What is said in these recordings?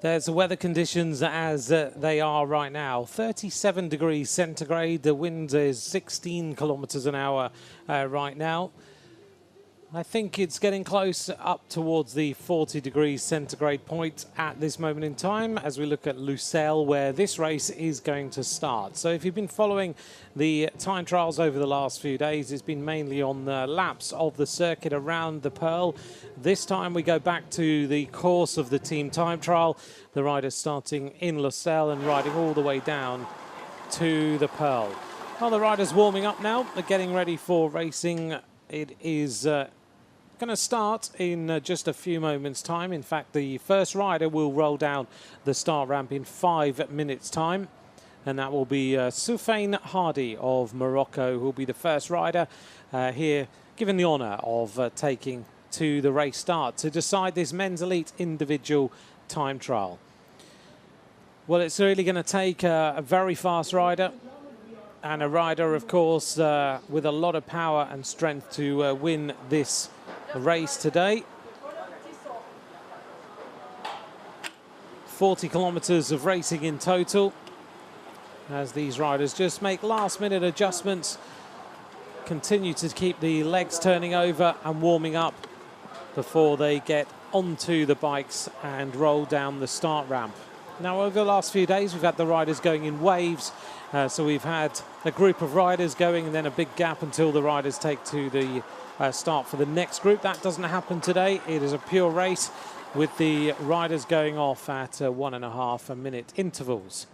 There's the weather conditions as they are right now. 37 degrees centigrade. The wind is 16 kilometers an hour right now. I think it's getting close up towards the 40 degrees centigrade point at this moment in time as we look at Lucelle, where this race is going to start. So if you've been following the time trials over the last few days, it's been mainly on the laps of the circuit around the Pearl. This time we go back to the course of the team time trial. The riders starting in Lucelle and riding all the way down to the Pearl. Well, the riders warming up now. They're getting ready for racing. It is going to start in just a few moments' time. In fact, the first rider will roll down the start ramp in 5 minutes' time. And that will be Soufiane Hardy of Morocco, who will be the first rider here, given the honour of taking to the race start to decide this men's elite individual time trial. Well, it's really going to take a very fast rider and a rider, of course, with a lot of power and strength to win this race today. 40 kilometers of racing in total as these riders just make last-minute adjustments, continue to keep the legs turning over and warming up before they get onto the bikes and roll down the start ramp. Now, over the last few days, we've had the riders going in waves. So we've had a group of riders going and then a big gap until the riders take to the start for the next group. That doesn't happen today. It is a pure race with the riders going off at 1.5 minute intervals.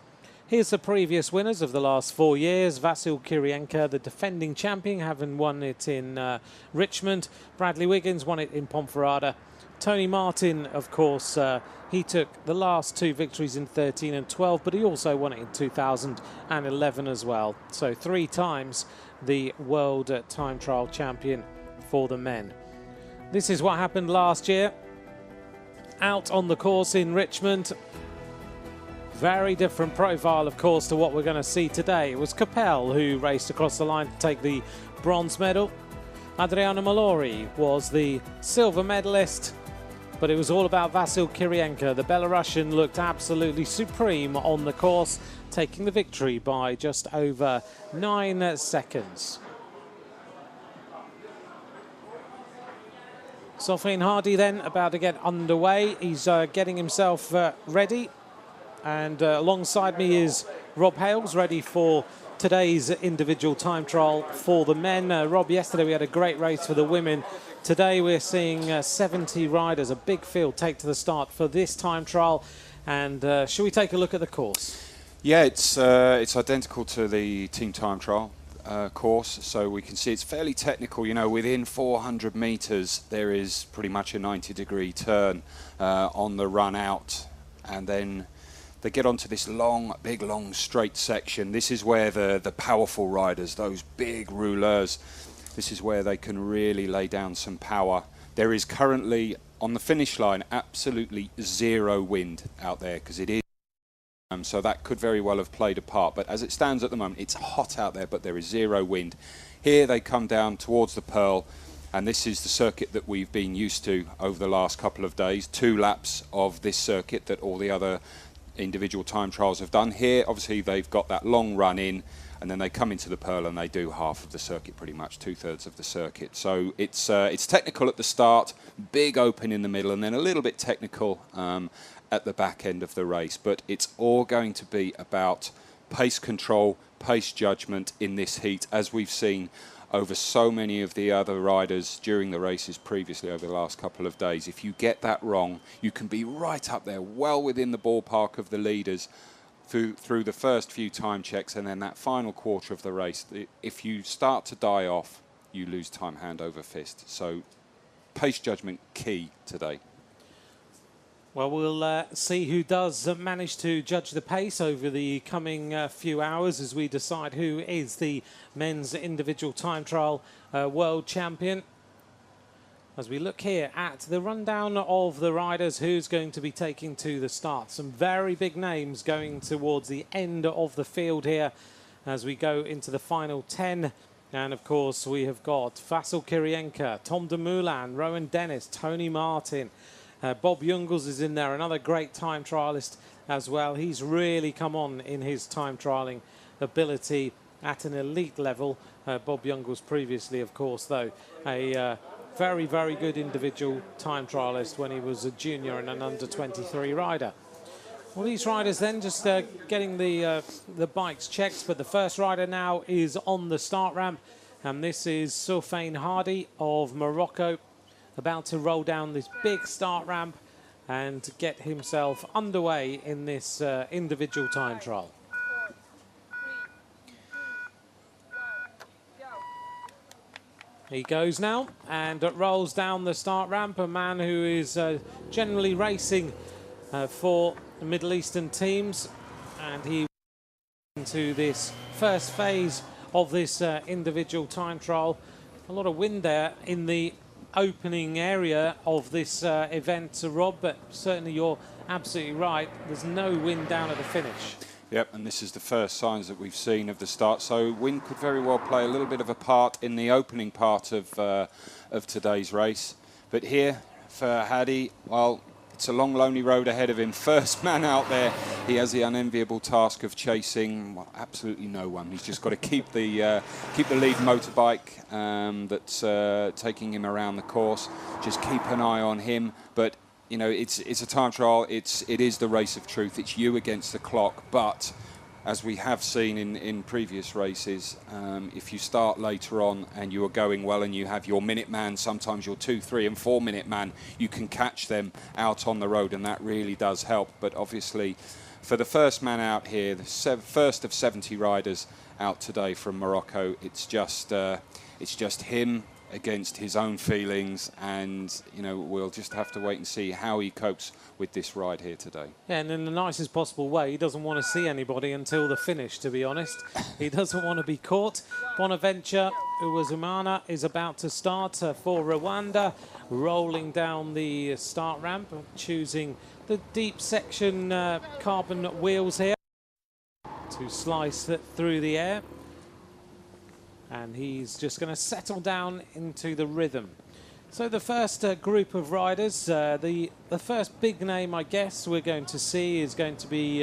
Here's the previous winners of the last 4 years. Vasyl Kirienka, the defending champion, having won it in Richmond. Bradley Wiggins won it in Ponferrada. Tony Martin, of course, he took the last 2 victories in 13 and 12, but he also won it in 2011 as well. So 3 times the world time trial champion for the men. This is what happened last year out on the course in Richmond. Very different profile, of course, to what we're going to see today. It was Capel who raced across the line to take the bronze medal. Adriano Malori was the silver medalist, but it was all about Vasyl Kirienka. The Belarusian looked absolutely supreme on the course, taking the victory by just over 9 seconds. Soufiane Hardy then about to get underway. He's getting himself ready. And alongside me is Rob Hales, ready for today's individual time trial for the men. Rob, yesterday we had a great race for the women. Today we're seeing 70 riders, a big field, take to the start for this time trial. And shall we take a look at the course? Yeah, it's identical to the team time trial course, so we can see it's fairly technical. You know, within 400 meters there is pretty much a 90-degree turn on the run out, and then they get onto this big long straight section. This is where the powerful riders, those big rouleurs, this is where they can really lay down some power. There is currently on the finish line absolutely 0 wind out there because it is. So that could very well have played a part. But as it stands at the moment, it's hot out there, but there is 0 wind. Here they come down towards the Pearl, and this is the circuit that we've been used to over the last couple of days. 2 laps of this circuit that all the other individual time trials have done. Here, obviously, they've got that long run in, and then they come into the Pearl and they do half of the circuit, pretty much 2/3 of the circuit. So it's technical at the start, big open in the middle, and then a little bit technical at the back end of the race. But it's all going to be about pace control, pace judgment in this heat, as we've seen over so many of the other riders during the races previously over the last couple of days. If you get that wrong, you can be right up there, well within the ballpark of the leaders through the first few time checks, and then that final quarter of the race. If you start to die off, you lose time hand over fist. So pace judgment key today. Well, we'll see who does manage to judge the pace over the coming few hours as we decide who is the men's individual time trial world champion. As we look here at the rundown of the riders, who's going to be taking to the start. Some very big names going towards the end of the field here as we go into the final 10. And of course, we have got Vasyl Kirienka, Tom Dumoulin, Rowan Dennis, Tony Martin, Bob Jungels is in there, another great time trialist as well. He's really come on in his time trialing ability at an elite level. Bob Jungels previously, of course, though, a very, very good individual time trialist when he was a junior and an under-23 rider. Well, these riders then just getting the bikes checked, but the first rider now is on the start ramp, and this is Soufiane Hardy of Morocco, about to roll down this big start ramp and get himself underway in this individual time trial. He goes now and rolls down the start ramp, a man who is generally racing for Middle Eastern teams, and he into this first phase of this individual time trial. A lot of wind there in the opening area of this event, Rob, but certainly you're absolutely right. There's no wind down at the finish. Yep, and this is the first signs that we've seen of the start. So wind could very well play a little bit of a part in the opening part of today's race. But here for Hadi, well, it's a long, lonely road ahead of him. First man out there, he has the unenviable task of chasing absolutely no one. He's just got to keep the lead motorbike that's taking him around the course. Just keep an eye on him. But you know, it's a time trial. It is the race of truth. It's you against the clock. But as we have seen in previous races, if you start later on and you are going well and you have your minute man, sometimes your 2, 3 and 4 minute man, you can catch them out on the road, and that really does help. But obviously, for the first man out here, the first of 70 riders out today from Morocco, it's just him against his own feelings, and you know, we'll just have to wait and see how he copes with this ride here today. Yeah, and in the nicest possible way, he doesn't want to see anybody until the finish, to be honest. He doesn't want to be caught. Bonaventure Uwazumana is about to start for Rwanda, rolling down the start ramp, choosing the deep section carbon wheels here to slice it through the air. And he's just going to settle down into the rhythm. So the first group of riders, the first big name, I guess, we're going to see is going to be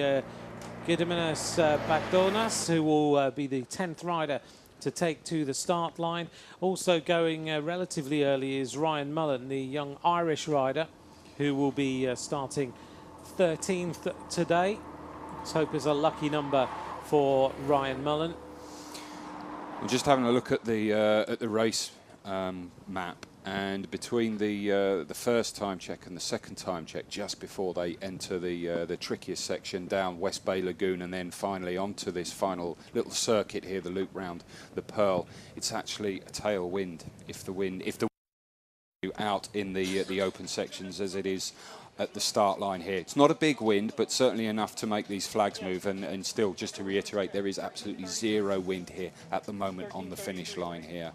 Gediminas Bagdonas, who will be the 10th rider to take to the start line. Also going relatively early is Ryan Mullen, the young Irish rider, who will be starting 13th today. Let's hope it's a lucky number for Ryan Mullen. I'm just having a look at the race map, and between the first time check and the second time check, just before they enter the trickiest section down West Bay Lagoon and then finally onto this final little circuit here, the loop round the Pearl, it's actually a tailwind if the wind out in the open sections as it is at the start line here. It's not a big wind, but certainly enough to make these flags move, and still, just to reiterate, there is absolutely zero wind here at the moment on the finish line here.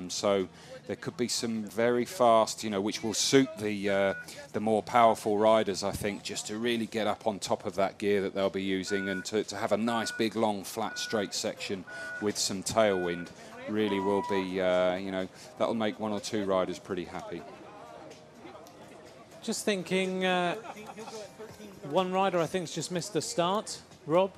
So there could be some very fast, you know, which will suit the more powerful riders, I think, just to really get up on top of that gear that they'll be using, and to have a nice big long flat straight section with some tailwind really will be, you know, that'll make 1 or 2 riders pretty happy. Just thinking, one rider I think's just missed the start, Rob.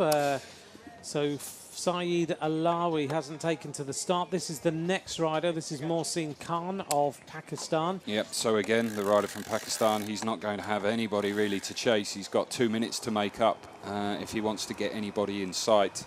So Saeed Alawi hasn't taken to the start. This is the next rider. This is Mohsin Khan of Pakistan. Yep, so again, the rider from Pakistan, he's not going to have anybody really to chase. He's got 2 minutes to make up if he wants to get anybody in sight.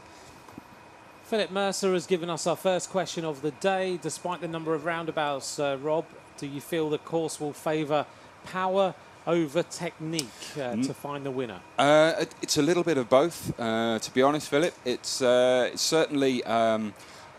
Philip Mercer has given us our first question of the day. Despite the number of roundabouts, Rob, do you feel the course will favour power over technique to find the winner? It's a little bit of both, to be honest, Philip. It's certainly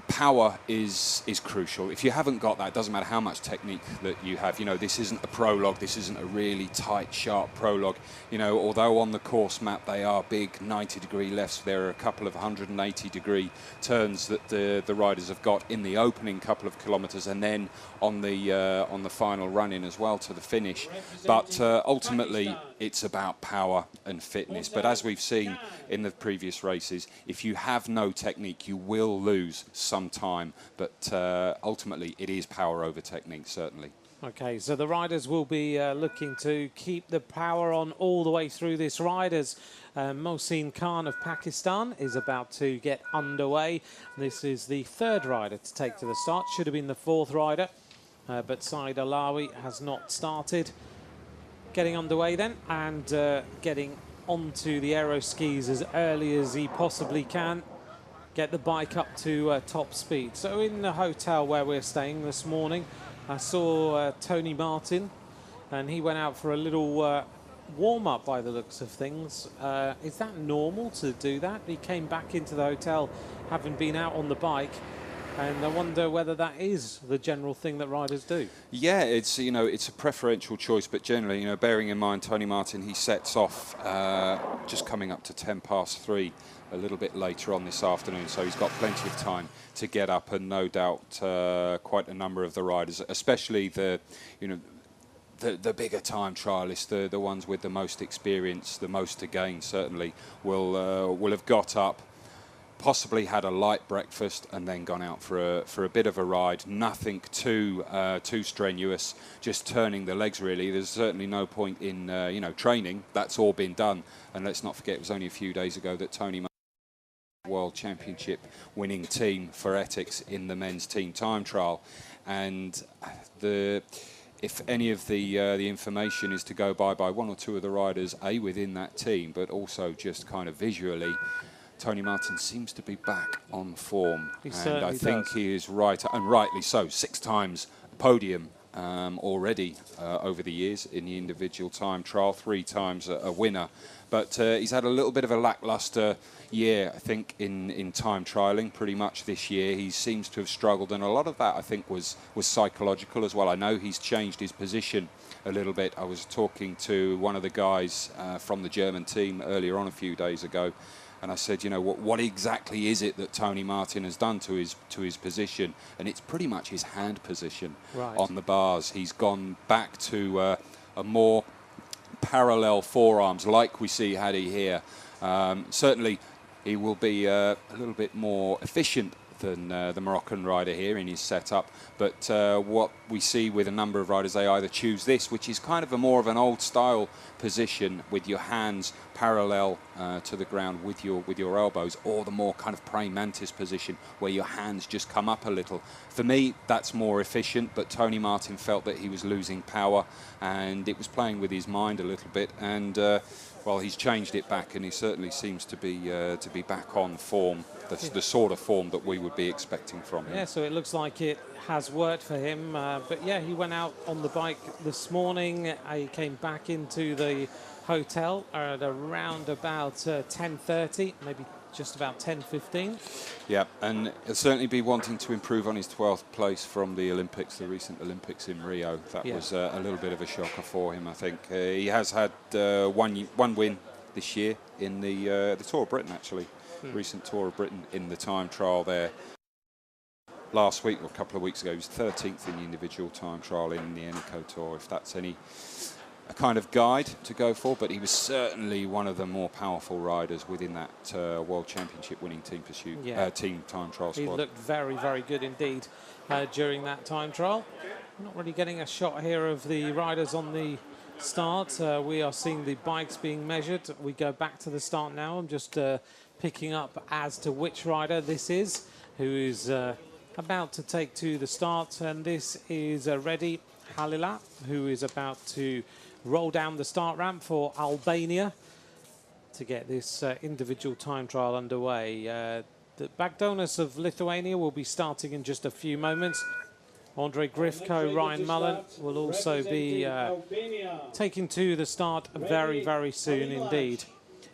power is crucial. If you haven't got that, it doesn't matter how much technique that you have. You know, this isn't a prologue. This isn't a really tight, sharp prologue. You know, although on the course map they are big 90-degree lefts, there are a couple of 180-degree turns that the riders have got in the opening couple of kilometres, and then on the final run-in as well to the finish. But ultimately, it's about power and fitness. But as we've seen in the previous races, if you have no technique, you will lose some time. But ultimately, it is power over technique, certainly. Okay, so the riders will be looking to keep the power on all the way through this ride as Mohsin Khan of Pakistan is about to get underway. This is the third rider to take to the start. Should have been the fourth rider, but Saeed Alawi has not started. Getting underway then and getting onto the aero skis as early as he possibly can. Get the bike up to top speed. So in the hotel where we're staying this morning, I saw Tony Martin, and he went out for a little warm-up by the looks of things. Is that normal to do that? He came back into the hotel having been out on the bike, and I wonder whether that is the general thing that riders do. Yeah, it's it's a preferential choice, but generally, bearing in mind Tony Martin, he sets off just coming up to 3:10 a little bit later on this afternoon, so he's got plenty of time to get up, and no doubt quite a number of the riders, especially the bigger time trialists, the ones with the most experience, the most to gain, certainly will have got up, possibly had a light breakfast, and then gone out for a bit of a ride. Nothing too strenuous, just turning the legs really. There's certainly no point in training. That's all been done, and let's not forget it was only a few days ago that Tony World Championship winning team for Ethics in the men's team time trial, and if any of the information is to go by one or two of the riders within that team, but also just kind of visually, Tony Martin seems to be back on form, and I think he is right, and rightly so. 6 times podium already over the years in the individual time trial, 3 times a winner, but he's had a little bit of a lackluster year, I think, in time trialing. Pretty much this year he seems to have struggled, and a lot of that I think was psychological as well. I know he's changed his position a little bit. I was talking to one of the guys from the German team earlier on a few days ago, and I said, what exactly is it that Tony Martin has done to his position? And it's pretty much his hand position on the bars. He's gone back to a more parallel forearms, like we see Hadi here. Certainly, he will be a little bit more efficient than the Moroccan rider here in his setup, but what we see with a number of riders, they either choose this, which is kind of more of an old style position with your hands parallel to the ground with your elbows, or the more kind of praying mantis position where your hands just come up a little. For me, that's more efficient, but Tony Martin felt that he was losing power, and it was playing with his mind a little bit, and well, he's changed it back, and he certainly seems to be back on form, the sort of form that we would be expecting from him. Yeah, so it looks like it has worked for him. But yeah, he went out on the bike this morning. He came back into the hotel at around about 10:30, maybe just about 10:15. Yeah, and he'll certainly be wanting to improve on his 12th place from the Olympics, the recent Olympics in Rio. That was a little bit of a shocker for him, I think. He has had one win this year in the Tour of Britain, actually. Recent Tour of Britain in the time trial there. Last week, or a couple of weeks ago, he was 13th in the individual time trial in the Eneco Tour, if that's a kind of guide to go for, but he was certainly one of the more powerful riders within that World Championship winning team team time trial squad. He looked very, very good indeed during that time trial. We're not really getting a shot here of the riders on the start. We are seeing the bikes being measured. We go back to the start now. I'm just picking up as to which rider this is, who is about to take to the start, and this is Redi Halila, who is about to roll down the start ramp for Albania to get this individual time trial underway. The Bagdonas of Lithuania will be starting in just a few moments. Andre Grifko, Ryan Mullen will also be taking to the start very, very soon indeed.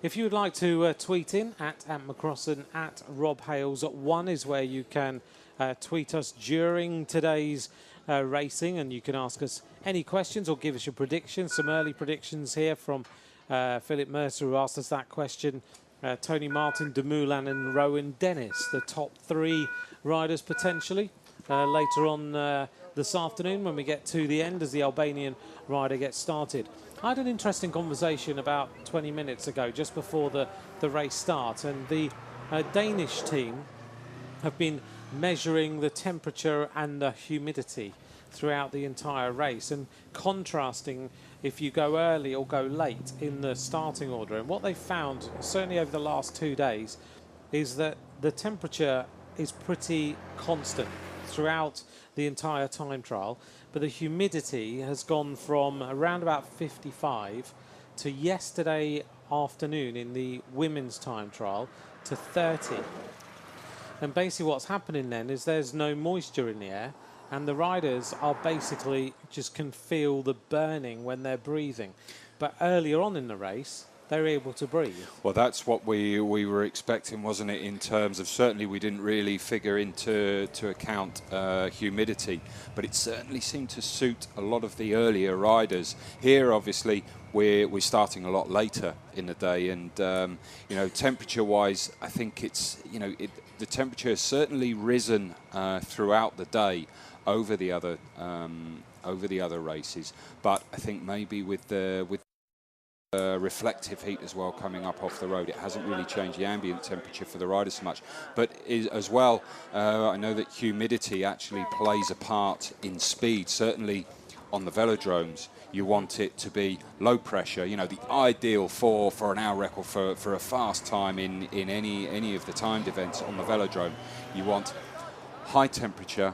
If you would like to tweet in at McCrossan, at Rob Hales, 1 is where you can tweet us during today's racing, and you can ask us any questions or give us your predictions. Some early predictions here from Philip Mercer, who asked us that question. Tony Martin, Dumoulin and Rowan Dennis, the top 3 riders potentially later on this afternoon when we get to the end as the Albanian rider gets started. I had an interesting conversation about 20 minutes ago, just before the race start, and the Danish team have been measuring the temperature and the humidity throughout the entire race, and contrasting if you go early or go late in the starting order. And what they found, certainly over the last 2 days, is that the temperature is pretty constant throughout the entire time trial, but the humidity has gone from around about 55 to yesterday afternoon in the women's time trial to 30. And basically what's happening then is there's no moisture in the air, and the riders are basically just can feel the burning when they're breathing. But earlier on in the race, they're able to breathe. Well, that's what we were expecting, wasn't it, in terms of, certainly we didn't really figure into account humidity, but it certainly seemed to suit a lot of the earlier riders. Here, obviously, we're starting a lot later in the day, and you know, temperature-wise, I think it's, you know, the temperature has certainly risen throughout the day over the other races, but I think maybe with reflective heat as well coming up off the road, it hasn't really changed the ambient temperature for the riders so much. But as well, I know that humidity actually plays a part in speed. Certainly on the velodromes, you want it to be low pressure. You know, the ideal for an hour record for a fast time in any of the timed events on the velodrome, you want high temperature,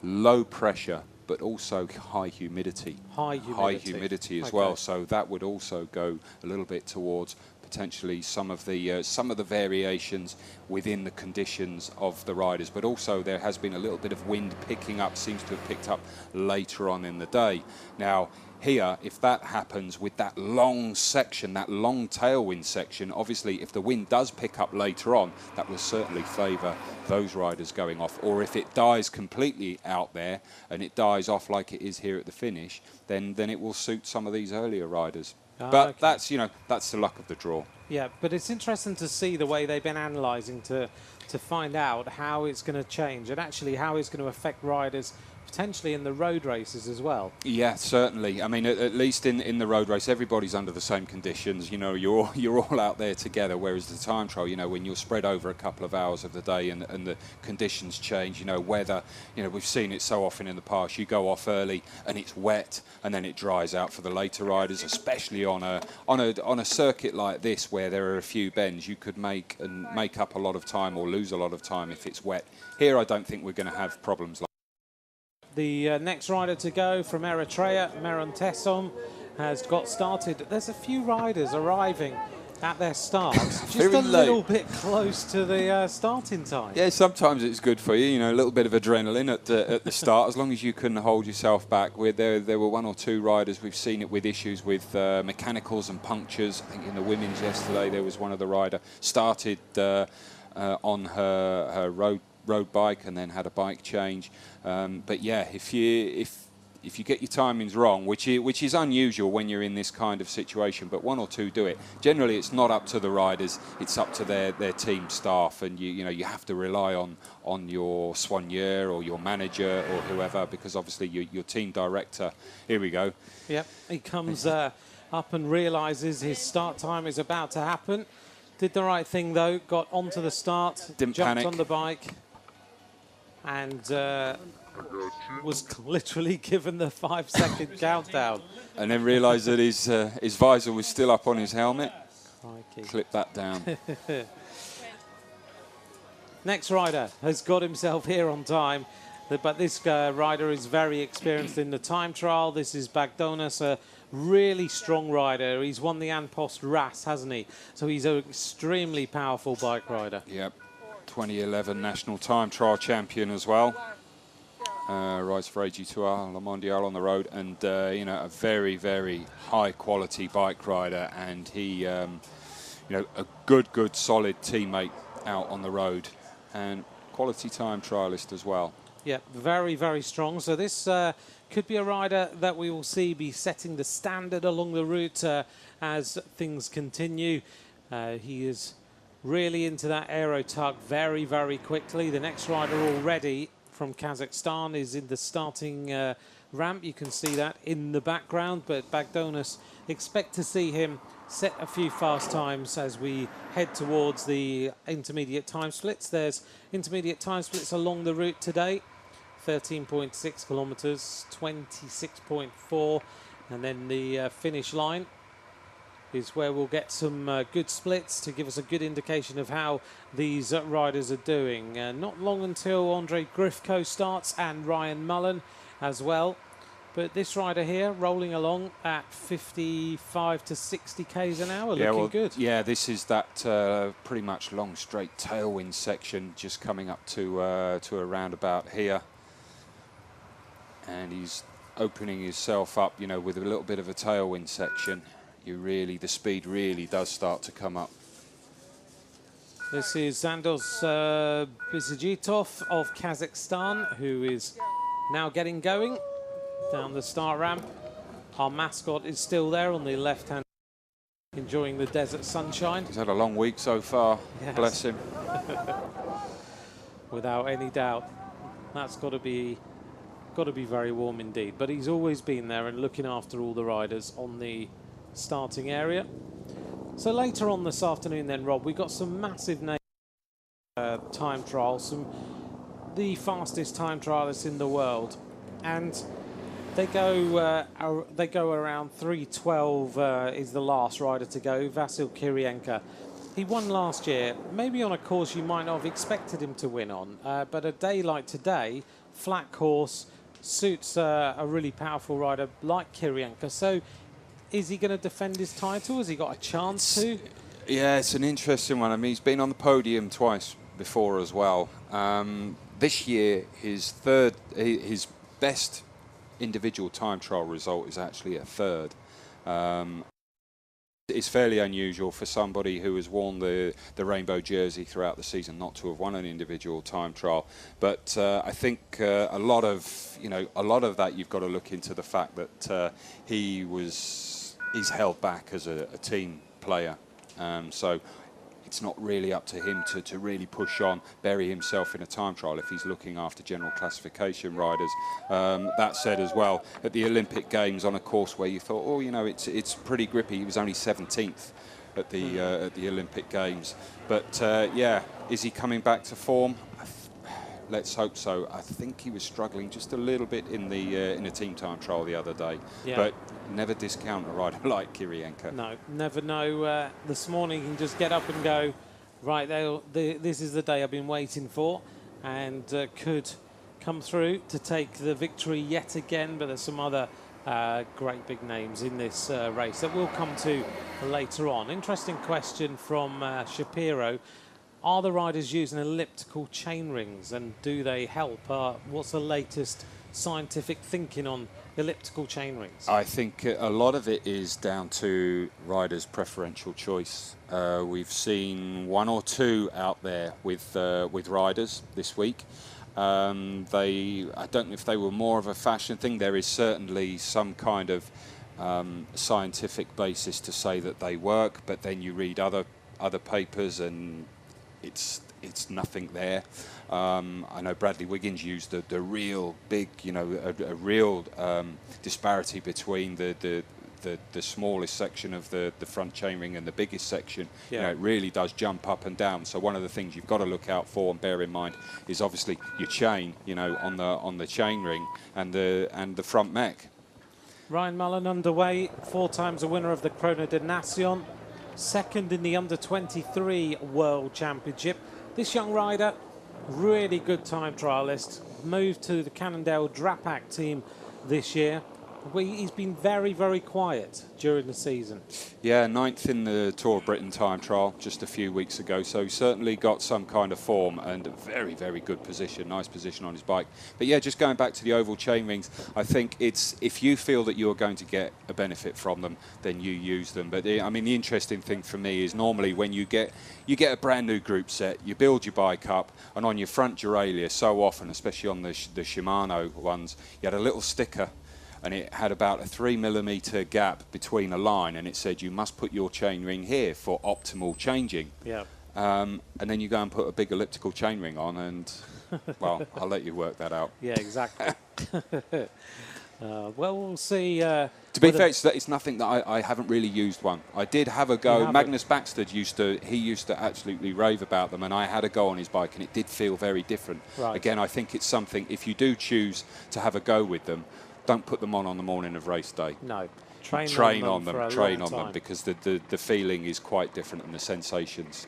low pressure, but also high humidity. High humidity as well. So that would also go a little bit towards potentially some of the variations within the conditions of the riders. But also there has been a little bit of wind picking up, seems to have picked up later on in the day. Now, here, if that happens with that long section, that long tailwind section, obviously if the wind does pick up later on, that will certainly favour those riders going off. Or if it dies completely out there and it dies off like it is here at the finish, then it will suit some of these earlier riders. But okay, that's, you know, that's the luck of the draw. Yeah, but it's interesting to see the way they've been analysing to find out how it's going to change and actually how it's going to affect riders potentially in the road races as well. Yeah, certainly. I mean, at least in the road race, everybody's under the same conditions. You know, you're all out there together, whereas the time trial, you know, when you're spread over a couple of hours of the day and the conditions change, you know, weather, you know, we've seen it so often in the past. You go off early and it's wet and then it dries out for the later riders, especially on a circuit like this where there are a few bends. You could make up a lot of time or lose a lot of time if it's wet. Here, I don't think we're going to have problems like the next rider to go from Eritrea, Meron Tessom, has got started. There's a few riders arriving at their starts, just a little bit close to the starting time. Yeah, sometimes it's good for you, you know, a little bit of adrenaline at the start, as long as you can hold yourself back. There were one or two riders, we've seen it with issues with mechanicals and punctures. I think in the women's yesterday, there was one of the rider started on her road bike and then had a bike change. But yeah, if you get your timings wrong, which is unusual when you're in this kind of situation, but one or two do it. Generally, it's not up to the riders; it's up to their team staff, and you know you have to rely on your soigneur or your manager or whoever, because obviously your team director. Here we go. Yep, he comes up and realises his start time is about to happen. Did the right thing though. Got onto the start. Didn't jumped panic on the bike. And was literally given the 5-second countdown. And then realised that his visor was still up on his helmet. Crikey. Clip that down. Next rider has got himself here on time, but this rider is very experienced in the time trial. This is Bagdonas, a really strong rider. He's won the Anpost RAS, hasn't he? So he's an extremely powerful bike rider. Yep. 2011 national time trial champion as well. Rides for AG2R, Le Mondial on the road, and you know, a very, very high quality bike rider, and he, you know, a good, solid teammate out on the road, and quality time trialist as well. Yeah, very, very strong. So this could be a rider that we will see be setting the standard along the route as things continue. He is really into that aero tug very, very quickly. The next rider already from Kazakhstan is in the starting ramp. You can see that in the background, but Bagdonas, expect to see him set a few fast times as we head towards the intermediate time splits. There's intermediate time splits along the route today. 13.6 kilometres, 26.4, and then the finish line is where we'll get some good splits to give us a good indication of how these riders are doing. Not long until Andre Grifko starts, and Ryan Mullen as well. But this rider here rolling along at 55 to 60 k's an hour, looking good. Yeah, this is that pretty much long straight tailwind section, just coming up to around about here. And he's opening himself up, you know, with a little bit of a tailwind section. The speed really does start to come up. This is Zandos Bizajitov of Kazakhstan, who is now getting going down the start ramp. Our mascot is still there on the left-hand, enjoying the desert sunshine. He's had a long week so far, yes. Bless him. Without any doubt. That's got to be very warm indeed. But he's always been there and looking after all the riders on the starting area. So later on this afternoon then, Rob, we got some massive name time trials, the fastest time trialists in the world, and they go around 3:12 is the last rider to go, Vasil Kirienka. He won last year, maybe on a course you might not have expected him to win on, but a day like today, flat course, suits a really powerful rider like Kirienka. So is he going to defend his title? Has he got a chance to? Yeah, it's an interesting one. I mean, he's been on the podium twice before as well. This year, his best individual time trial result is actually a third. It's fairly unusual for somebody who has worn the rainbow jersey throughout the season not to have won an individual time trial. But I think a lot of that you've got to look into the fact that he's held back as a team player. So it's not really up to him to really push on, bury himself in a time trial if he's looking after general classification riders. That said as well, at the Olympic Games on a course where you thought, oh, you know, it's pretty grippy, he was only 17th at the Olympic Games. But yeah, is he coming back to form? Let's hope so. I think he was struggling just a little bit in the team time trial the other day. Yeah. But never discount a rider like Kirienka. No, never know. This morning he can just get up and go, right, this is the day I've been waiting for, and could come through to take the victory yet again. But there's some other great big names in this race that we'll come to later on. Interesting question from Shapiro. Are the riders using elliptical chain rings, and do they help? What's the latest scientific thinking on elliptical chain rings? I think a lot of it is down to riders' preferential choice. We've seen one or two out there with riders this week. I don't know if they were more of a fashion thing. There is certainly some kind of scientific basis to say that they work, but then you read other papers and it's nothing there. I know Bradley Wiggins used the real big, you know, a real disparity between the smallest section of the front chainring and the biggest section. Yeah. You know, it really does jump up and down. So one of the things you've got to look out for and bear in mind is obviously your chain, you know, on the chainring and the front mech. Ryan Mullen underway, 4 times a winner of the Chrono de Nación. Second in the under-23 World Championship. This young rider, really good time trialist, moved to the Cannondale Drapac team this year. He's been very, very quiet during the season. Yeah, 9th in the Tour of Britain time trial just a few weeks ago, so certainly got some kind of form and a very, very good position, nice position on his bike. But yeah, just going back to the oval chain rings, I think it's, if you feel that you're going to get a benefit from them, then you use them. But I mean, the interesting thing for me is normally when you get a brand new group set, you build your bike up, and on your front derailleur, so often, especially on the Shimano ones, you had a little sticker, and it had about a 3mm gap between a line, and it said you must put your chain ring here for optimal changing. Yeah. And then you go and put a big elliptical chain ring on, and well, I'll let you work that out. Yeah, exactly. Well, we'll see. To be fair, it's nothing that I haven't really used one. I did have a go. Magnus Baxter used to absolutely rave about them, and I had a go on his bike, and it did feel very different. Right. Again, I think it's something, if you do choose to have a go with them, don't put them on the morning of race day. No. Train on them because the feeling is quite different and the sensations.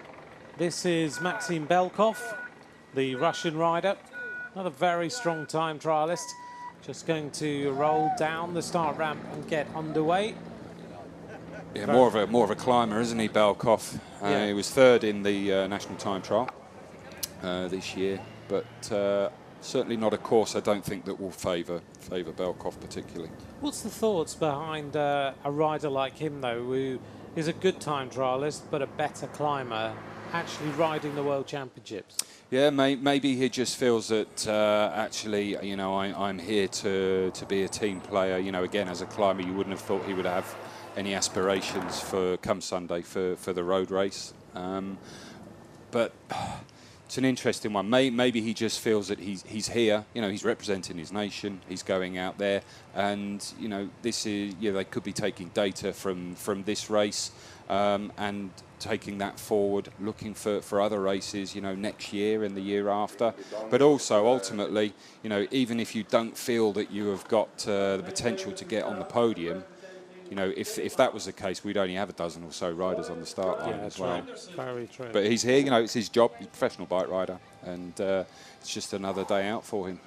This is Maxim Belkov, the Russian rider. Another very strong time trialist. Just going to roll down the start ramp and get underway. Yeah, more of a climber, isn't he, Belkov? Yeah. He was third in the national time trial this year, but certainly not a course I don't think that will favour Belkov particularly. What's the thoughts behind a rider like him, though, who is a good time trialist but a better climber, actually riding the World Championships? Yeah, maybe he just feels that actually, you know, I'm here to be a team player. You know, again, as a climber, you wouldn't have thought he would have any aspirations for come Sunday for the road race. But it's an interesting one. Maybe he just feels that he's here. You know, he's representing his nation. He's going out there, and you know, this is they could be taking data from this race and taking that forward, looking for other races, you know, next year and the year after. But also, ultimately, you know, even if you don't feel that you have got the potential to get on the podium, you know, if that was the case, we'd only have a dozen or so riders on the start line as well. Very true. But he's here, you know, it's his job. He's a professional bike rider, and it's just another day out for him.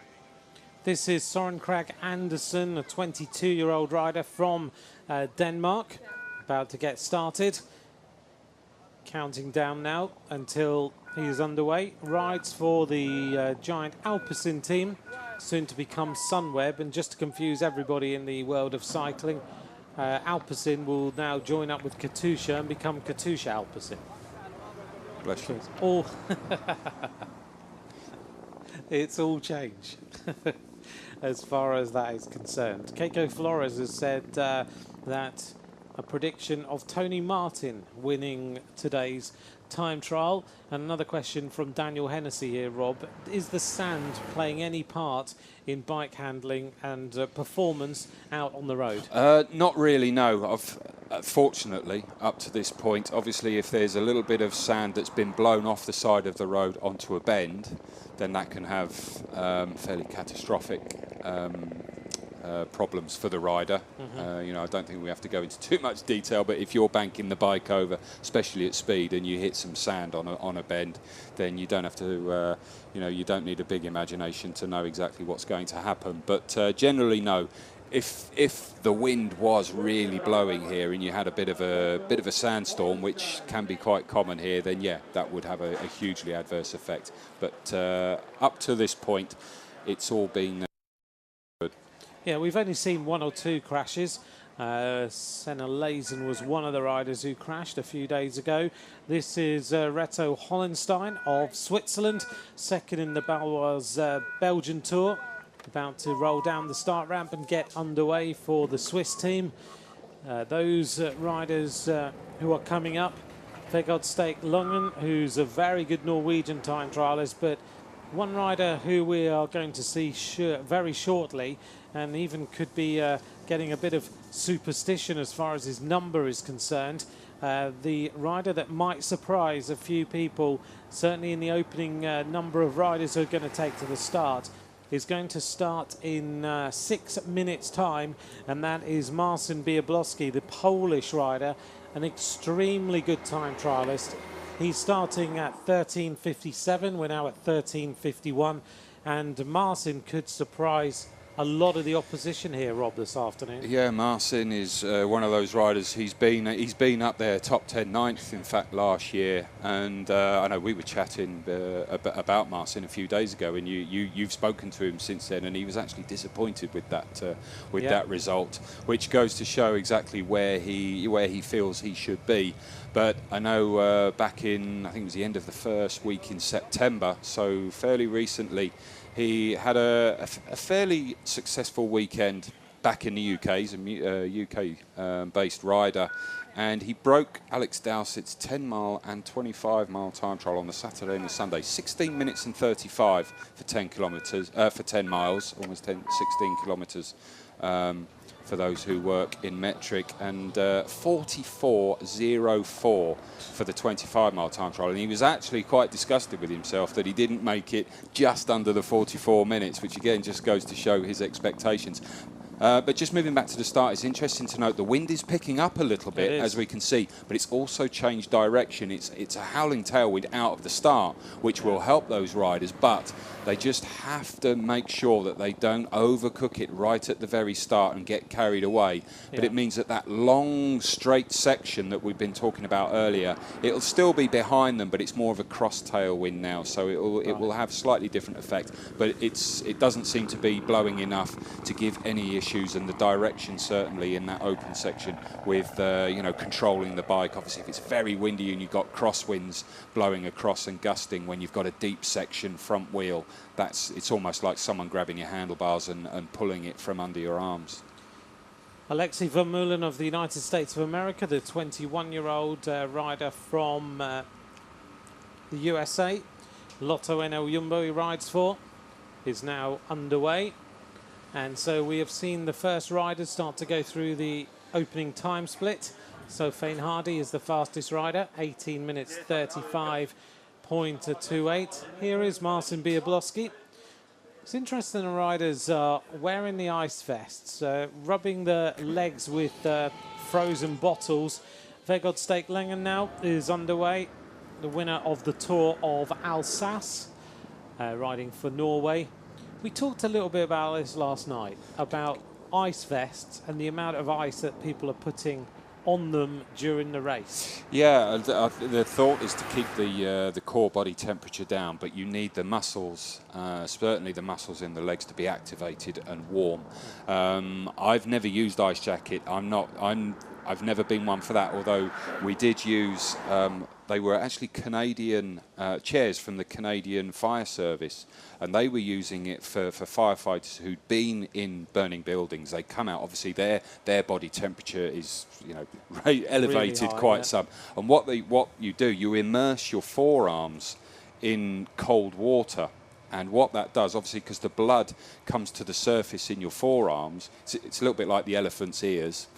This is Søren Kragh Andersen, a 22-year-old rider from Denmark, about to get started. Counting down now until he is underway. Rides for the giant Alpecin team, soon to become Sunweb. And just to confuse everybody in the world of cycling, Alpecin will now join up with Katusha and become Katusha Alpecin. Bless you. It's all change as far as that is concerned. Keiko Flores has said that a prediction of Tony Martin winning today's time trial. And another question from Daniel Hennessy here, Rob. Is the sand playing any part in bike handling and performance out on the road? Not really, no. Fortunately, up to this point, obviously if there's a little bit of sand that's been blown off the side of the road onto a bend, then that can have fairly catastrophic problems for the rider. You know, I don't think we have to go into too much detail, but if you're banking the bike over, especially at speed, and you hit some sand on a bend, then you don't have to, you know, you don't need a big imagination to know exactly what's going to happen. But generally, no. If the wind was really blowing here and you had a bit of a sandstorm, which can be quite common here, then yeah, that would have a hugely adverse effect. But up to this point, it's all been good. Yeah, we've only seen one or two crashes. Senna Lazen was one of the riders who crashed a few days ago. This is Reto Hollenstein of Switzerland, second in the Baloise Belgian Tour, about to roll down the start ramp and get underway for the Swiss team. Those riders who are coming up, Vegard Stake Lungen, who's a very good Norwegian time trialist, but one rider who we are going to see very shortly, and even could be getting a bit of superstition as far as his number is concerned. The rider that might surprise a few people, certainly in the opening number of riders who are going to take to the start, is going to start in 6 minutes' time, and that is Marcin Biablowski, the Polish rider, an extremely good time trialist. He's starting at 13:57. We're now at 13:51, and Marcin could surprise a lot of the opposition here, Rob, this afternoon. Yeah, Marcin is one of those riders. He's been up there, top 10, 9th, in fact, last year. And I know we were chatting about Marcin a few days ago, and you've spoken to him since then, and he was actually disappointed with that result, which goes to show exactly where he feels he should be. But I know back in, I think it was the end of the first week in September, so fairly recently, he had a fairly successful weekend back in the UK. He's a UK-based rider, and he broke Alex Dowsett's 10-mile and 25-mile time trial on the Saturday and the Sunday. 16 minutes and 35 for 10 kilometres, for 10 miles, almost 16 kilometres. for those who work in metric, and 44.04 for the 25-mile time trial. And he was actually quite disgusted with himself that he didn't make it just under the 44 minutes, which again just goes to show his expectations. But just moving back to the start, it's interesting to note the wind is picking up a little bit, as we can see, but it's also changed direction. It's a howling tailwind out of the start, which will help those riders, but they just have to make sure that they don't overcook it right at the very start and get carried away. But it means that that long, straight section that we've been talking about earlier, it'll still be behind them, but it's more of a cross tailwind now, so it will have slightly different effect. But it doesn't seem to be blowing enough to give any issues, and the direction certainly in that open section with controlling the bike. Obviously, if it's very windy and you've got crosswinds blowing across and gusting when you've got a deep section front wheel, it's almost like someone grabbing your handlebars and pulling it from under your arms. Alexei Vermeulen of the United States of America, the 21-year-old rider from the USA, Lotto NL Jumbo he rides for, is now underway. And so we have seen the first riders start to go through the opening time split. So Fane Hardy is the fastest rider, 18 minutes 35.28. Here is Marcin Biablowski. It's interesting the riders are wearing the ice vests, rubbing the legs with frozen bottles. Vegard Steklengen now is underway, the winner of the Tour of Alsace, riding for Norway. We talked a little bit about this last night, about ice vests and the amount of ice that people are putting on them during the race. Yeah, the thought is to keep the core body temperature down, but you need the muscles, certainly the muscles in the legs, to be activated and warm. I've never used ice jacket. I've never been one for that, although we did use, they were actually Canadian chairs from the Canadian Fire Service, and they were using it for firefighters who'd been in burning buildings. They come out, obviously their body temperature is elevated really high, quite some. And what you do, you immerse your forearms in cold water. And what that does, obviously, because the blood comes to the surface in your forearms, it's a little bit like the elephant's ears,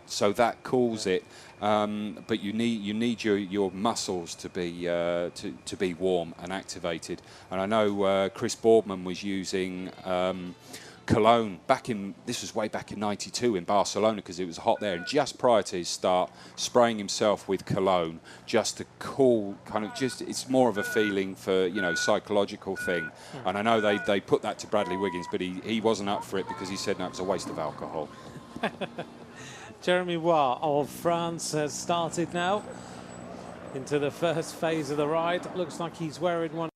so that cools it. But you need your muscles to be warm and activated. And I know Chris Boardman was using cologne this was way back in '92 in Barcelona, because it was hot there, and just prior to his start, spraying himself with cologne just to cool, it's more of a feeling for, psychological thing. And I know they put that to Bradley Wiggins, but he wasn't up for it because he said no, it was a waste of alcohol. Jeremy Roy of France has started now into the first phase of the ride. Looks like he's wearing one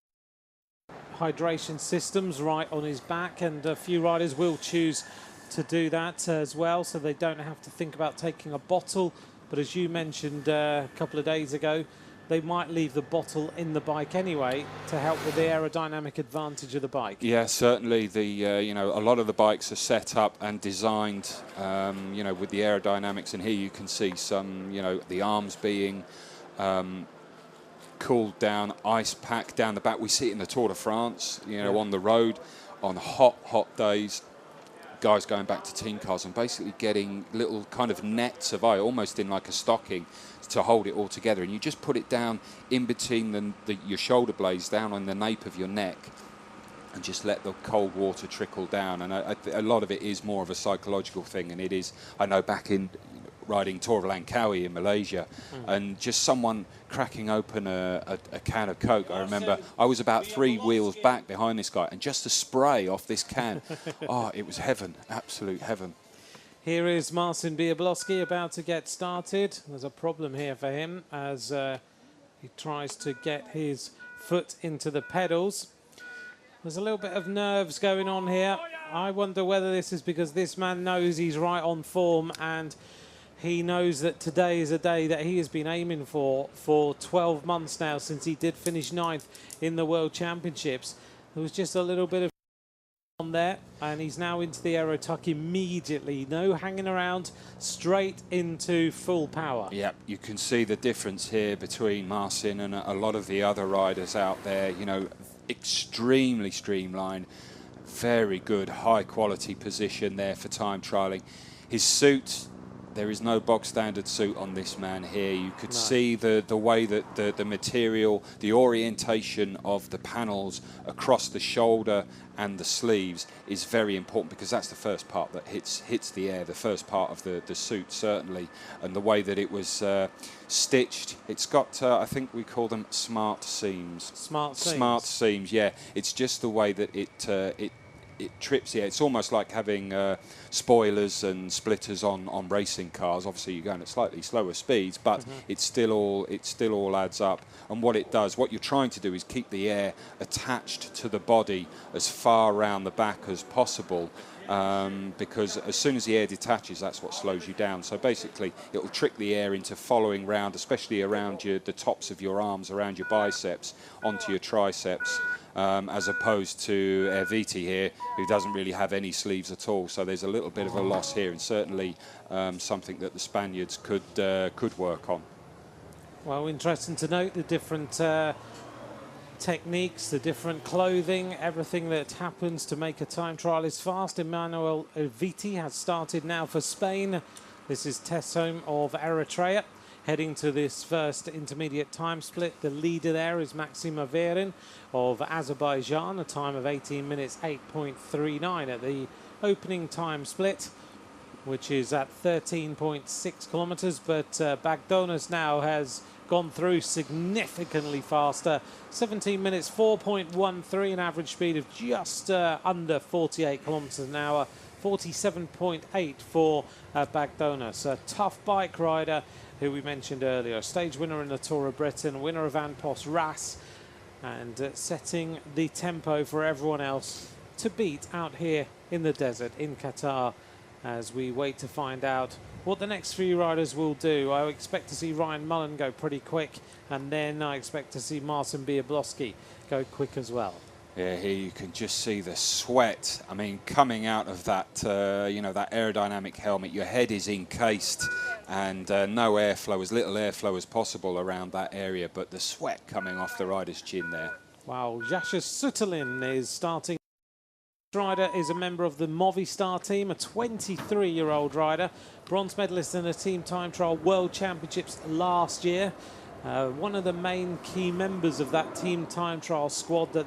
hydration systems right on his back, and a few riders will choose to do that as well, so they don't have to think about taking a bottle. But as you mentioned a couple of days ago, they might leave the bottle in the bike anyway to help with the aerodynamic advantage of the bike. Yeah, certainly. A lot of the bikes are set up and designed, with the aerodynamics, and here you can see some, the arms being cooled down, ice pack down the back. We see it in the Tour de France, on the road, on hot days, guys going back to team cars and basically getting little kind of nets of ice, almost in like a stocking, to hold it all together. And you just put it down in between your shoulder blades, down on the nape of your neck, and just let the cold water trickle down. And a lot of it is more of a psychological thing, and it is, I know, back in riding Tour of Langkawi in Malaysia, and just someone cracking open a can of Coke. I remember I was about 3 wheels back behind this guy, and just the spray off this can, it was heaven, absolute heaven. Here is Marcin Biablowski about to get started. There's a problem here for him as he tries to get his foot into the pedals. There's a little bit of nerves going on here. I wonder whether this is because this man knows he's right on form, and he knows that today is a day that he has been aiming for 12 months now, since he did finish 9th in the World Championships. There was just a little bit of on there, and he's now into the aero tuck immediately. No hanging around, straight into full power. Yep, you can see the difference here between Marcin and a lot of the other riders out there. Extremely streamlined, Very good, high quality position there for time trialing. His suit, there is no bog standard suit on this man here. You could see the way that the material, the orientation of the panels across the shoulder and the sleeves is very important, because that's the first part that hits the air, the first part of the suit certainly, and the way that it was stitched. It's got, I think we call them smart seams. Smart seams. Smart seams, yeah. It's just the way that it trips the air. It's almost like having spoilers and splitters on racing cars. Obviously, you're going at slightly slower speeds, but it still all adds up. And what it does, what you're trying to do, is keep the air attached to the body as far around the back as possible. Because as soon as the air detaches, that's what slows you down. So basically, it will trick the air into following round, especially around the tops of your arms, around your biceps, onto your triceps. As opposed to Viti here, who doesn't really have any sleeves at all. So there's a little bit of a loss here, and certainly something that the Spaniards could work on. Well, interesting to note the different techniques, the different clothing, everything that happens to make a time trial is fast. Emmanuel Viti has started now for Spain. This is test home of Eritrea. Heading to this first intermediate time split. The leader there is Maxim Averin of Azerbaijan, a time of 18 minutes 8.39 at the opening time split, which is at 13.6 kilometers. But Bagdonas now has gone through significantly faster. 17 minutes 4.13, an average speed of just under 48 kilometers an hour. 47.8 for Bagdonas, a tough bike rider who we mentioned earlier, stage winner in the Tour of Britain, winner of An Post Ras, and setting the tempo for everyone else to beat out here in the desert in Qatar, as we wait to find out what the next few riders will do. I expect to see Ryan Mullen go pretty quick, and then I expect to see Marcin Biablowski go quick as well. Yeah, here you can just see the sweat. I mean, coming out of that, you know, that aerodynamic helmet, your head is encased, and no airflow, as little airflow as possible around that area, but the sweat coming off the rider's chin there. Wow, Jascha Sütterlin is starting. This rider is a member of the Movistar team, a 23-year-old rider, bronze medalist in the Team Time Trial World Championships last year. One of the main key members of that Team Time Trial squad that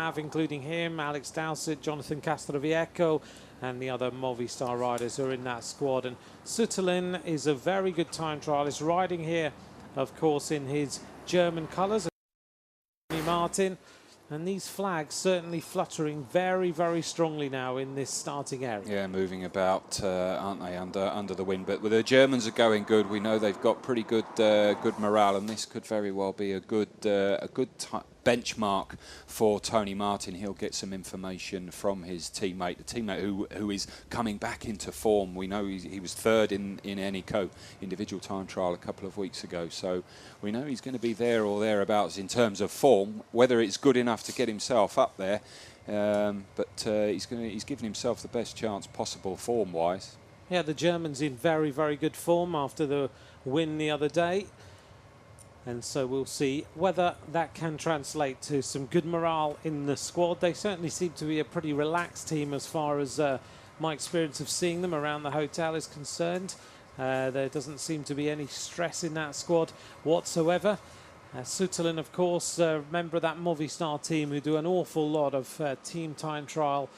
have, including him, Alex Dowsett, Jonathan Castroviejo, and the other Movistar riders who are in that squad. And Sütterlin is a very good time trialist, riding here, of course, in his German colours. Martin, and these flags certainly fluttering very, very strongly now in this starting area. Yeah, moving about, aren't they, under the wind? But the Germans are going good. We know they've got pretty good good morale, and this could very well be a good benchmark for Tony Martin. He'll get some information from his teammate, the teammate who is coming back into form. We know he was third in NECO individual time trial a couple of weeks ago, so we know he's going to be there or thereabouts in terms of form. Whether it's good enough to get himself up there, but he's given himself the best chance possible form-wise. Yeah, the Germans in very, very good form after the win the other day. And so we'll see whether that can translate to some good morale in the squad. They certainly seem to be a pretty relaxed team as far as my experience of seeing them around the hotel is concerned. There doesn't seem to be any stress in that squad whatsoever. Sütterlin, of course, a member of that Movistar team who do an awful lot of team time trial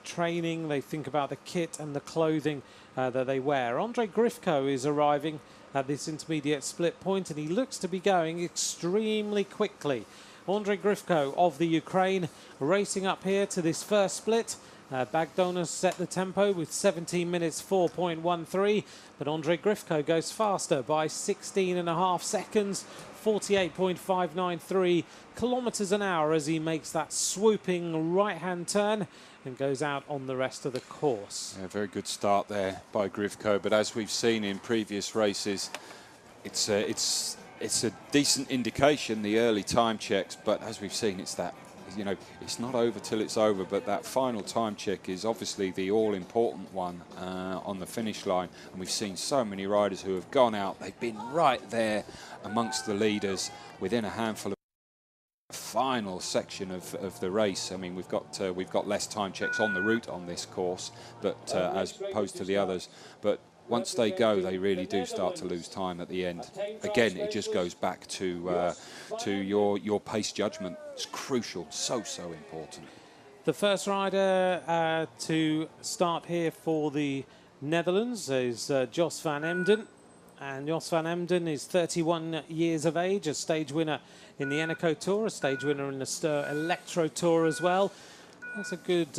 training. They think about the kit and the clothing that they wear. Andre Grifko is arriving at this intermediate split point, and he looks to be going extremely quickly. Andre Grifko of the Ukraine racing up here to this first split. Bagdonas set the tempo with 17 minutes 4.13, but Andre Grifko goes faster by 16.5 seconds, 48.593 kilometers an hour as he makes that swooping right-hand turn and goes out on the rest of the course. Yeah, very good start there by Grifko, but as we've seen in previous races, it's a decent indication, the early time checks, but as we've seen, it's that, you know, it's not over till it's over, but that final time check is obviously the all-important one on the finish line. And we've seen so many riders who have gone out, they've been right there amongst the leaders within a handful of final section of the race. I mean, we've got less time checks on the route on this course, but as opposed to the others. But once they go, they really do start to lose time at the end. Again, it just goes back to your pace judgment. It's crucial, so important. The first rider to start here for the Netherlands is Jos van Emden. And Jos van Emden is 31 years of age, a stage winner in the Eneco Tour, a stage winner in the Stir Electro Tour as well. That's a good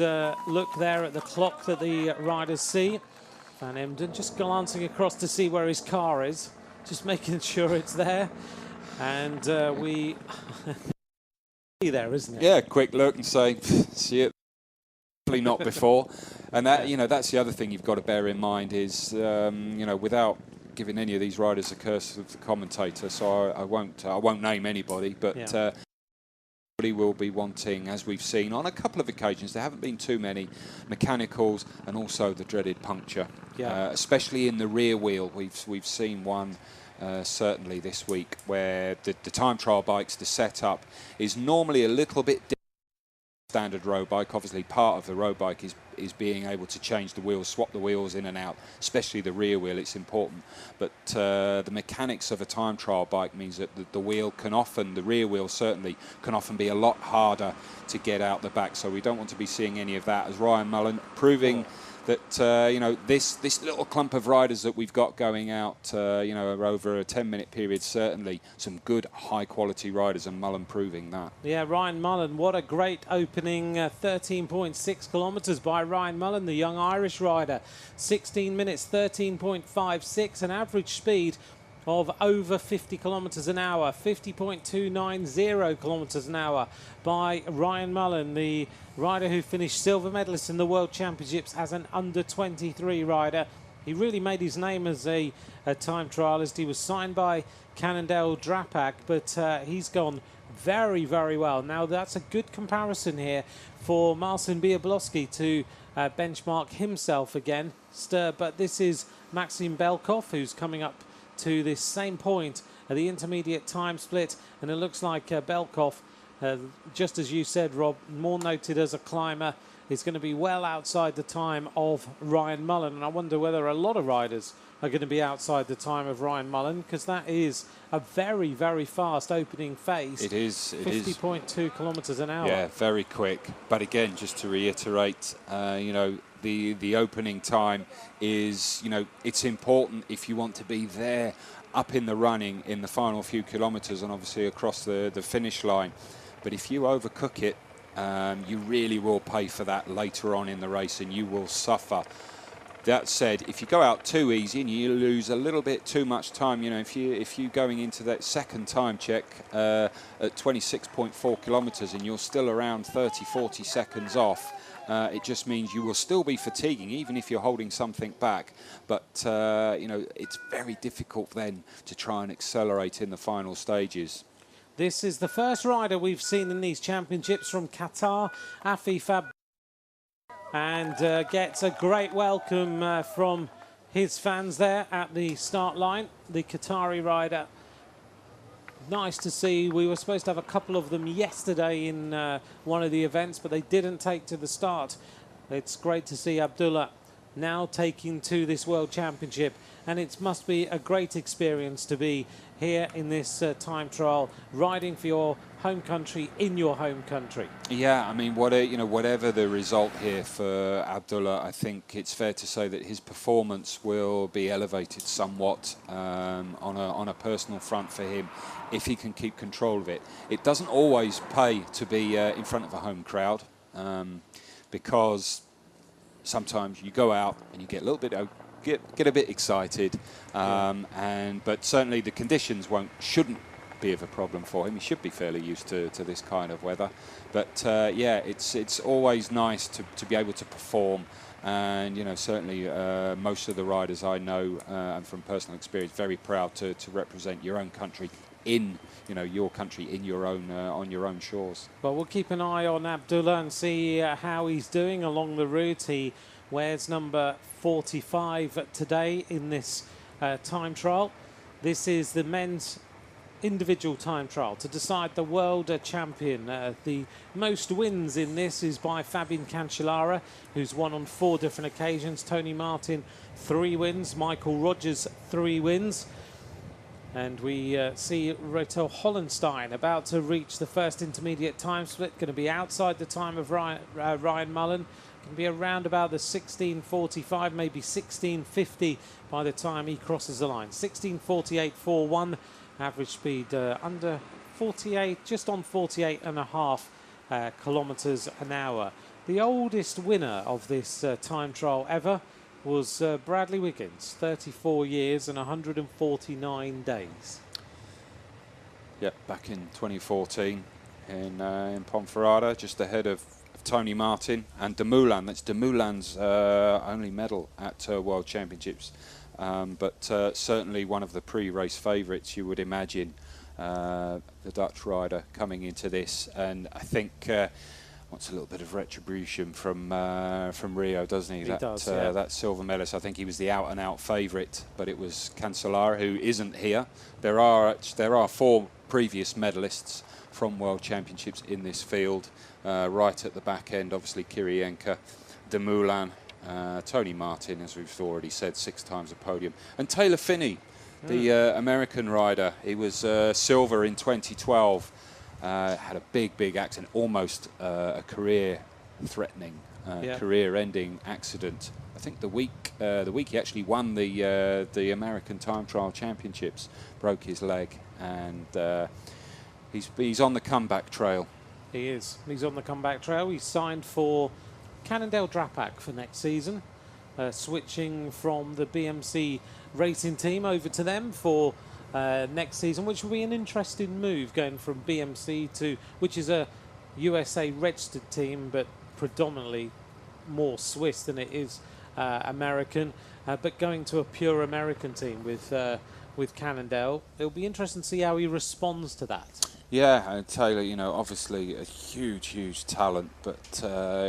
look there at the clock that the riders see. Van Emden just glancing across to see where his car is, just making sure it's there. And we... there, isn't it? Yeah, quick look and say, see it. Probably not before. And that, that's the other thing you've got to bear in mind is, without giving any of these riders a curse of the commentator, so I won't name anybody, but everybody will be wanting, as we've seen on a couple of occasions, there haven't been too many mechanicals and also the dreaded puncture, especially in the rear wheel. We've seen one certainly this week where the time trial bikes, the setup is normally a little bit different. Standard road bike, obviously part of the road bike is being able to change the wheels, swap the wheels in and out, especially the rear wheel. It's important, but the mechanics of a time trial bike means that the rear wheel certainly can often be a lot harder to get out the back, so we don't want to be seeing any of that, as Ryan Mullen proving that this little clump of riders that we've got going out over a 10-minute period, certainly some good high quality riders, and Mullen proving that. Yeah, Ryan Mullen, what a great opening, 13.6 kilometres by Ryan Mullen, the young Irish rider. 16 minutes 13.56, an average speed of over 50 kilometres an hour, 50.290 kilometres an hour by Ryan Mullen, the rider who finished silver medalist in the World Championships as an under-23 rider. He really made his name as a time trialist. He was signed by Cannondale Drapac, but he's gone very, very well. Now, that's a good comparison here for Marcin Biablowski to benchmark himself again. But this is Maxim Belkov, who's coming up to this same point at the intermediate time split, and it looks like Belkov, just as you said, Rob, more noted as a climber, is going to be well outside the time of Ryan Mullen, and I wonder whether a lot of riders are going to be outside the time of Ryan Mullen, because that is a very, very fast opening phase. It is. 50.2 kilometres an hour. Yeah, very quick. But again, just to reiterate, the opening time is, it's important if you want to be there up in the running in the final few kilometres and obviously across the finish line. But if you overcook it, you really will pay for that later on in the race, and you will suffer. That said, if you go out too easy and you lose a little bit too much time, if you're going into that second time check at 26.4 kilometres and you're still around 30-40 seconds off, it just means you will still be fatiguing, even if you're holding something back. But it's very difficult then to try and accelerate in the final stages. This is the first rider we've seen in these championships from Qatar, Afif, and gets a great welcome from his fans there at the start line. The Qatari rider, nice to see. We were supposed to have a couple of them yesterday in one of the events, but they didn't take to the start. It's great to see Abdullah now taking to this World Championship, and it must be a great experience to be here in this time trial, riding for your home country in your home country. Yeah, I mean, whatever the result here for Abdullah, I think it's fair to say that his performance will be elevated somewhat on a personal front for him if he can keep control of it. It doesn't always pay to be in front of a home crowd because sometimes you go out and you get a little bit get a bit excited, but certainly the conditions shouldn't be of a problem for him. He should be fairly used to this kind of weather. But it's always nice to be able to perform, and certainly most of the riders I know and from personal experience, very proud to represent your own country in your country in your own on your own shores. Well, we'll keep an eye on Abdullah and see how he's doing along the route. He wears number 45 today in this time trial. This is the men's individual time trial to decide the world champion. The most wins in this is by Fabian Cancellara, who's won on 4 different occasions. Tony Martin, 3 wins. Michael Rogers, 3 wins. And we see Reto Hollenstein about to reach the first intermediate time split. Going to be outside the time of Ryan Mullen. Can be around about the 16:45, maybe 16:50 by the time he crosses the line. 16:48.41, average speed under 48, just on 48.5 kilometres an hour. The oldest winner of this time trial ever was Bradley Wiggins, 34 years and 149 days. Yep, back in 2014 in Ponferrada, just ahead of Tony Martin and Dumoulin. That's Dumoulin's only medal at World Championships, but certainly one of the pre-race favourites, you would imagine, the Dutch rider coming into this. And I think wants a little bit of retribution from Rio, doesn't he? He does, yeah. That silver medalist. I think he was the out-and-out favourite, but it was Cancellara, who isn't here. There are 4 previous medalists from World Championships in this field. Right at the back end, obviously Kirienka, Dumoulin, Tony Martin, as we've already said, 6 times a podium. And Taylor Phinney, the American rider, he was silver in 2012. Had a big accident, almost a career-threatening, career-ending accident. I think the week he actually won the American Time Trial Championships, broke his leg, and he's on the comeback trail. He is. He's on the comeback trail. He's signed for Cannondale Drapac for next season, switching from the BMC racing team over to them for next season, which will be an interesting move, going from BMC to, which is a USA registered team, but predominantly more Swiss than it is American, but going to a pure American team with Cannondale. It'll be interesting to see how he responds to that. Yeah, and Taylor, you know, obviously a huge talent, but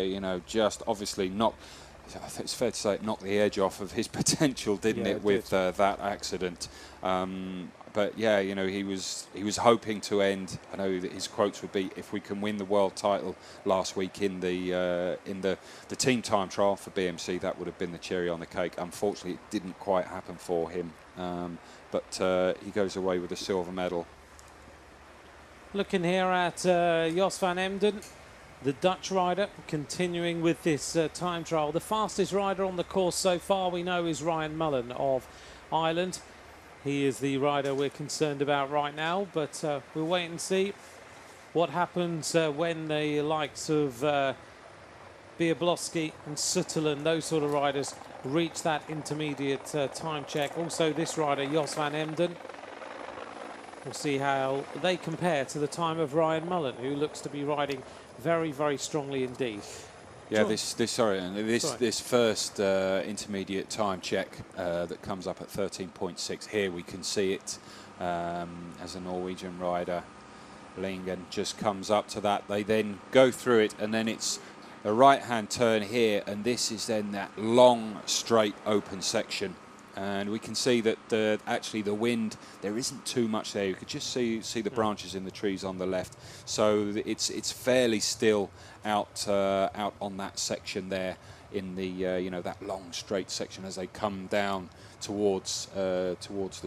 you know, just obviously not. I think it's fair to say it knocked the edge off of his potential, didn't it, with that accident? But yeah, you know, he was hoping to end. I know that his quotes would be, "If we can win the world title last week in the team time trial for BMC, that would have been the cherry on the cake." Unfortunately, it didn't quite happen for him, but he goes away with a silver medal. Looking here at Jos van Emden, the Dutch rider, continuing with this time trial. The fastest rider on the course so far, we know, is Ryan Mullen of Ireland. He is the rider we're concerned about right now, but we'll wait and see what happens when the likes of Biablowski and Sutherland, those sort of riders, reach that intermediate time check. Also this rider, Jos van Emden. We'll see how they compare to the time of Ryan Mullen, who looks to be riding very strongly indeed. Yeah, this first intermediate time check that comes up at 13.6. Here we can see it as a Norwegian rider. Lingen just comes up to that. They then go through it, and then it's a right-hand turn here, and this is then that long, straight, open section. And we can see that actually the wind, there isn't too much there. You could just see the branches in the trees on the left. So it's fairly still out on that section there in the you know, that long straight section as they come down towards the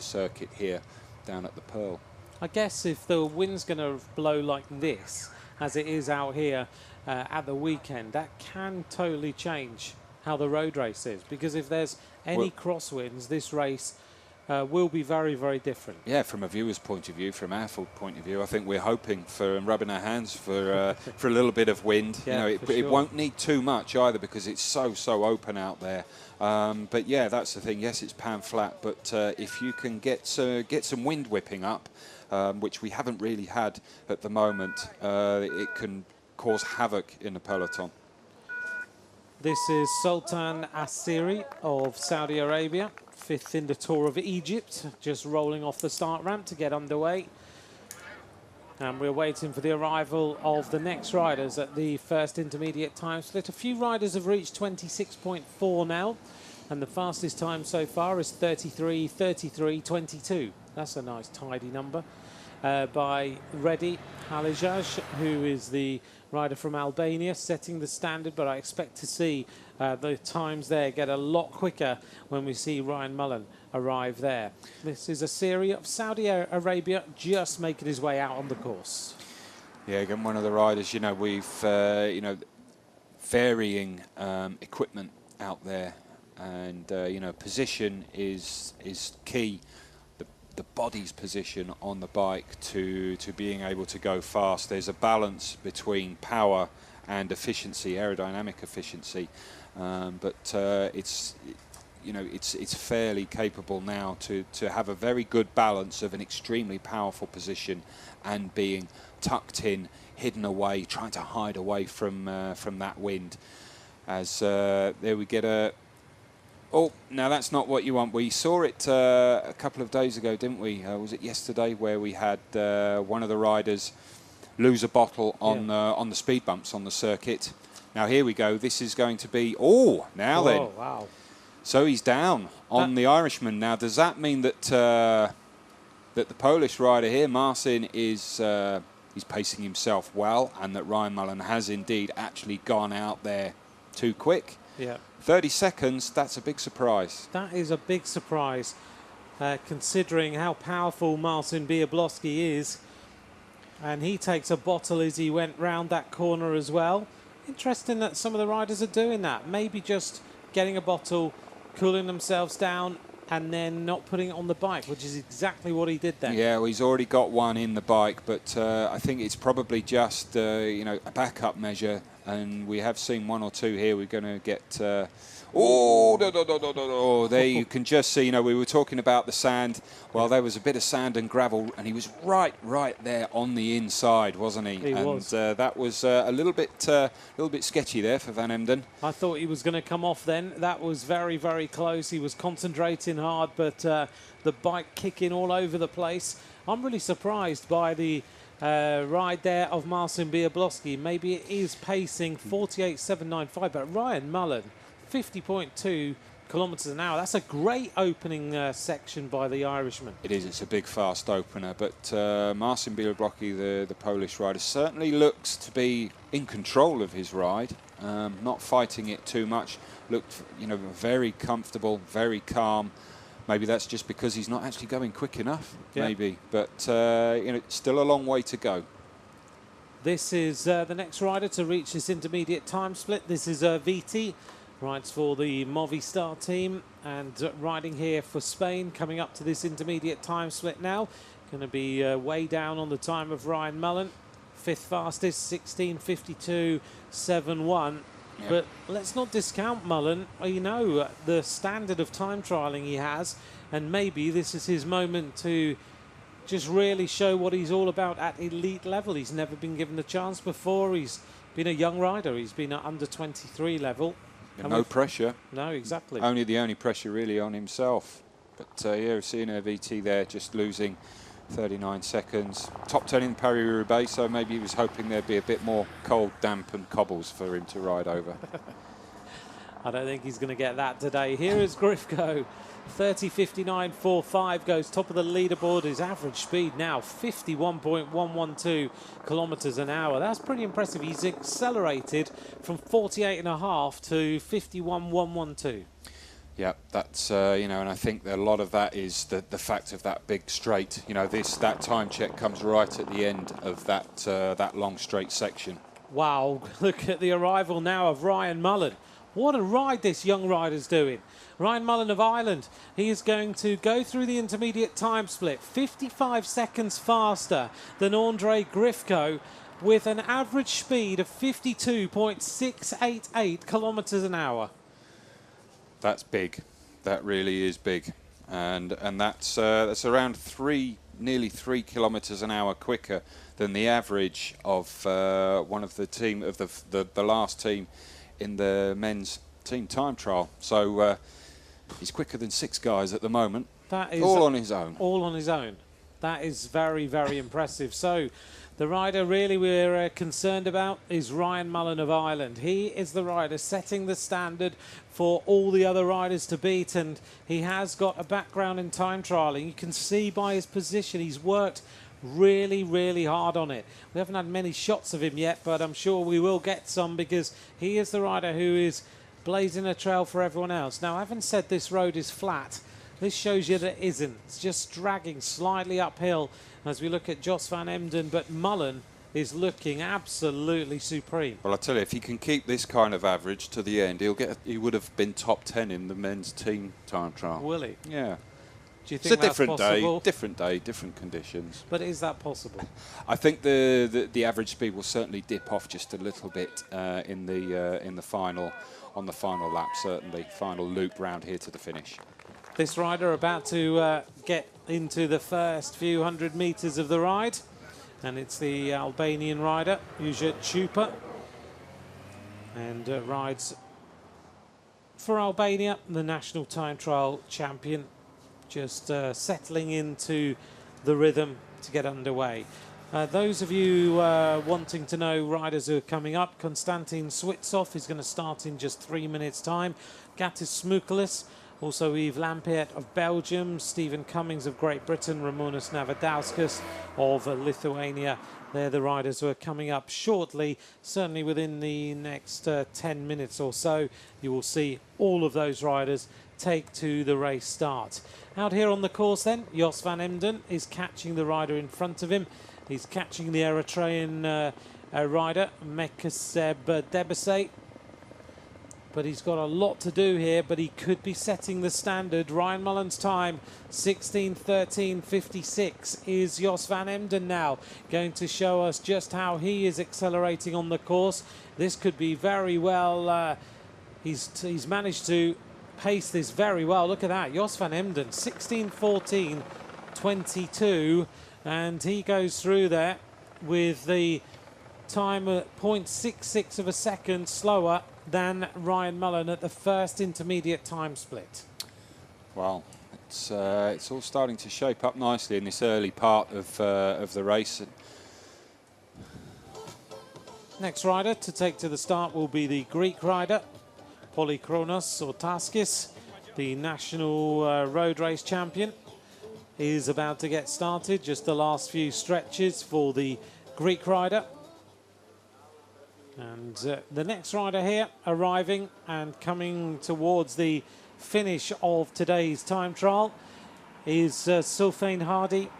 circuit here down at the Pearl. I guess if the wind's going to blow like this, as it is out here at the weekend, that can totally change how the road race is, because if there's any crosswinds, this race will be very different. Yeah, from a viewer's point of view, from our point of view, I think we're hoping for and rubbing our hands for for a little bit of wind. Yeah, you know, it won't need too much either, because it's so open out there. But yeah, that's the thing. Yes, it's pan flat, but if you can get some wind whipping up, which we haven't really had at the moment, it can cause havoc in the peloton. This is Sultan Asiri of Saudi Arabia, 5th in the Tour of Egypt, just rolling off the start ramp to get underway. And we're waiting for the arrival of the next riders at the first intermediate time split. A few riders have reached 26.4 now, and the fastest time so far is 33:33:22. That's a nice tidy number. by Redi Halijaj, who is the rider from Albania, setting the standard, but I expect to see the times there get a lot quicker when we see Ryan Mullen arrive there. This is a series of Saudi Arabia just making his way out on the course. Yeah, again, one of the riders, we've, varying equipment out there, and, position is key. The body's position on the bike to being able to go fast. There's a balance between power and efficiency, aerodynamic efficiency, but it's fairly capable now to have a very good balance of an extremely powerful position and being tucked in, hidden away, trying to hide away from that wind. As there we get a. Oh, now that's not what you want. We saw it a couple of days ago, didn't we? Was it yesterday, where we had one of the riders lose a bottle on the speed bumps on the circuit. Now here we go. This is going to be then. Wow. So he's down on the Irishman. Now, does that mean that that the Polish rider here, Marcin, is he's pacing himself well, and that Ryan Mullen has indeed actually gone out there too quick? Yeah. 30 seconds, that's a big surprise. That is a big surprise, considering how powerful Marcin Biablowski is. And he takes a bottle as he went round that corner as well. Interesting that some of the riders are doing that. Maybe just getting a bottle, cooling themselves down, and then not putting it on the bike, which is exactly what he did then. Yeah, well, he's already got one in the bike, but I think it's probably just, a backup measure. And we have seen one or two here. We're going to get... there you can just see, we were talking about the sand. Well, there was a bit of sand and gravel, and he was right there on the inside, wasn't he? He was. That was a little bit sketchy there for Van Emden. I thought he was going to come off then. That was very, very close. He was concentrating hard, but the bike kicking all over the place. I'm really surprised by the ride there of Marcin Biablowski. Maybe it is pacing 48.795, but Ryan Mullen, 50.2 kilometres an hour. That's a great opening section by the Irishman. It is. It's a big, fast opener. But Marcin Biablowski, the Polish rider, certainly looks to be in control of his ride, not fighting it too much. Looked, very comfortable, very calm. Maybe that's just because he's not actually going quick enough, maybe. But, still a long way to go. This is the next rider to reach this intermediate time split. This is VT, rides for the Movistar team, and riding here for Spain, coming up to this intermediate time split now. Going to be way down on the time of Ryan Mullen. Fifth fastest, 16:52.71. Yep. But let's not discount Mullen. The standard of time trialling he has, and maybe this is his moment to just really show what he's all about at elite level. He's never been given the chance before. He's been a young rider. He's been at under 23 level. And no pressure. No, exactly. The only pressure really on himself. But seeing VT there just losing 39 seconds. Top 10 in Paris-Roubaix, so maybe he was hoping there'd be a bit more cold, damp and cobbles for him to ride over. I don't think he's going to get that today. Here is Grifko. 30.59.45 goes top of the leaderboard. His average speed now 51.112 kilometres an hour. That's pretty impressive. He's accelerated from 48.5 to 51.112. Yeah, that's, and I think that a lot of that is the fact of that big straight. That time check comes right at the end of that long straight section. Wow, look at the arrival now of Ryan Mullen. What a ride this young rider's doing. Ryan Mullen of Ireland, he is going to go through the intermediate time split 55 seconds faster than Andre Grifko, with an average speed of 52.688 kilometres an hour. That's big. That really is big, and that's around nearly 3 kilometres an hour quicker than the average of one of the team of the last team in the men's team time trial. So he's quicker than 6 guys at the moment. That is all on his own. All on his own. That is very, very impressive. So the rider really we're concerned about is Ryan Mullen of Ireland. He is the rider setting the standard for all the other riders to beat, and he has got a background in time trialing. You can see by his position he's worked really, really hard on it. We haven't had many shots of him yet, but I'm sure we will get some because he is the rider who is blazing a trail for everyone else. Now, having said this road is flat, this shows you that it isn't. It's just dragging slightly uphill as we look at Jos van Emden, but Mullen is looking absolutely supreme. Well, I tell you, if he can keep this kind of average to the end, he would have been top 10 in the men's team time trial. Will he? Yeah. Do you think that's It's possible? different day, different conditions. But is that possible? I think the average speed will certainly dip off just a little bit in the final, on the final lap, certainly final loop round here to the finish. This rider about to get into the first few hundred meters of the ride, and it's the Albanian rider Uja Chupa, and rides for Albania, the national time trial champion, just settling into the rhythm to get underway. Those of you wanting to know riders who are coming up, Konstantin Switsov is going to start in just 3 minutes' time. Gatis Smukalis, also Yves Lampiet of Belgium, Stephen Cummings of Great Britain, Ramonas Navadauskas of Lithuania. They're the riders who are coming up shortly. Certainly within the next 10 minutes or so, you will see all of those riders take to the race start. Out here on the course then, Jos van Emden is catching the rider in front of him. He's catching the Eritrean rider, Mekaseb Debesay. But he's got a lot to do here, but he could be setting the standard. Ryan Mullen's time, 16:13:56, is Jos van Emden now going to show us just how he is accelerating on the course. This could be very well, he's managed to pace this very well. Look at that, Jos van Emden, 16:14:22, and he goes through there with the time at 0.66 of a second slower than Ryan Mullen at the first intermediate time split. Well, it's all starting to shape up nicely in this early part of the race. Next rider to take to the start will be the Greek rider, Polykronos Ortaskis, the national road race champion. Is about to get started, just the last few stretches for the Greek rider. And the next rider here arriving and coming towards the finish of today's time trial is Sylvain Hardy.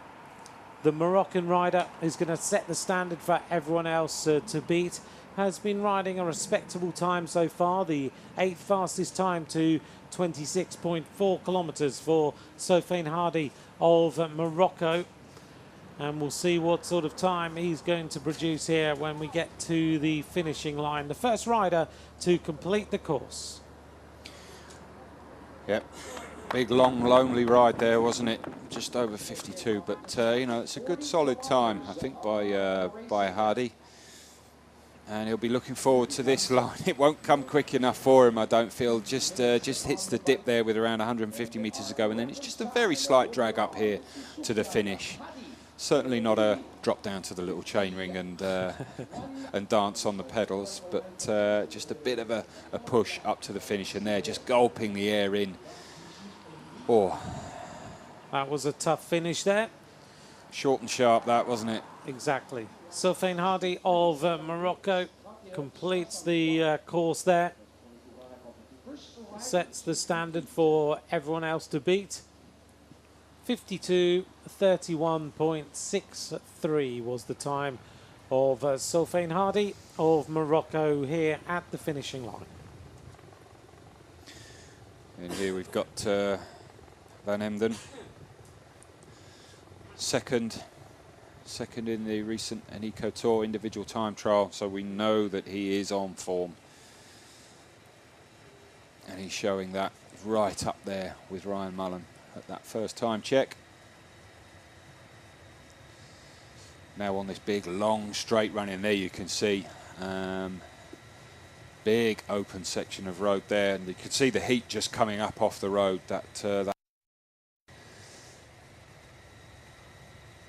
The Moroccan rider is going to set the standard for everyone else to beat. Has been riding a respectable time so far, the 8th fastest time to 26.4 kilometres for Sylvain Hardy of Morocco. And we'll see what sort of time he's going to produce here when we get to the finishing line. The first rider to complete the course. Yep, big, long, lonely ride there, wasn't it? Just over 52, but you know, it's a good, solid time, I think, by Hardy. And he'll be looking forward to this line. It won't come quick enough for him, I don't feel. Just hits the dip there with around 150 metres to go, and then it's just a very slight drag up here to the finish. Certainly not a drop down to the little chain ring and and dance on the pedals, but just a bit of a push up to the finish, and there just gulping the air in. Oh, that was a tough finish there. Short and sharp, that, wasn't it? Exactly. Sylvain Hardy of Morocco completes the course there. Sets the standard for everyone else to beat. 52:31.63 was the time of Sylvain Hardy of Morocco here at the finishing line. And here we've got Van Emden, second in the recent Eneco Tour individual time trial, so we know that he is on form. And he's showing that right up there with Ryan Mullen at that first time check. Now on this big, long, straight run in there, you can see big open section of road there, and you can see the heat just coming up off the road.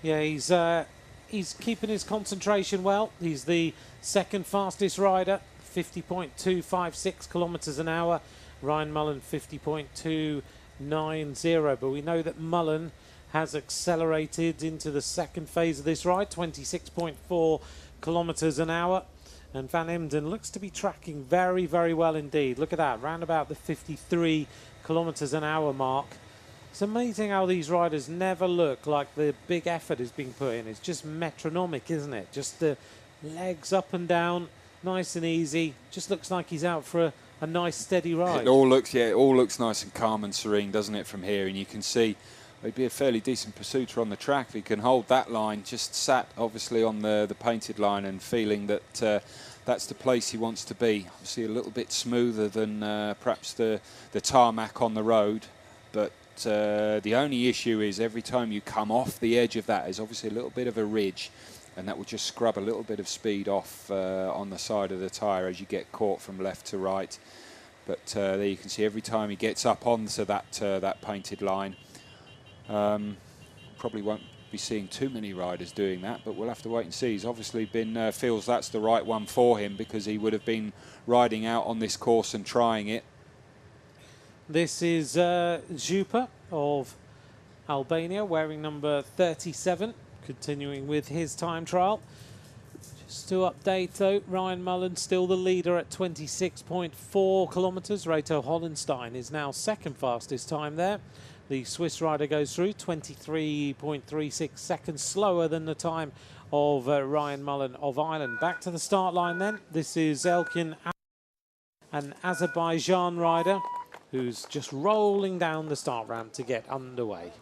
Yeah, he's keeping his concentration well. He's the second fastest rider, 50.256 kilometres an hour. Ryan Mullen 50.290, but we know that Mullen has accelerated into the second phase of this ride, 26.4 kilometres an hour. And Van Emden looks to be tracking very, very well indeed. Look at that, round about the 53 kilometres an hour mark. It's amazing how these riders never look like the big effort is being put in. It's just metronomic, isn't it? Just the legs up and down, nice and easy. Just looks like he's out for a nice steady ride. It all looks nice and calm and serene, doesn't it, from here? And you can see he'd be a fairly decent pursuiter on the track if he can hold that line, just sat obviously on the painted line and feeling that that's the place he wants to be. Obviously a little bit smoother than perhaps the tarmac on the road, but the only issue is every time you come off the edge of that is obviously a little bit of a ridge, and that will just scrub a little bit of speed off on the side of the tyre as you get caught from left to right. But there you can see every time he gets up onto that painted line, probably won't be seeing too many riders doing that, but we'll have to wait and see. He's obviously been feels that's the right one for him, because he would have been riding out on this course and trying it. This is Zupa of Albania, wearing number 37, continuing with his time trial. Just to update though, Ryan Mullen still the leader at 26.4 kilometres. Reto Hollenstein is now second fastest time there. The Swiss rider goes through 23.36 seconds slower than the time of Ryan Mullen of Ireland. Back to the start line then. This is Elkin, an Azerbaijan rider, who's just rolling down the start ramp to get underway.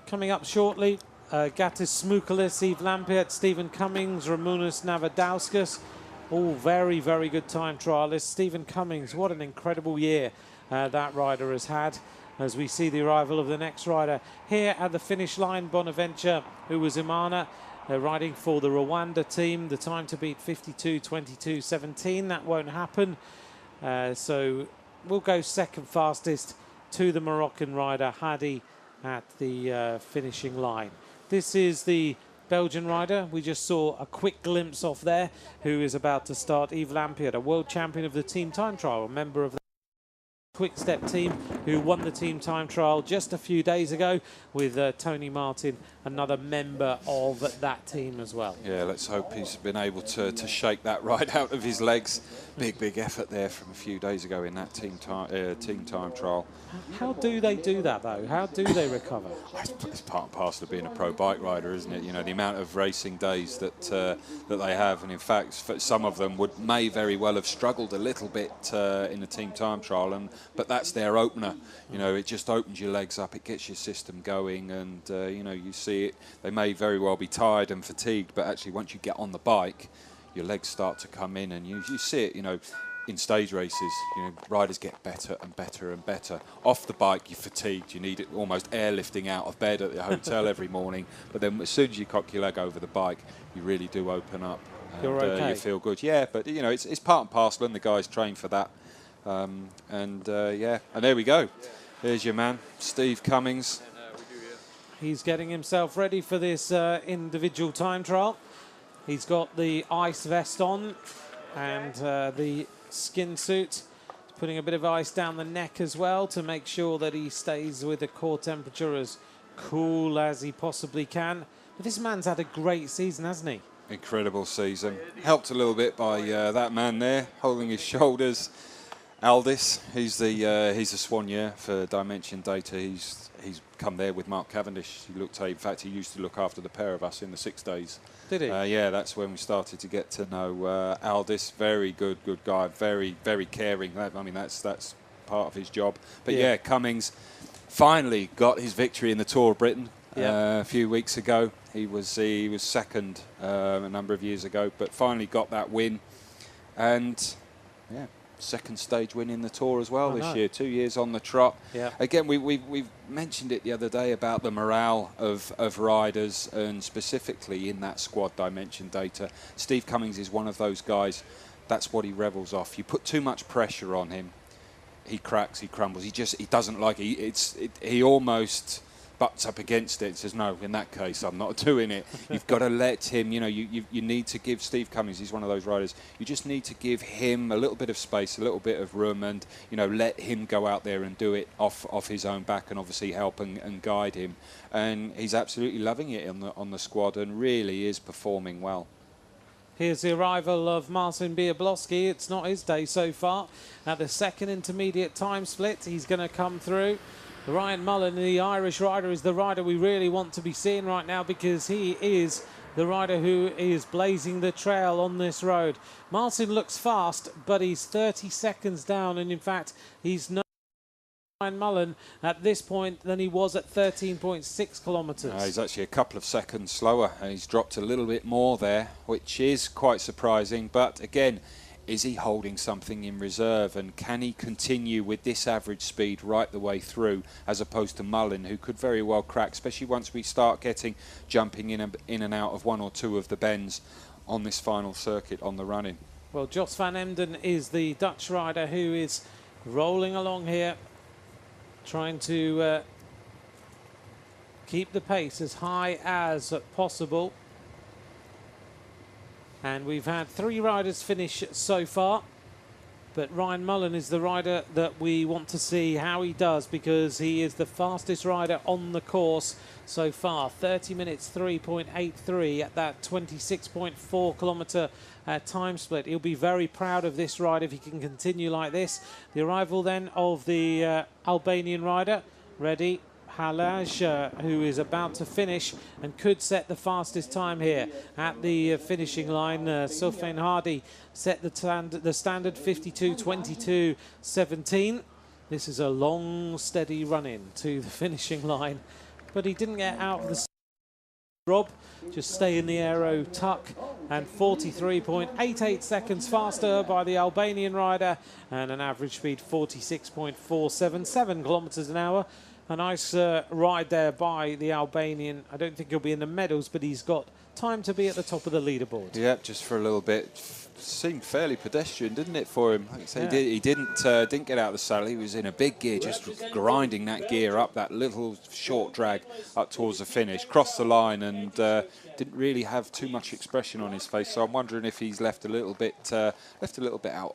Coming up shortly, Gatis Smukalis, Yves Lampert, Stephen Cummings, Ramonas Navadauskas, all very, very good time trialists. Stephen Cummings, what an incredible year that rider has had, as we see the arrival of the next rider here at the finish line. Bonaventure, who was Imana, riding for the Rwanda team. The time to beat 52:22:17. That won't happen. So we'll go second fastest to the Moroccan rider Hadi at the finishing line. This is the Belgian rider we just saw a quick glimpse of there, who is about to start, Yves Lampert, a world champion of the team time trial, a member of the Quick Step team, who won the team time trial just a few days ago with Tony Martin, another member of that team as well. Yeah, let's hope he's been able to shake that ride out of his legs. Big effort there from a few days ago in that team time trial. How do they do that though? How do they recover? It's part and parcel of being a pro bike rider, isn't it? You know, the amount of racing days that they have, and in fact some of them may very well have struggled a little bit in the team time trial, but that's their opener. You know, it just opens your legs up, it gets your system going, and you know, you see it. They may very well be tired and fatigued, but actually once you get on the bike, your legs start to come in, and you see it. You know, in stage races, you know, riders get better and better and better. Off the bike, you're fatigued. You need it almost airlifting out of bed at the hotel every morning. But then as soon as you cock your leg over the bike, you really do open up. You're okay. You feel good. Yeah, but you know, it's part and parcel, and the guys train for that. Yeah, and there we go. There's your man, Steve Cummings. He's getting himself ready for this individual time trial. He's got the ice vest on and the skin suit. He's putting a bit of ice down the neck as well to make sure that he stays with the core temperature as cool as he possibly can. But this man's had a great season, hasn't he? Incredible season. Helped a little bit by that man there holding his shoulders. Aldis, he's the swan year for Dimension Data. He's come there with Mark Cavendish. In fact, he used to look after the pair of us in the 6 days. Did he? Yeah, that's when we started to get to know Aldis. Very good guy. Very caring. I mean, that's part of his job. But yeah, Cummings finally got his victory in the Tour of Britain a few weeks ago. He was second a number of years ago, but finally got that win, and yeah. Second stage win in the Tour as well this year, 2 years on the trot. Yeah. Again, we've mentioned it the other day about the morale of riders, and specifically in that squad Dimension Data. Steve Cummings is one of those guys, that's what he revels off. You put too much pressure on him, he cracks, he crumbles, he doesn't like it. He almost butts up against it and says, no, in that case, I'm not doing it. You've got to let him, you know, you need to give Steve Cummings, he's one of those riders, you just need to give him a little bit of space, a little bit of room, and, you know, let him go out there and do it off his own back, and obviously help and guide him. And he's absolutely loving it on the squad and really is performing well. Here's the arrival of Marcin Biablowski. It's not his day so far. At the second intermediate time split, he's going to come through. Ryan Mullen, the Irish rider, is the rider we really want to be seeing right now, because he is the rider who is blazing the trail on this road. Marcin looks fast, but he's 30 seconds down, and in fact, he's no Ryan Mullen at this point than he was at 13.6 kilometres. He's actually a couple of seconds slower, and he's dropped a little bit more there, which is quite surprising. But again, is he holding something in reserve, and can he continue with this average speed right the way through, as opposed to Mullen, who could very well crack, especially once we start getting jumping in and out of one or two of the bends on this final circuit on the run-in. Well, Jos van Emden is the Dutch rider who is rolling along here, trying to keep the pace as high as possible. And we've had 3 riders finish so far, but Ryan Mullen is the rider that we want to see how he does, because he is the fastest rider on the course so far. 30 minutes 3.83 at that 26.4 kilometre time split. He'll be very proud of this ride if he can continue like this. The arrival then of the Albanian rider, ready, Halaj, who is about to finish and could set the fastest time here at the finishing line. Sylvain Hardy set the standard 52:22:17. This is a long, steady run-in to the finishing line, but he didn't get out of the Rob, just stay in the aero tuck, and 43.88 seconds faster by the Albanian rider, and an average speed 46.477 kilometres an hour. A nice ride there by the Albanian. I don't think he'll be in the medals, but he's got time to be at the top of the leaderboard. Yeah, just for a little bit. Seemed fairly pedestrian, didn't it, for him? Like I say, yeah. He didn't get out of the saddle. He was in a big gear, just grinding that gear up, that little short drag up towards the finish. Crossed the line and didn't really have too much expression on his face. So I'm wondering if he's left a little bit out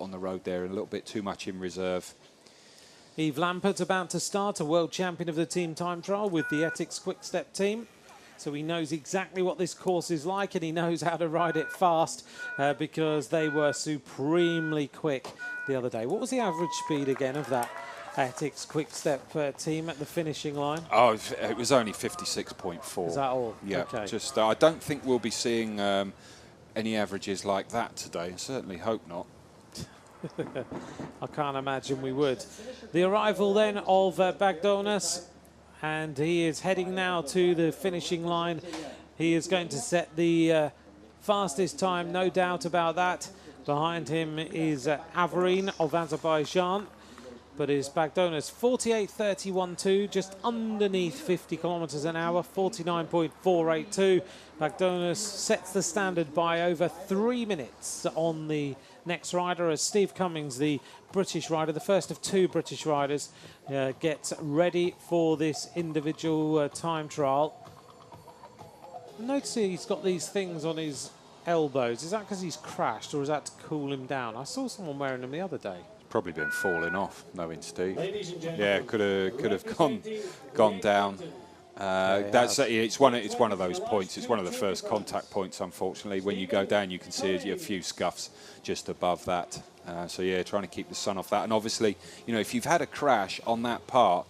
on the road there, and a little bit too much in reserve. Yves Lampert about to start, a world champion of the team time trial with the Ethics Quick Step team. So he knows exactly what this course is like, and he knows how to ride it fast, because they were supremely quick the other day. What was the average speed again of that Ethics Quick Step team at the finishing line? Oh, it was only 56.4. Is that all? Yeah, okay. Just I don't think we'll be seeing any averages like that today. I certainly hope not. I can't imagine we would. The arrival then of Bagdonas, and he is heading now to the finishing line. He is going to set the fastest time, no doubt about that. Behind him is Averin of Azerbaijan, but is Bagdonas 48:31.2, just underneath 50 kilometres an hour, 49.482. Bagdonas sets the standard by over 3 minutes on the next rider, as Steve Cummings, the British rider, the first of 2 British riders, gets ready for this individual time trial. Notice he's got these things on his elbows. Is that because he's crashed, or is that to cool him down? I saw someone wearing them the other day. Probably been falling off, knowing Steve. Yeah, could have gone down. It's one of those points. It's one of the first contact points. Unfortunately, when you go down, you can see a few scuffs just above that. So yeah, trying to keep the sun off that. And obviously, you know, if you've had a crash on that part,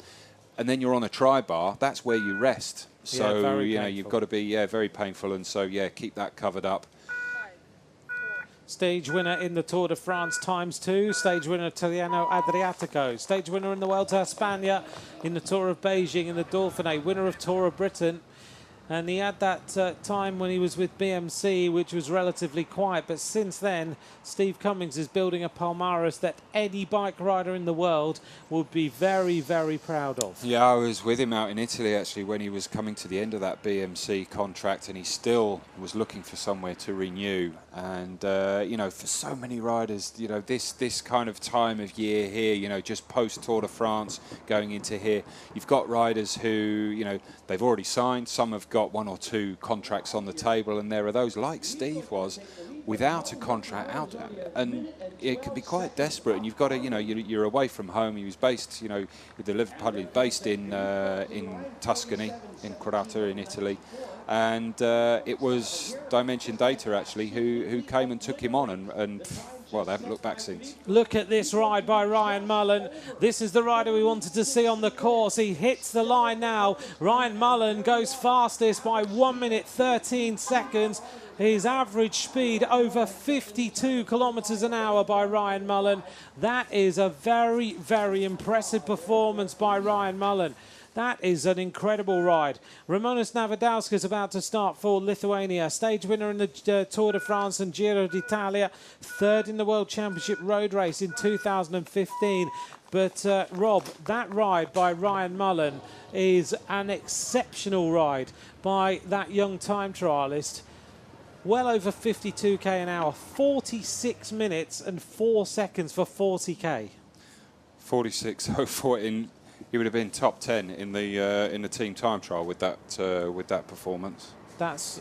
and then you're on a tri-bar, that's where you rest. So yeah, you've got to be very painful. And so yeah, keep that covered up. Stage winner in the Tour de France ×2. Stage winner Tirreno Adriatico. Stage winner in the Vuelta a España, in the Tour of Beijing, in the Dauphiné. Winner of Tour of Britain. And he had that time when he was with BMC, which was relatively quiet. But since then, Steve Cummings is building a palmares that any bike rider in the world would be very, very proud of. Yeah, I was with him out in Italy, actually, when he was coming to the end of that BMC contract, and he still was looking for somewhere to renew. And, you know, for so many riders, you know, this kind of time of year here, you know, just post-Tour de France, going into here, you've got riders who, you know, they've already signed. Some have got 1 or 2 contracts on the table, and there are those, like Steve was, without a contract out, and it could be quite desperate. And you've got to, you know, you're away from home. He was based, you know, with the Liverpool, based in Tuscany, in Corrata, in Italy, and it was Dimension Data actually who came and took him on, and well, they haven't looked back since. Look at this ride by Ryan Mullen. This is the rider we wanted to see on the course. He hits the line now. Ryan Mullen goes fastest by 1 minute 13 seconds. His average speed over 52 kilometres an hour by Ryan Mullen. That is a very, very impressive performance by Ryan Mullen. That is an incredible ride. Ramonas Navadauskas is about to start for Lithuania. Stage winner in the Tour de France and Giro d'Italia. 3rd in the World Championship road race in 2015. But Rob, that ride by Ryan Mullen is an exceptional ride by that young time trialist. Well over 52k an hour. 46 minutes and 4 seconds for 40k. 46.04 in. He would have been top 10 in the team time trial with that performance. That's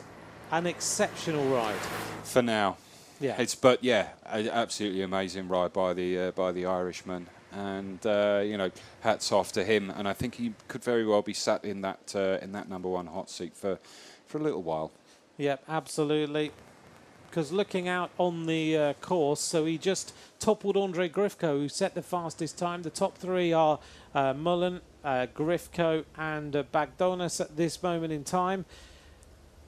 an exceptional ride for now. Yeah, but yeah, absolutely amazing ride by the Irishman, and you know, hats off to him. And I think he could very well be sat in that #1 hot seat for a little while. Yep, absolutely. Because looking out on the course, so he just toppled Andre Grifko, who set the fastest time. The top 3 are Mullen, Grifko and Bagdonas at this moment in time.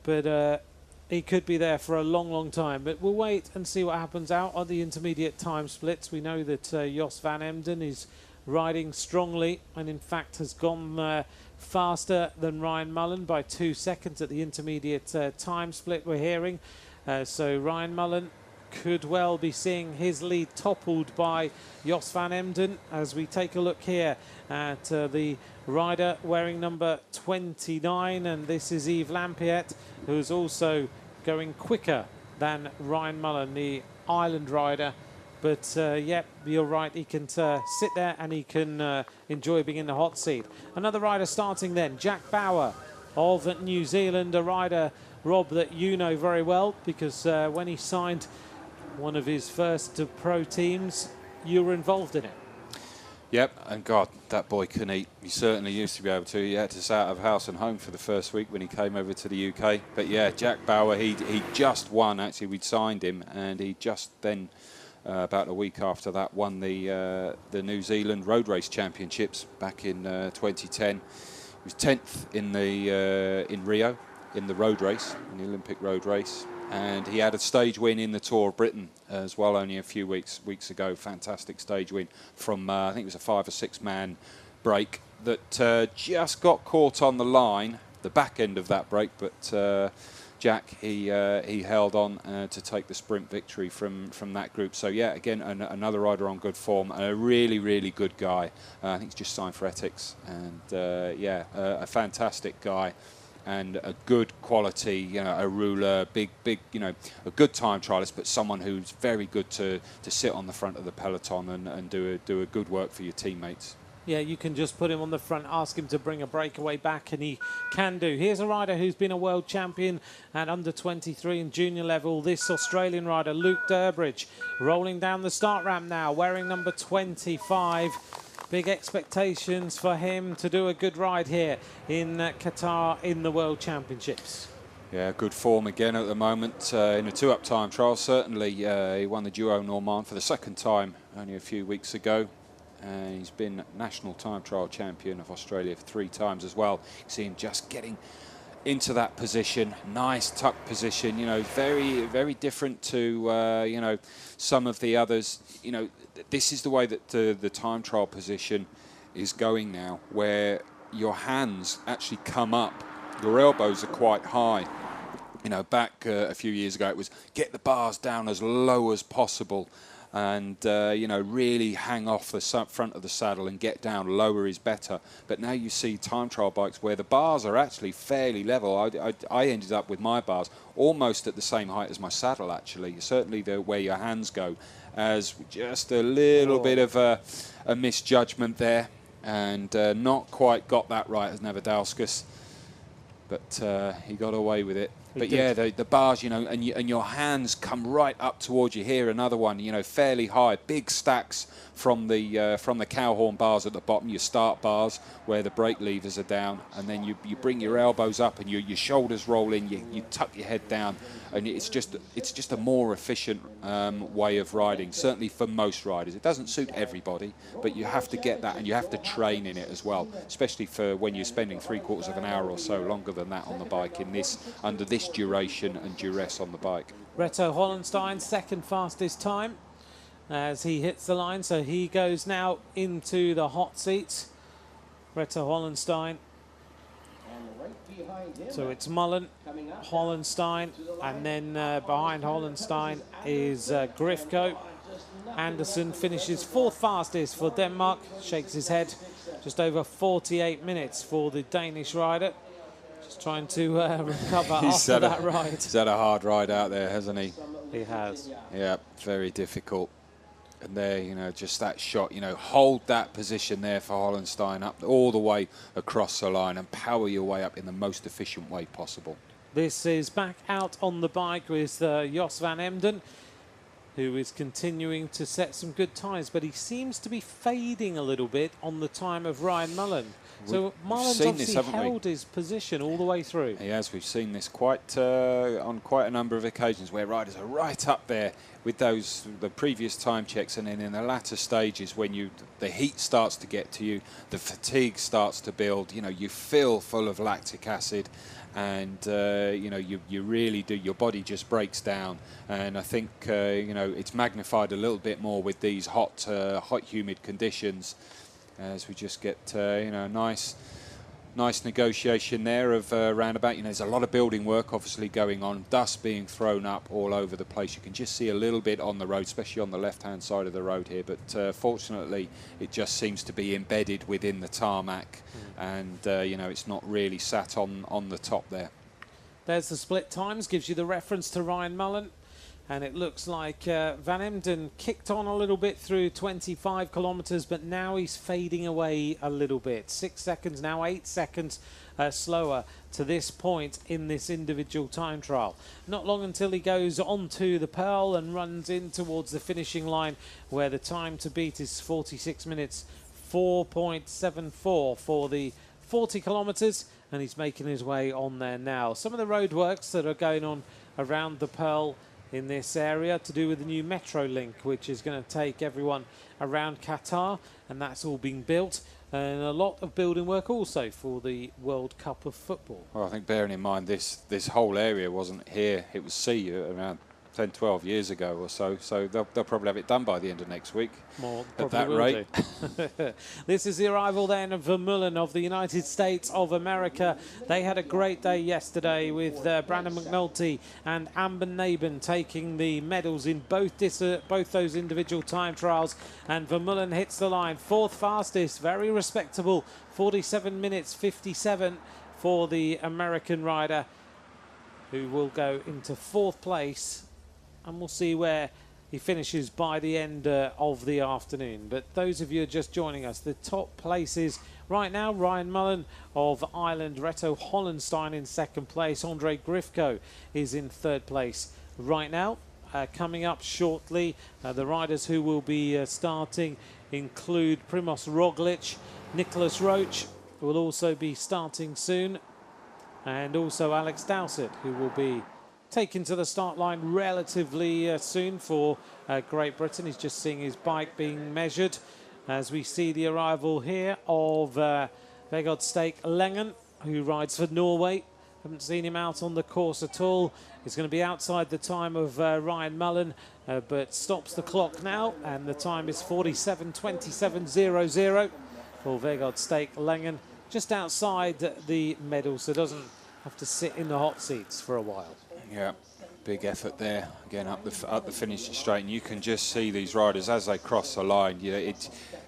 But he could be there for a long, long time. But we'll wait and see what happens out on the intermediate time splits. We know that Jos van Emden is riding strongly and, in fact, has gone faster than Ryan Mullen by 2 seconds at the intermediate time split we're hearing. So Ryan Mullen could well be seeing his lead toppled by Jos van Emden as we take a look here at the rider wearing number 29, and this is Yves Lampiet, who's also going quicker than Ryan Mullen, the Ireland rider. But yeah, you're right, he can sit there and he can enjoy being in the hot seat. Another rider starting then, Jack Bauer of New Zealand, a rider, Rob, that you know very well, because when he signed one of his first pro teams, you were involved in it. Yep, and God, that boy can eat. He certainly used to be able to. He had to stay out of house and home for the first week when he came over to the UK. But yeah, Jack Bauer, he just won, actually, we'd signed him, and he just then, about a week after that, won the New Zealand Road Race Championships back in 2010. He was 10th in Rio, in the road race, in the Olympic road race, and he had a stage win in the Tour of Britain as well only a few weeks ago. Fantastic stage win from I think it was a 5 or 6 man break that just got caught on the line, the back end of that break, but Jack, he held on to take the sprint victory from that group. So yeah, again, another rider on good form, and a really, really good guy. I think he's just signed for Ethics, and yeah, a fantastic guy. And a good quality, you know, a ruler, big, you know, a good time trialist, but someone who's very good to sit on the front of the peloton and do a good work for your teammates. Yeah, you can just put him on the front, ask him to bring a breakaway back, and he can do. Here's a rider who's been a world champion at under 23 and junior level. This Australian rider, Luke Durbridge, rolling down the start ramp now, wearing number 25. Big expectations for him to do a good ride here in Qatar in the World Championships. Yeah, good form again at the moment in a 2-up time trial. Certainly, he won the Duo Normand for the 2nd time only a few weeks ago. He's been national time trial champion of Australia for 3 times as well. You see him just getting into that position, nice tuck position, you know, very, very different to, you know, some of the others. You know, this is the way that the time trial position is going now, where your hands actually come up, your elbows are quite high. You know, back a few years ago, it was get the bars down as low as possible and, you know, really hang off the front of the saddle and get down. Lower is better. But now you see time trial bikes where the bars are actually fairly level. I ended up with my bars almost at the same height as my saddle, actually. Certainly where your hands go, as just a little bit of a misjudgment there. And not quite got that right as Navadauskas. But he got away with it. But yeah, the bars, you know, and your hands come right up towards you. Here, another one, you know, fairly high, big stacks from the cow horn bars at the bottom, your start bars where the brake levers are down, and then you bring your elbows up and your shoulders roll in, you tuck your head down, and it's just a more efficient way of riding. Certainly for most riders, it doesn't suit everybody, but you have to get that and you have to train in it as well, especially for when you're spending 3/4 of an hour or so longer than that on the bike under this duration and duress on the bike. Reto Hollenstein, second fastest time as he hits the line, so he goes now into the hot seats. Reto Hollenstein. So it's Mullen, Hollenstein, and then behind Hollenstein is Grifko. Anderson finishes fourth fastest for Denmark, shakes his head. Just over 48 minutes for the Danish rider. Just trying to recover after that ride. He's had a hard ride out there, hasn't he? He has. Yeah, very difficult. And there, you know, just that shot, you know, hold that position there for Hollenstein up all the way across the line and power your way up in the most efficient way possible. This is back out on the bike with Jos van Emden, who is continuing to set some good times, but he seems to be fading a little bit on the time of Ryan Mullen. So Mullen's obviously held his position all the way through. He has. We've seen this on quite a number of occasions where riders are right up there with the previous time checks, and then in the latter stages when the heat starts to get to you, the fatigue starts to build, you know, you feel full of lactic acid, and you know, you really do, your body just breaks down. And I think you know, it's magnified a little bit more with these hot humid conditions, as we just get you know, nice negotiation there of roundabout. You know, there's a lot of building work obviously going on, dust being thrown up all over the place. You can just see a little bit on the road, especially on the left-hand side of the road here, but fortunately it just seems to be embedded within the tarmac, and you know, it's not really sat on the top there. There's the split times, gives you the reference to Ryan Mullen. And it looks like Van Emden kicked on a little bit through 25 kilometres, but now he's fading away a little bit. 6 seconds now, 8 seconds slower to this point in this individual time trial. Not long until he goes onto the Pearl and runs in towards the finishing line, where the time to beat is 46 minutes 4.74 for the 40 kilometres, and he's making his way on there now. Some of the roadworks that are going on around the Pearl in this area to do with the new metro link, which is going to take everyone around Qatar, and that's all being built, and a lot of building work also for the World Cup of Football. Well, I think bearing in mind this whole area wasn't here, it was sea around 10, 12 years ago or so, so they'll probably have it done by the end of next week. More at that rate. This is the arrival then of Vermeulen of the United States of America. They had a great day yesterday with Brandon McNulty and Amber Naben taking the medals in both those individual time trials, and Vermeulen hits the line fourth fastest, very respectable, 47 minutes 57 for the American rider, who will go into fourth place, and we'll see where he finishes by the end of the afternoon. But those of you just joining us, the top places right now: Ryan Mullen of Ireland, Reto Hollenstein in second place, Andre Grifko is in third place right now. Coming up shortly, the riders who will be starting include Primoz Roglic, Nicholas Roach, who will also be starting soon, and also Alex Dowsett, who will be taken to the start line relatively soon for Great Britain. He's just seeing his bike being measured as we see the arrival here of Vegard Stake Lengen, who rides for Norway. Haven't seen him out on the course at all. He's going to be outside the time of Ryan Mullen, but stops the clock now, and the time is 47:27.00 for Vegard Stake Lengen, just outside the medal, so doesn't have to sit in the hot seats for a while. Yeah, big effort there. Again, up the finishing straight, and you can just see these riders as they cross the line. You know,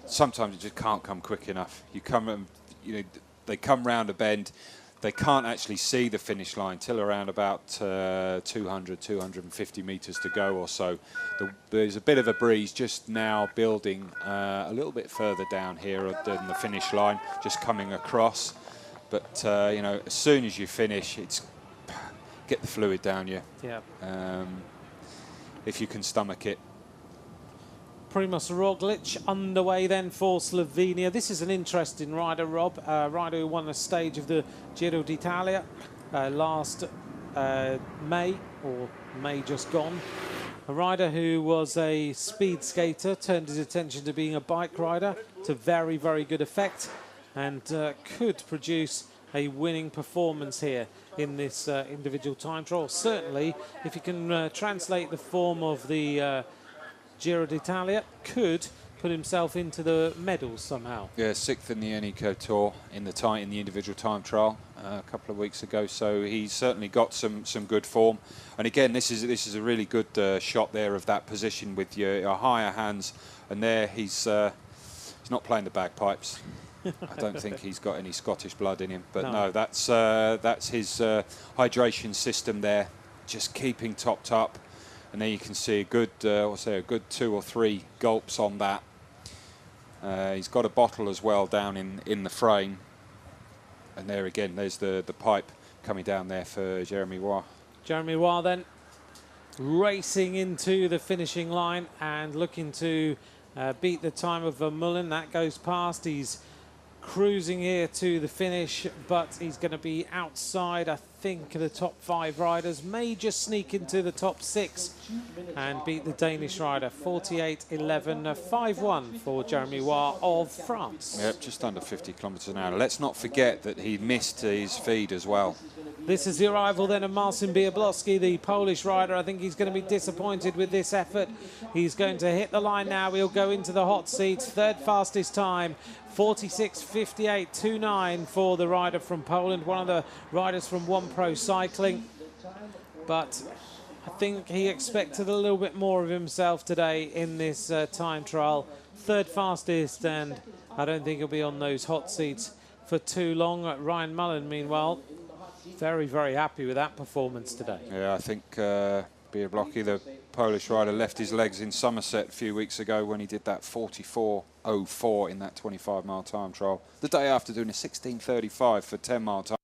sometimes it just can't come quick enough. They come round a bend. They can't actually see the finish line till around about 200, 250 metres to go or so. There's a bit of a breeze just now building a little bit further down here than the finish line, just coming across. But, you know, as soon as you finish, it's get the fluid down you. Yeah. If you can stomach it. Primoz Roglic underway then for Slovenia. This is an interesting rider, Rob. Rider who won a stage of the Giro d'Italia last May, or May just gone. A rider who was a speed skater, turned his attention to being a bike rider to very, very good effect, and could produce a winning performance here in this individual time trial. Certainly, if you can translate the form of the Giro d'Italia, could put himself into the medals somehow. Yeah, 6th in the Eneco Tour in the individual time trial a couple of weeks ago. So he's certainly got some good form. And again, this is a really good shot there of that position with your higher hands. And there he's not playing the bagpipes. I don't think he's got any Scottish blood in him. But no, that's his hydration system there, just keeping topped up. And there you can see a good 2 or 3 gulps on that. He's got a bottle as well down in the frame. And there again, there's the pipe coming down there for Jeremy Roy. Jeremy Roy then racing into the finishing line and looking to beat the time of Vermeulen. That goes past. He's cruising here to the finish, but he's going to be outside, I think, the top 5 riders. May just sneak into the top 6 and beat the Danish rider. 48.11, 5-1 for Jeremy Roy of France. Yep, just under 50 kilometres an hour. Let's not forget that he missed his feed as well. This is the arrival then of Marcin Biablowski, the Polish rider. I think he's going to be disappointed with this effort. He's going to hit the line now. He'll go into the hot seats. 3rd fastest time, 46.58.29 for the rider from Poland, one of the riders from One Pro Cycling. But I think he expected a little bit more of himself today in this time trial. 3rd fastest, and I don't think he'll be on those hot seats for too long. Ryan Mullen, meanwhile, very, very happy with that performance today. Yeah, I think Biablowski, the Polish rider, left his legs in Somerset a few weeks ago when he did that 44.04 in that 25-mile time trial. The day after doing a 16.35 for 10-mile time.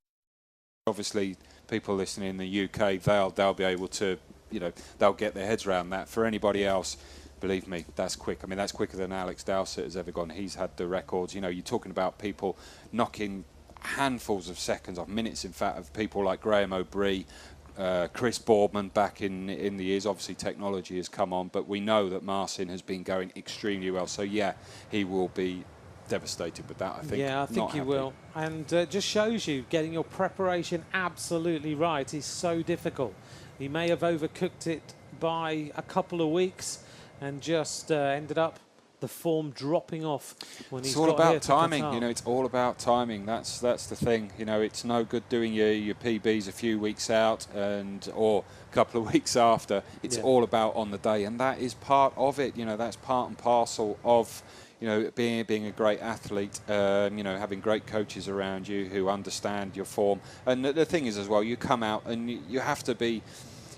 Obviously, people listening in the UK, they'll be able to, you know, they'll get their heads around that. For anybody else, believe me, that's quick. I mean, that's quicker than Alex Dowsett has ever gone. He's had the records. You know, you're talking about people knocking handfuls of seconds off, minutes in fact, of people like Graham O'Brien, Chris Boardman back in the years. Obviously technology has come on, but we know that Marcin has been going extremely well. So yeah, he will be devastated with that, I think. Yeah, I think he will. And just shows you getting your preparation absolutely right is so difficult. He may have overcooked it by a couple of weeks and just ended up the form dropping off when he's got here to Qatar. It's all about timing, you know, it's all about timing. That's the thing, you know, it's no good doing your PBs a few weeks out or a couple of weeks after. It's all about on the day, and that is part of it, you know, that's part and parcel of, you know, being a great athlete, you know, having great coaches around you who understand your form. And the thing is as well, you come out and you have to be,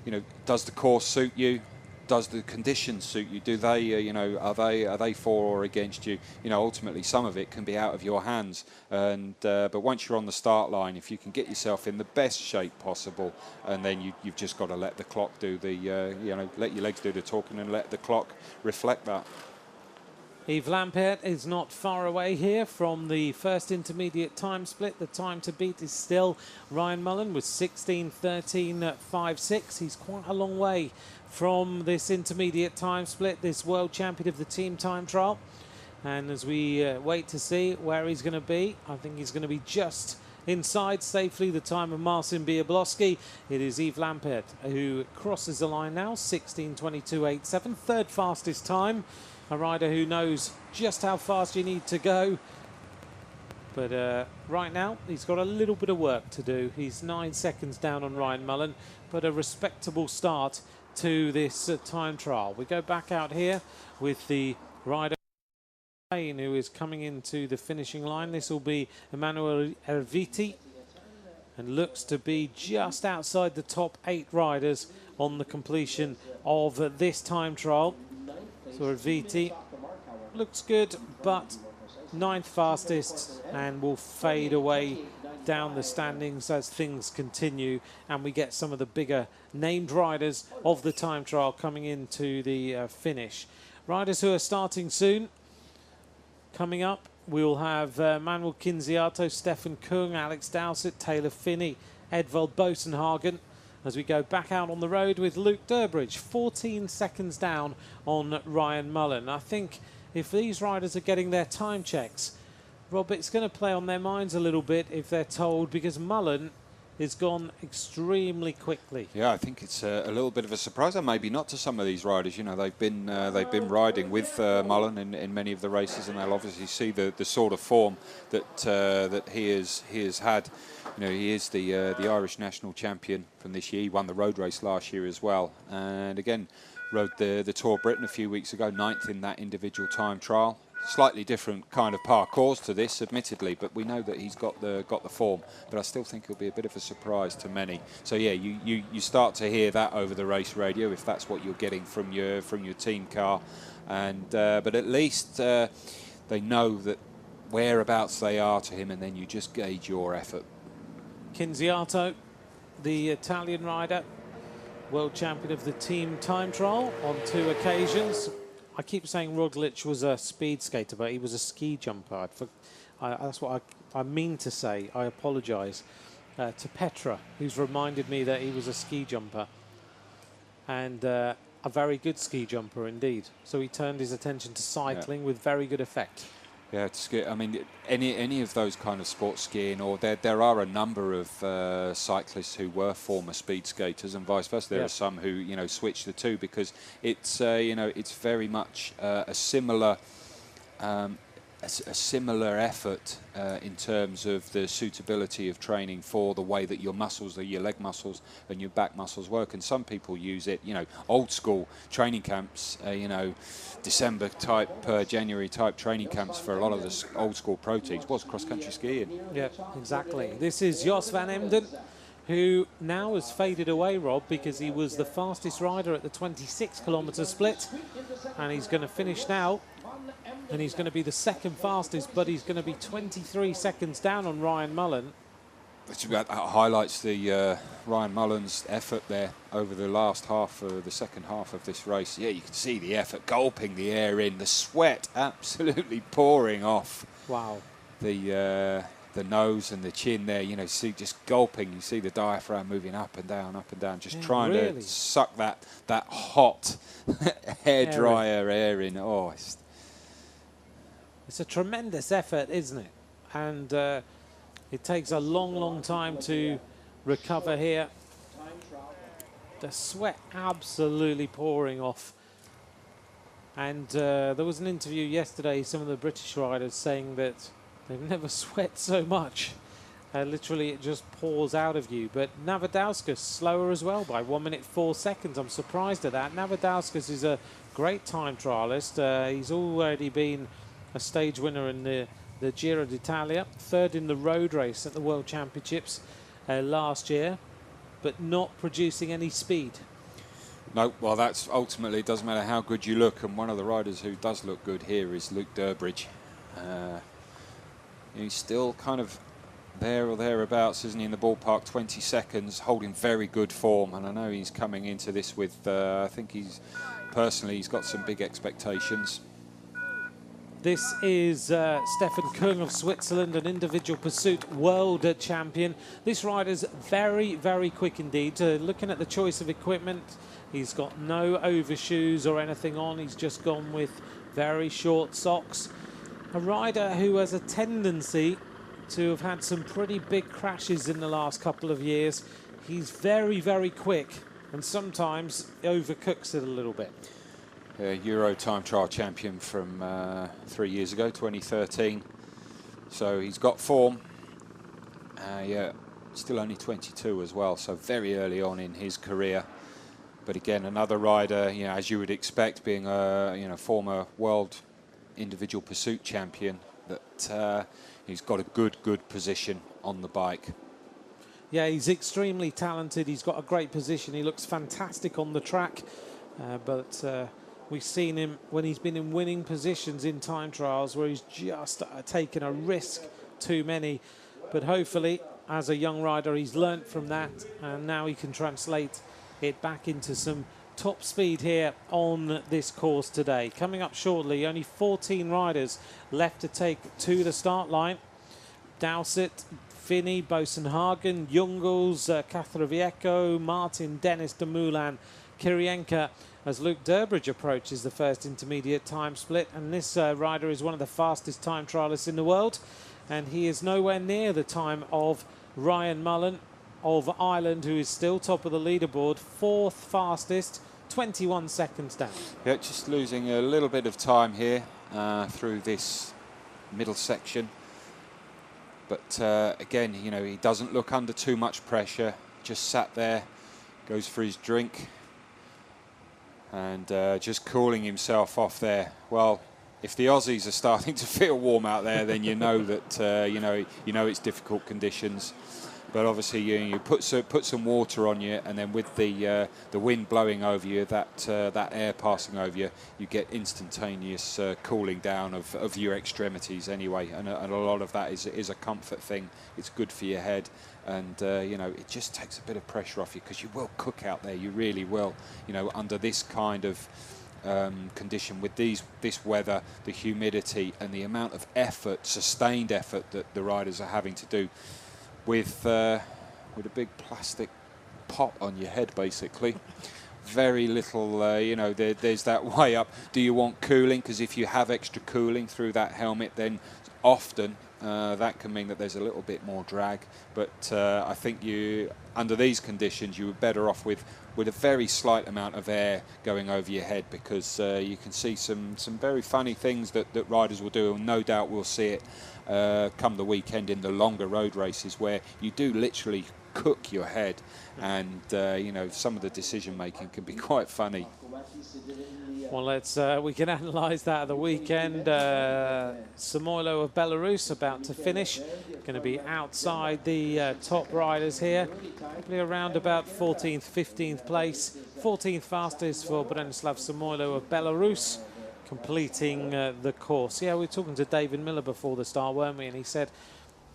you know, does the course suit you? Does the conditions suit you? Do they, you know, are they for or against you? You know, ultimately, some of it can be out of your hands. And but once you're on the start line, if you can get yourself in the best shape possible, and then you've just got to let the clock do the, you know, let your legs do the talking and let the clock reflect that. Yves Lampaert is not far away here from the first intermediate time split. The time to beat is still Ryan Mullen with 16.13.56. He's quite a long way from this intermediate time split, this world champion of the team time trial. And as we wait to see where he's going to be, I think he's going to be just inside safely the time of Marcin Biablowski. It is Yves Lampaert who crosses the line now, 16.22.87, 3rd fastest time. A rider who knows just how fast you need to go. But right now, he's got a little bit of work to do. He's 9 seconds down on Ryan Mullen, but a respectable start to this time trial. We go back out here with the rider who is coming into the finishing line. This will be Emanuele Erviti, and looks to be just outside the top 8 riders on the completion of this time trial. So Erviti looks good, but 9th fastest, and will fade away down the standings as things continue and we get some of the bigger named riders of the time trial coming into the finish. Riders who are starting soon. Coming up, we'll have Manuel Kinziato, Stefan Kung, Alex Dowsett, Taylor Finney, Edvald Bosenhagen, as we go back out on the road with Luke Durbridge, 14 seconds down on Ryan Mullen. I think if these riders are getting their time checks, Rob, it's going to play on their minds a little bit if they're told, because Mullen is gone extremely quickly. Yeah, I think it's a little bit of a surprise, and maybe not to some of these riders. You know, they've been riding with Mullen in many of the races, and they'll obviously see the sort of form that that he has had. You know, he is the Irish national champion from this year. He won the road race last year as well, and again rode the Tour of Britain a few weeks ago, 9th in that individual time trial. Slightly different kind of parcours to this, admittedly, but we know that he's got the form. But I still think it'll be a bit of a surprise to many. So yeah, you start to hear that over the race radio if that's what you're getting from your team car, and but at least they know that whereabouts they are to him, and then you just gauge your effort. Kinziato, the Italian rider, world champion of the team time trial on 2 occasions. I keep saying Roglic was a speed skater, but he was a ski jumper. That's what I mean to say. I apologise to Petra, who's reminded me that he was a ski jumper. And a very good ski jumper indeed. So he turned his attention to cycling with very good effect. Yeah, it's good. I mean, any of those kind of sports skiing, or there are a number of cyclists who were former speed skaters, and vice versa. There are some who switch the two, because it's it's very much a similar effort in terms of the suitability of training for the way that your muscles, your leg muscles and your back muscles work. And some people use it, old school training camps, December type, January type training camps for a lot of the old school pro teams was cross-country skiing. Yeah, exactly. This is Jos van Emden, who now has faded away, Rob, because he was the fastest rider at the 26-kilometre split, and he's going to finish now. And he's going to be the 2nd fastest, but he's going to be 23 seconds down on Ryan Mullen. That highlights the Ryan Mullen's effort there over the last half, the second half of this race. Yeah, you can see the effort, gulping the air in, the sweat absolutely pouring off. Wow. The nose and the chin there, see just gulping. You see the diaphragm moving up and down, just trying to suck that hot hairdryer air in. Oh, it's a tremendous effort, isn't it? And it takes a long, long time to recover here. The sweat absolutely pouring off. And there was an interview yesterday, some of the British riders saying that they've never sweat so much. Literally, it just pours out of you. But Navadauskas slower as well by 1 minute 4 seconds. I'm surprised at that. Navadauskas is a great time trialist. He's already been a stage winner in the Giro d'Italia, 3rd in the road race at the World Championships last year, but not producing any speed. No, well, that's ultimately, it doesn't matter how good you look, and one of the riders who does look good here is Luke Durbridge. He's still kind of there or thereabouts, isn't he, in the ballpark, 20 seconds, holding very good form, and I know he's coming into this with, I think he's got some big expectations. This is Stefan Kung of Switzerland, an individual pursuit world champion. This rider's very, very quick indeed. Looking at the choice of equipment, he's got no overshoes or anything on. He's just gone with very short socks. A rider who has a tendency to have had some pretty big crashes in the last couple of years. He's very, very quick, and sometimes overcooks it a little bit. Euro time trial champion from 3 years ago, 2013. So he's got form. Yeah, still only 22 as well, so very early on in his career. But again, another rider, you know, as you would expect, being a former world individual pursuit champion, that he's got a good position on the bike. Yeah, he's extremely talented. He's got a great position. He looks fantastic on the track. But we've seen him when he's been in winning positions in time trials where he's just taken a risk too many. But hopefully, as a young rider, he's learnt from that, and now he can translate it back into some top speed here on this course today. Coming up shortly, only 14 riders left to take to the start line. Dowsett, Finney, Bosenhagen, Jungels, Cathrovieco, Martin, Dennis, Dumoulin, Kirienka, as Luke Durbridge approaches the first intermediate time split. And this rider is one of the fastest time trialists in the world, and he is nowhere near the time of Ryan Mullen of Ireland, who is still top of the leaderboard, fourth fastest, 21 seconds down. Yeah, just losing a little bit of time here through this middle section. But again, you know, he doesn't look under too much pressure, just sat there, goes for his drink, and just cooling himself off there. Well, if the Aussies are starting to feel warm out there, then you know that you know it's difficult conditions. But obviously, you put some water on you, and then with the wind blowing over you, that air passing over you, you get instantaneous cooling down of your extremities anyway. And a lot of that is a comfort thing. It's good for your head, and you know, it just takes a bit of pressure off you, because you will cook out there. You really will. You know, under this kind of condition, with this weather, the humidity, and the amount of effort, sustained effort, that the riders are having to do with a big plastic pot on your head, basically. Very little, you know, there's that way up. Do you want cooling? Because if you have extra cooling through that helmet, then often that can mean that there's a little bit more drag. But I think under these conditions, you were better off with a very slight amount of air going over your head, because you can see some very funny things that riders will do, and no doubt we'll see it come the weekend in the longer road races, where you do literally cook your head, and you know, some of the decision making can be quite funny. Well, we can analyse that at the weekend. Samoilo of Belarus about to finish, going to be outside the top riders here, probably around about 14th, 15th place. 14th fastest for Branislav Samoilo of Belarus, completing the course. Yeah, we were talking to David Miller before the start, weren't we? And he said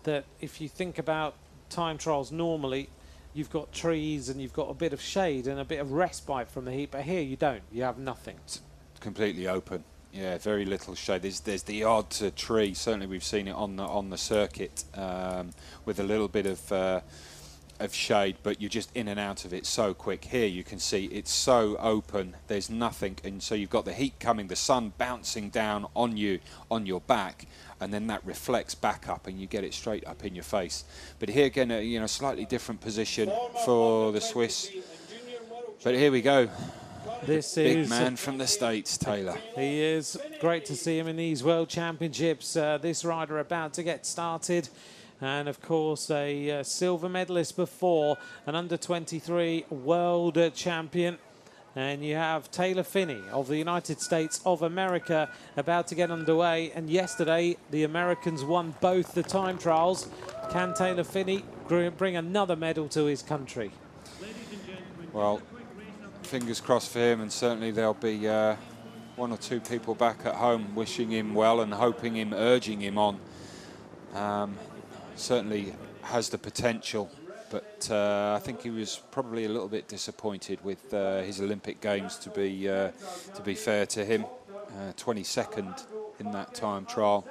that if you think about time trials normally, you've got trees and you've got a bit of shade and a bit of respite from the heat, but here you don't. You have nothing. It's completely open. Yeah, very little shade. There's the odd tree. Certainly, we've seen it on the circuit with a little bit of shade, but you're just in and out of it so quick. Here you can see it's so open. There's nothing, and so you've got the heat coming, the sun bouncing down on you, on your back, and then that reflects back up, and you get it straight up in your face. But here again, you know, slightly different position for the Swiss. But here we go. This Big is man from the States, Taylor. He is. Great to see him in these World Championships. This rider about to get started. And, of course, a silver medalist before, an under-23 world champion. And you have Taylor Finney of the United States of America about to get underway. And yesterday, the Americans won both the time trials. Can Taylor Finney bring another medal to his country? Well, fingers crossed for him, and certainly there'll be one or two people back at home wishing him well and hoping him, urging him on. Certainly has the potential, but I think he was probably a little bit disappointed with his Olympic Games, to be fair to him. 22nd in that time trial,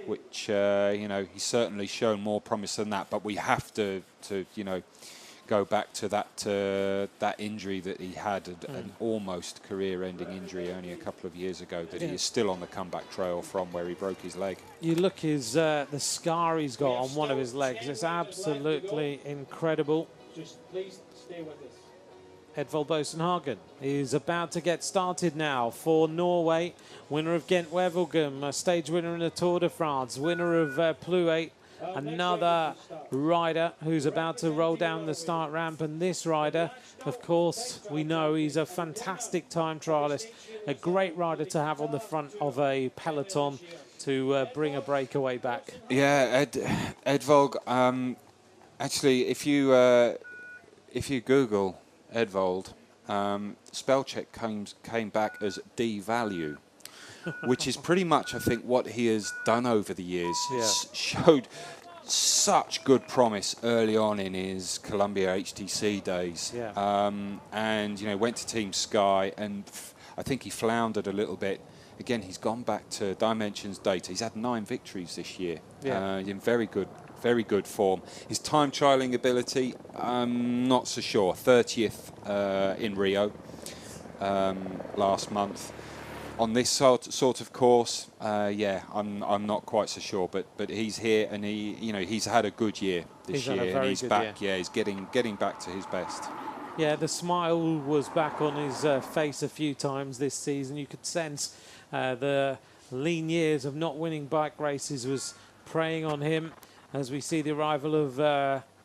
which you know, he's certainly shown more promise than that. But we have to you know, go back to that injury that he had, an almost career-ending injury only a couple of years ago, that he is still on the comeback trail from, where he broke his leg. You look the scar he's got on one of his legs. It's absolutely incredible. Just please stay with us. Edvald Bosenhagen is about to get started now for Norway. Winner of Ghent-Wevelgem, a stage winner in the Tour de France, winner of Plouay. Another rider who's about to roll down the start ramp, and this rider, of course, we know he's a fantastic time trialist, a great rider to have on the front of a peloton to bring a breakaway back. Yeah, Edvald. Actually, if you Google Edvald, spell check came back as D-value. Which is pretty much, I think, what he has done over the years. Yeah. Showed such good promise early on in his Columbia HTC days. Yeah. And, you know, went to Team Sky, and I think he floundered a little bit. Again, he's gone back to Dimensions data. He's had 9 victories this year. Yeah. In very good form. His time trialling ability, I'm not so sure. 30th in Rio last month. On this sort of course, yeah, I'm not quite so sure, but he's here, and he's had a good year this year, and he's back. Yeah, he's getting back to his best. Yeah, the smile was back on his face a few times this season. You could sense the lean years of not winning bike races was preying on him, as we see the arrival of.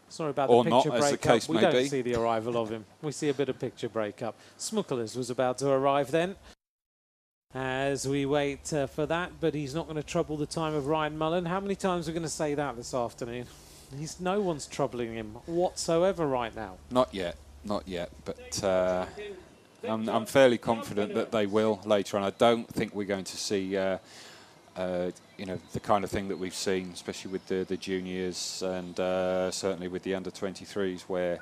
Sorry about the picture breakup. We don't see the arrival of him. We see a bit of picture breakup. Smukkels was about to arrive then, as we wait for that, but he's not going to trouble the time of Ryan Mullen. How many times are we going to say that this afternoon? No one's troubling him whatsoever right now. Not yet, but I'm fairly confident that they will later on. I don't think we're going to see the kind of thing that we've seen, especially with the juniors and certainly with the under-23s, where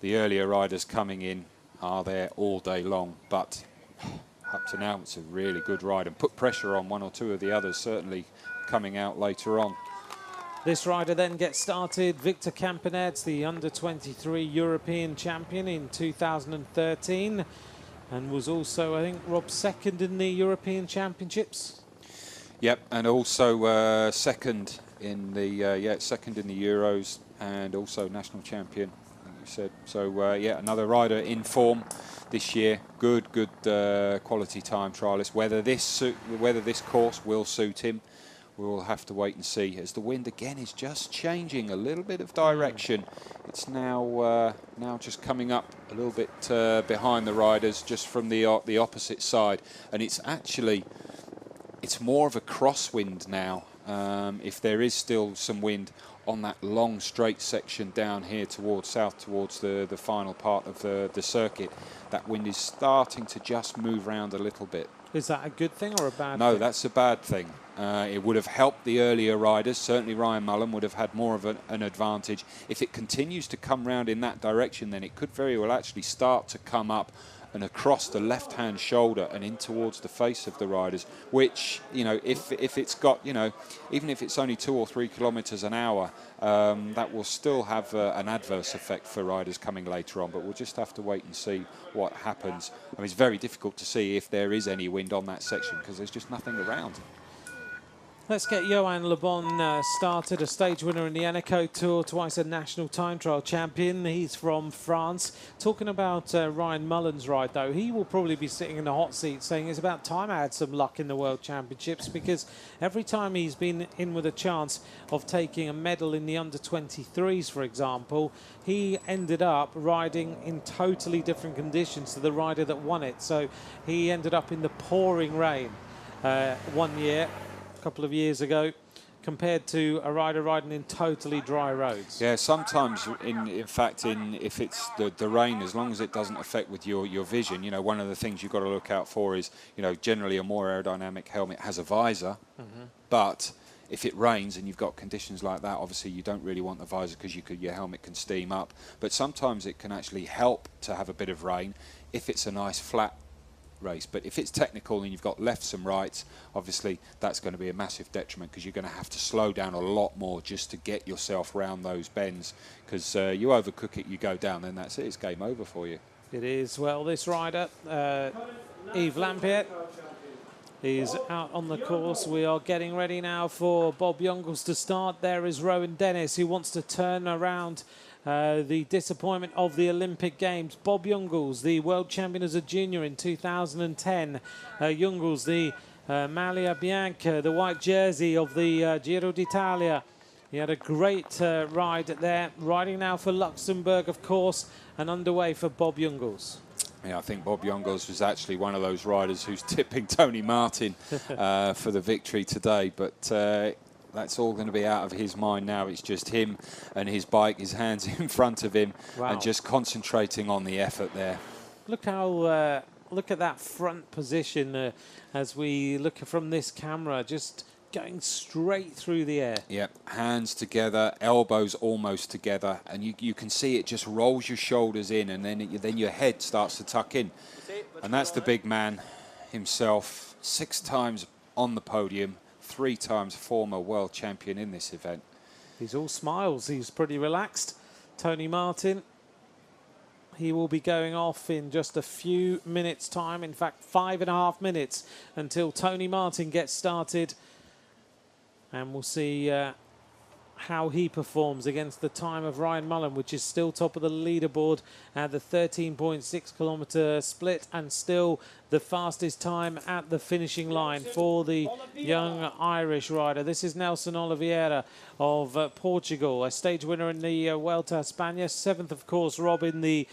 the earlier riders coming in are there all day long, but up to now, it's a really good ride and put pressure on one or two of the others, certainly coming out later on. This rider then gets started. Victor Campenet, the under-23 European champion in 2013, and was also, I think, Rob, second in the European Championships. Yep, and also second in the second in the Euros, and also national champion, like you said. So yeah, another rider in form this year. Good quality time trialist. Whether this course will suit him, we will have to wait and see, as the wind again is just changing a little bit of direction. It's now just coming up a little bit behind the riders, just from the opposite side, and it's more of a crosswind now. If there is still some wind on that long straight section down here towards the final part of the circuit, that wind is starting to just move around a little bit. Is that a good thing or a bad thing? No, that's a bad thing. It would have helped the earlier riders. Certainly Ryan Mullen would have had more of an advantage. If it continues to come round in that direction, then it could very well actually start to come up and across the left-hand shoulder and in towards the face of the riders, which, if it's got, even if it's only 2 or 3 kilometres an hour, that will still have an adverse effect for riders coming later on. But we'll just have to wait and see what happens. I mean, it's very difficult to see if there is any wind on that section because there's just nothing around. Let's get Johan Le Bon started, a stage winner in the Eneco Tour, twice a national time trial champion. He's from France. Talking about Ryan Mullen's ride, though, he will probably be sitting in the hot seat saying it's about time I had some luck in the World Championships, because every time he's been in with a chance of taking a medal in the under-23s, for example, he ended up riding in totally different conditions to the rider that won it. So he ended up in the pouring rain one year, a couple of years ago, compared to a rider riding in totally dry roads. Yeah, sometimes in fact if it's the rain, as long as it doesn't affect with your vision, one of the things you've got to look out for is, generally a more aerodynamic helmet has a visor, but if it rains and you've got conditions like that, obviously you don't really want the visor because your helmet can steam up. But sometimes it can actually help to have a bit of rain if it's a nice flat race. But if it's technical and you've got lefts and rights, obviously that's going to be a massive detriment, because you're going to have to slow down a lot more just to get yourself round those bends, because you overcook it, you go down, then that's it, it's game over for you. It is. Well, this rider, Yves Lampiet, is out on the course. We are getting ready now for Bob Jongels to start. There is Rowan Dennis, who wants to turn around the disappointment of the Olympic Games. Bob Jungels, the world champion as a junior in 2010. Jungels, the Maglia Bianca, the white jersey of the Giro d'Italia. He had a great ride there. Riding now for Luxembourg, of course, and underway for Bob Jungels. Yeah, I think Bob Jungels was actually one of those riders who's tipping Tony Martin for the victory today. But that's all going to be out of his mind now. It's just him and his bike, his hands in front of him, and just concentrating on the effort there. Look how look at that front position as we look from this camera, just going straight through the air. Yep, hands together, elbows almost together, and you can see it just rolls your shoulders in, and then your head starts to tuck in. And that's the big man himself, 6 times on the podium, 3 times former world champion in this event. He's all smiles, he's pretty relaxed. Tony Martin, he will be going off in just a few minutes' time, in fact 5.5 minutes until Tony Martin gets started. And we'll see how he performs against the time of Ryan Mullen, which is still top of the leaderboard at the 13.6 kilometre split, and still the fastest time at the finishing line for the young Irish rider. This is Nelson Oliveira of Portugal, a stage winner in the Vuelta a España, 7th, of course, Rob, in the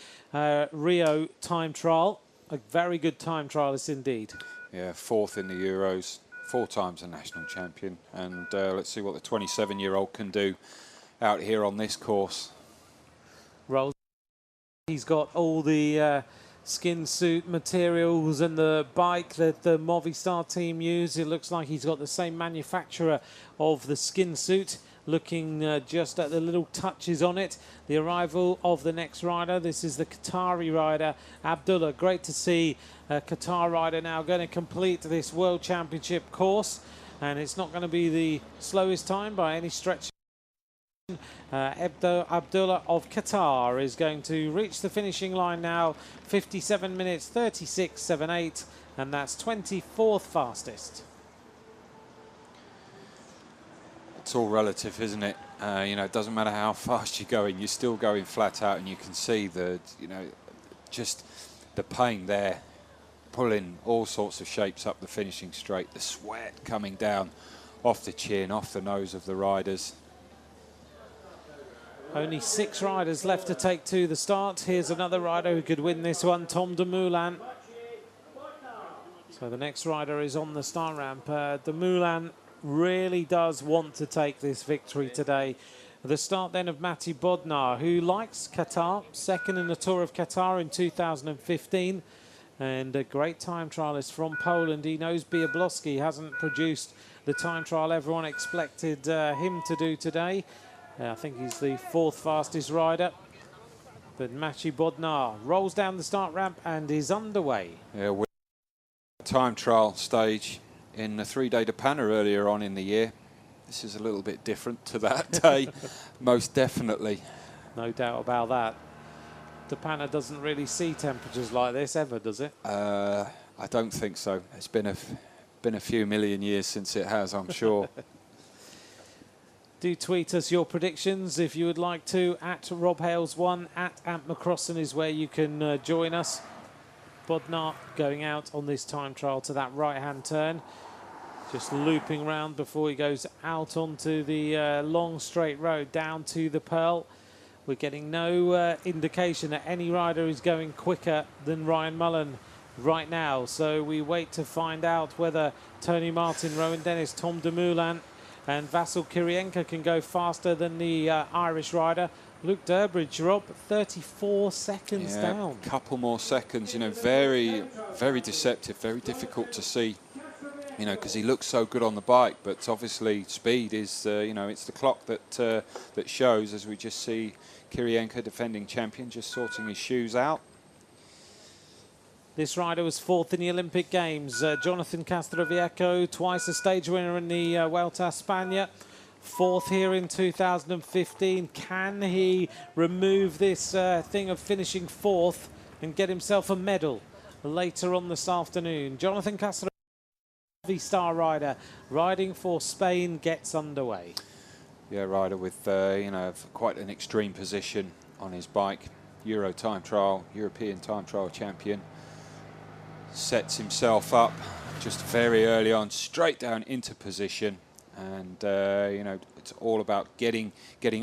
Rio time trial. A very good time trialist indeed. Yeah, 4th in the Euros. 4 times a national champion, and let's see what the 27-year-old can do out here on this course. Rolls. He's got all the skin suit materials and the bike that the Movistar team use. It looks like he's got the same manufacturer of the skin suit, looking just at the little touches on it. The arrival of the next rider. This is the Qatari rider, Abdullah. Great to see a Qatar rider now going to complete this World Championship course. And it's not going to be the slowest time by any stretch. Abdullah of Qatar is going to reach the finishing line now. 57 minutes, 36.78. And that's 24th fastest. It's all relative, isn't it? You know, it doesn't matter how fast you're going, you're still going flat out, and you can see the, you know, just the pain there, pulling all sorts of shapes up the finishing straight, the sweat coming down off the chin, off the nose of the riders. Only 6 riders left to take to the start. Here's another rider who could win this one, Tom Dumoulin. So the next rider is on the start ramp. Dumoulin really does want to take this victory today. The start then of Mati Bodnar, who likes Qatar, 2nd in the Tour of Qatar in 2015, and a great time trialist from Poland. He knows Biablowski hasn't produced the time trial everyone expected him to do today. I think he's the 4th fastest rider. But Mati Bodnar rolls down the start ramp and is underway. Yeah, with the time trial stage in the 3-day Depana earlier on in the year. This is a little bit different to that day, most definitely. No doubt about that. Depana doesn't really see temperatures like this ever, does it? I don't think so. It's been a few million years since it has, I'm sure. Do tweet us your predictions if you would like to. At RobHales1, at Ant McCrossan is where you can join us. Bodnar going out on this time trial to that right-hand turn. Just looping round before he goes out onto the long straight road down to the Pearl. We're getting no indication that any rider is going quicker than Ryan Mullen right now. So we wait to find out whether Tony Martin, Rowan Dennis, Tom Dumoulin and Vasyl Kirienka can go faster than the Irish rider. Luke Durbridge, Rob, 34 seconds down. A couple more seconds, you know, very, very deceptive, very difficult to see. You know, because he looks so good on the bike, but obviously speed is, you know, it's the clock that that shows, as we just see Kirienka, defending champion, just sorting his shoes out. This rider was 4th in the Olympic Games. Jonathan Castroviejo, twice a stage winner in the Vuelta a España. 4th here in 2015. Can he remove this thing of finishing 4th and get himself a medal later on this afternoon? Jonathan Castroviejo, star rider, riding for Spain, gets underway. Yeah, rider with, you know, quite an extreme position. on his bike. Euro time trial, European time trial champion. Sets himself up just very early on, straight down into position. And, you know, it's all about getting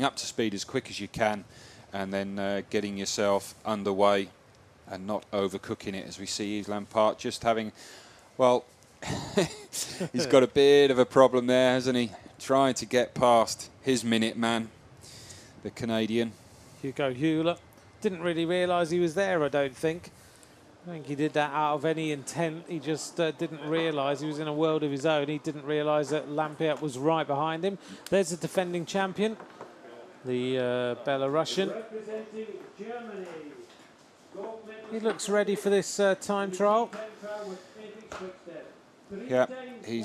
up to speed as quick as you can, and then getting yourself underway and not overcooking it, as we see Yves Lampard just having, well, he's got a bit of a problem there, hasn't he? Trying to get past his minute man, the Canadian. Hugo Hewler didn't really realise he was there, I don't think. I think he did that out of any intent. He just didn't realise he was in a world of his own. He didn't realise that Lampert was right behind him. There's the defending champion, the Belarusian. He looks ready for this time trial. Yeah, he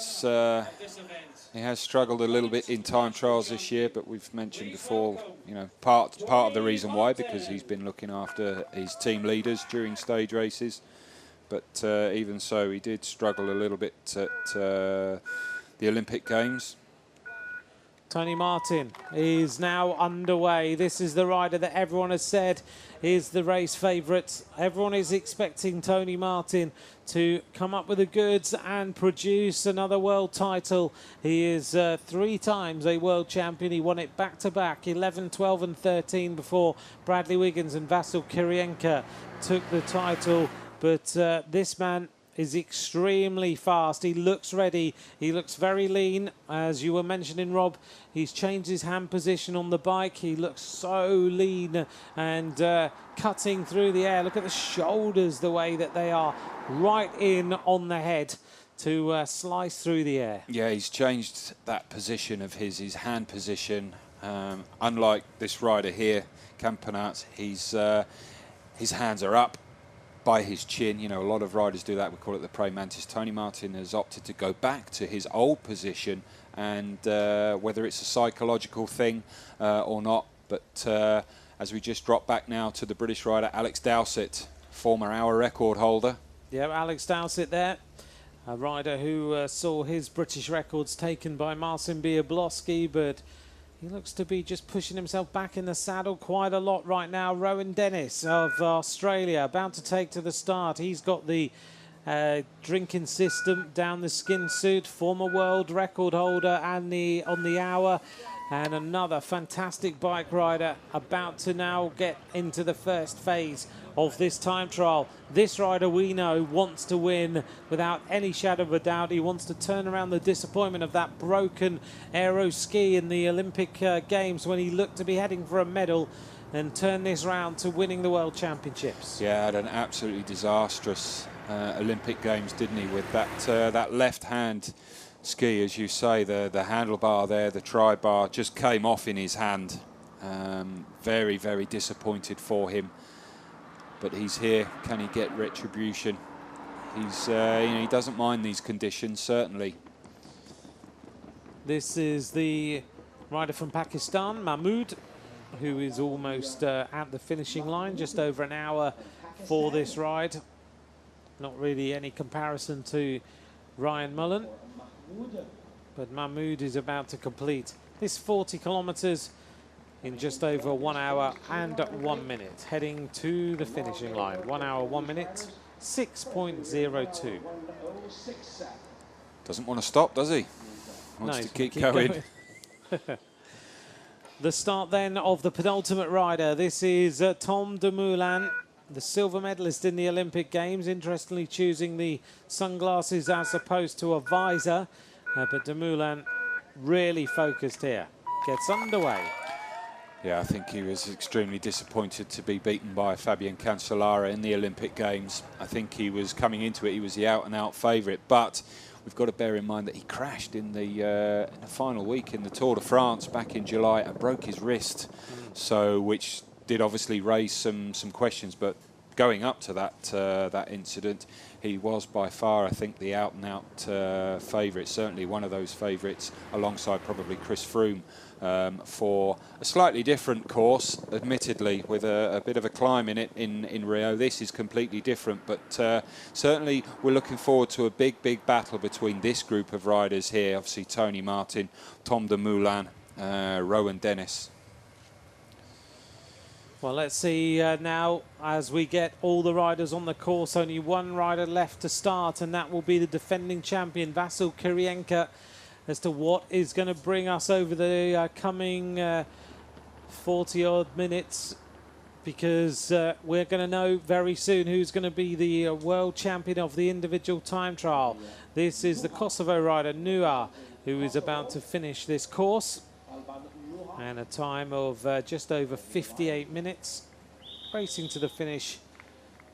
has struggled a little bit in time trials this year, but we've mentioned before, you know, part of the reason why, because he's been looking after his team leaders during stage races. But even so, he did struggle a little bit at the Olympic Games. Tony Martin is now underway. This is the rider that everyone has said is the race favourite. Everyone is expecting Tony Martin to come up with the goods and produce another world title. He is 3 times a world champion. He won it back-to-back, 11, 12 and 13 before Bradley Wiggins and Vasyl Kirienka took the title. But this man is extremely fast. He looks ready. He looks very lean. As you were mentioning, Rob, he's changed his hand position on the bike. He looks so lean and cutting through the air. Look at the shoulders, the way that they are right in on the head to slice through the air. Yeah, he's changed that position of his hand position. Unlike this rider here, Campenaerts, his hands are up by his chin. You know, a lot of riders do that. We call it the praying mantis. Tony Martin has opted to go back to his old position, and whether it's a psychological thing or not, but as we just drop back now to the British rider Alex Dowsett, former hour record holder. Yeah, Alex Dowsett there, a rider who saw his British records taken by Marcin Biablowski, but he looks to be just pushing himself back in the saddle quite a lot right now. Rowan Dennis of Australia about to take to the start. He's got the drinking system down the skin suit, former world record holder and on the hour. And another fantastic bike rider about to now get into the first phase of this time trial. This rider, we know, wants to win without any shadow of a doubt. He wants to turn around the disappointment of that broken aero ski in the Olympic Games when he looked to be heading for a medal, and turn this round to winning the World Championships. Yeah, had an absolutely disastrous Olympic Games, didn't he, with that left hand ski, as you say, the handlebar there, the tri-bar just came off in his hand. Very, very disappointed for him. But he's here. Can he get retribution? He's, you know, he doesn't mind these conditions, certainly. This is the rider from Pakistan, Mahmood, who is almost at the finishing line, just over an hour for this ride. Not really any comparison to Ryan Mullen, but Mahmood is about to complete this 40 kilometres in just over 1 hour and 1 minute, heading to the finishing line. 1 hour, 1 minute, 6.02. Doesn't want to stop, does he? Wants to keep going. The start then of the penultimate rider. This is Tom Dumoulin, the silver medalist in the Olympic Games, interestingly choosing the sunglasses as opposed to a visor. But Dumoulin really focused here. Gets underway. Yeah, I think he was extremely disappointed to be beaten by Fabian Cancellara in the Olympic Games. I think he was coming into it, he was the out-and-out favourite, but we've got to bear in mind that he crashed in the final week in the Tour de France back in July and broke his wrist, so which did obviously raise some questions. But going up to that incident, he was by far, I think, the out-and-out favourite, certainly one of those favourites, alongside probably Chris Froome, for a slightly different course, admittedly, with a bit of a climb in it in Rio. This is completely different, but certainly we're looking forward to a big battle between this group of riders here. Obviously, Tony Martin, Tom Dumoulin, Rowan Dennis. Well, let's see now as we get all the riders on the course. Only one rider left to start, and that will be the defending champion, Vasyl Kirienka, as to what is going to bring us over the coming 40-odd minutes, because we're going to know very soon who's going to be the world champion of the individual time trial. This is the Kosovo rider, Nua, who is about to finish this course. And a time of just over 58 minutes. Racing to the finish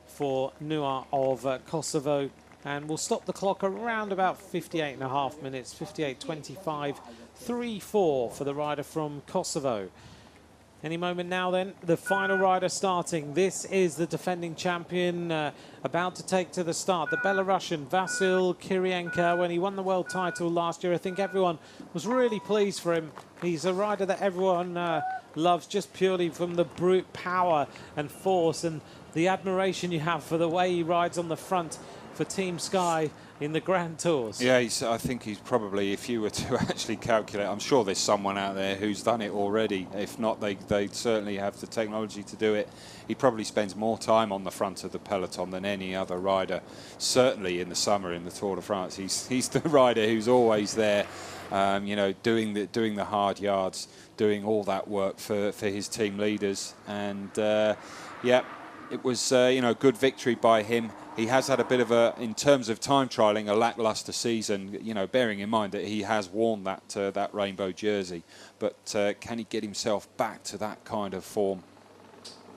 for Nua of Kosovo. And we'll stop the clock around about 58.5 minutes, 58.25, 3-4 for the rider from Kosovo. Any moment now then, the final rider starting. This is the defending champion about to take to the start. The Belarusian Vasyl Kirienka. When he won the world title last year, I think everyone was really pleased for him. He's a rider that everyone loves just purely from the brute power and force and the admiration you have for the way he rides on the front for Team Sky in the Grand Tours. Yeah, I think he's probably, if you were to actually calculate, I'm sure there's someone out there who's done it already. If not, they certainly have the technology to do it. He probably spends more time on the front of the peloton than any other rider. Certainly in the summer in the Tour de France, he's the rider who's always there, you know, doing the hard yards, doing all that work for his team leaders. And yeah, it was you know, good victory by him. He has had a bit of a, in terms of time trialling, a lackluster season, you know, bearing in mind that he has worn that rainbow jersey. But can he get himself back to that kind of form?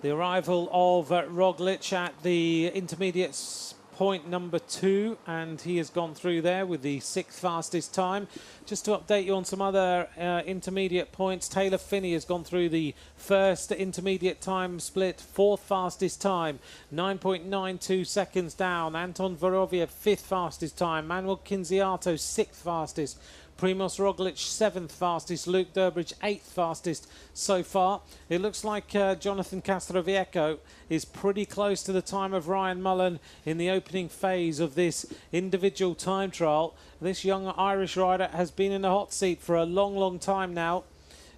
The arrival of Roglic at the intermediate point number 2, and he has gone through there with the 6th fastest time. Just to update you on some other intermediate points, Taylor Phinney has gone through the first intermediate time split, 4th fastest time, 9.92 seconds down. Anton Voroviev, 5th fastest time. Manuel Kinziato, 6th fastest. Primoz Roglic, 7th fastest. Luke Durbridge, 8th fastest so far. It looks like Jonathan Castroviejo is pretty close to the time of Ryan Mullen in the opening phase of this individual time trial. This young Irish rider has been in the hot seat for a long, long time now.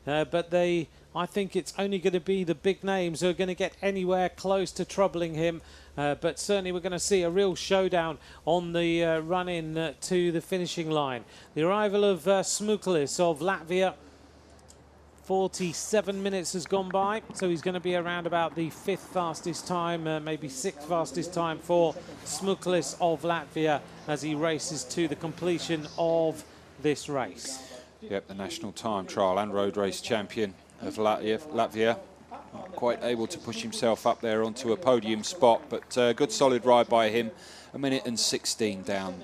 But I think it's only going to be the big names who are going to get anywhere close to troubling him. But certainly we're going to see a real showdown on the run-in to the finishing line. The arrival of Smukelis of Latvia. 47 minutes has gone by, so he's going to be around about the 5th fastest time, maybe 6th fastest time for Smukelis of Latvia as he races to the completion of this race. Yep, the national time trial and road race champion of Latvia. Not quite able to push himself up there onto a podium spot, but good solid ride by him. 1:16 down.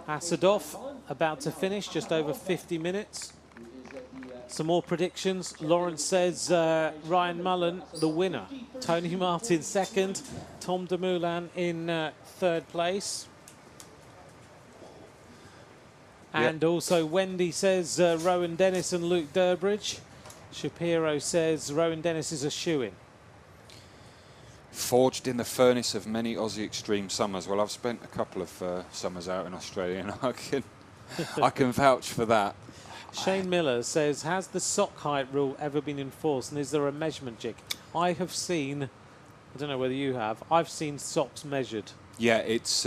Asadov about to finish, just over 50 minutes. Some more predictions. Lawrence says Ryan Mullen, the winner. Tony Martin 2nd. Tom Dumoulin in 3rd place. And also Wendy says Rowan Dennis and Luke Durbridge. Shapiro says Rowan Dennis is a shoo-in. Forged in the furnace of many Aussie extreme summers. Well, I've spent a couple of summers out in Australia, and I can vouch for that. Shane Miller says, has the sock height rule ever been enforced, and is there a measurement jig? I have seen, I don't know whether you have, I've seen socks measured. Yeah, it's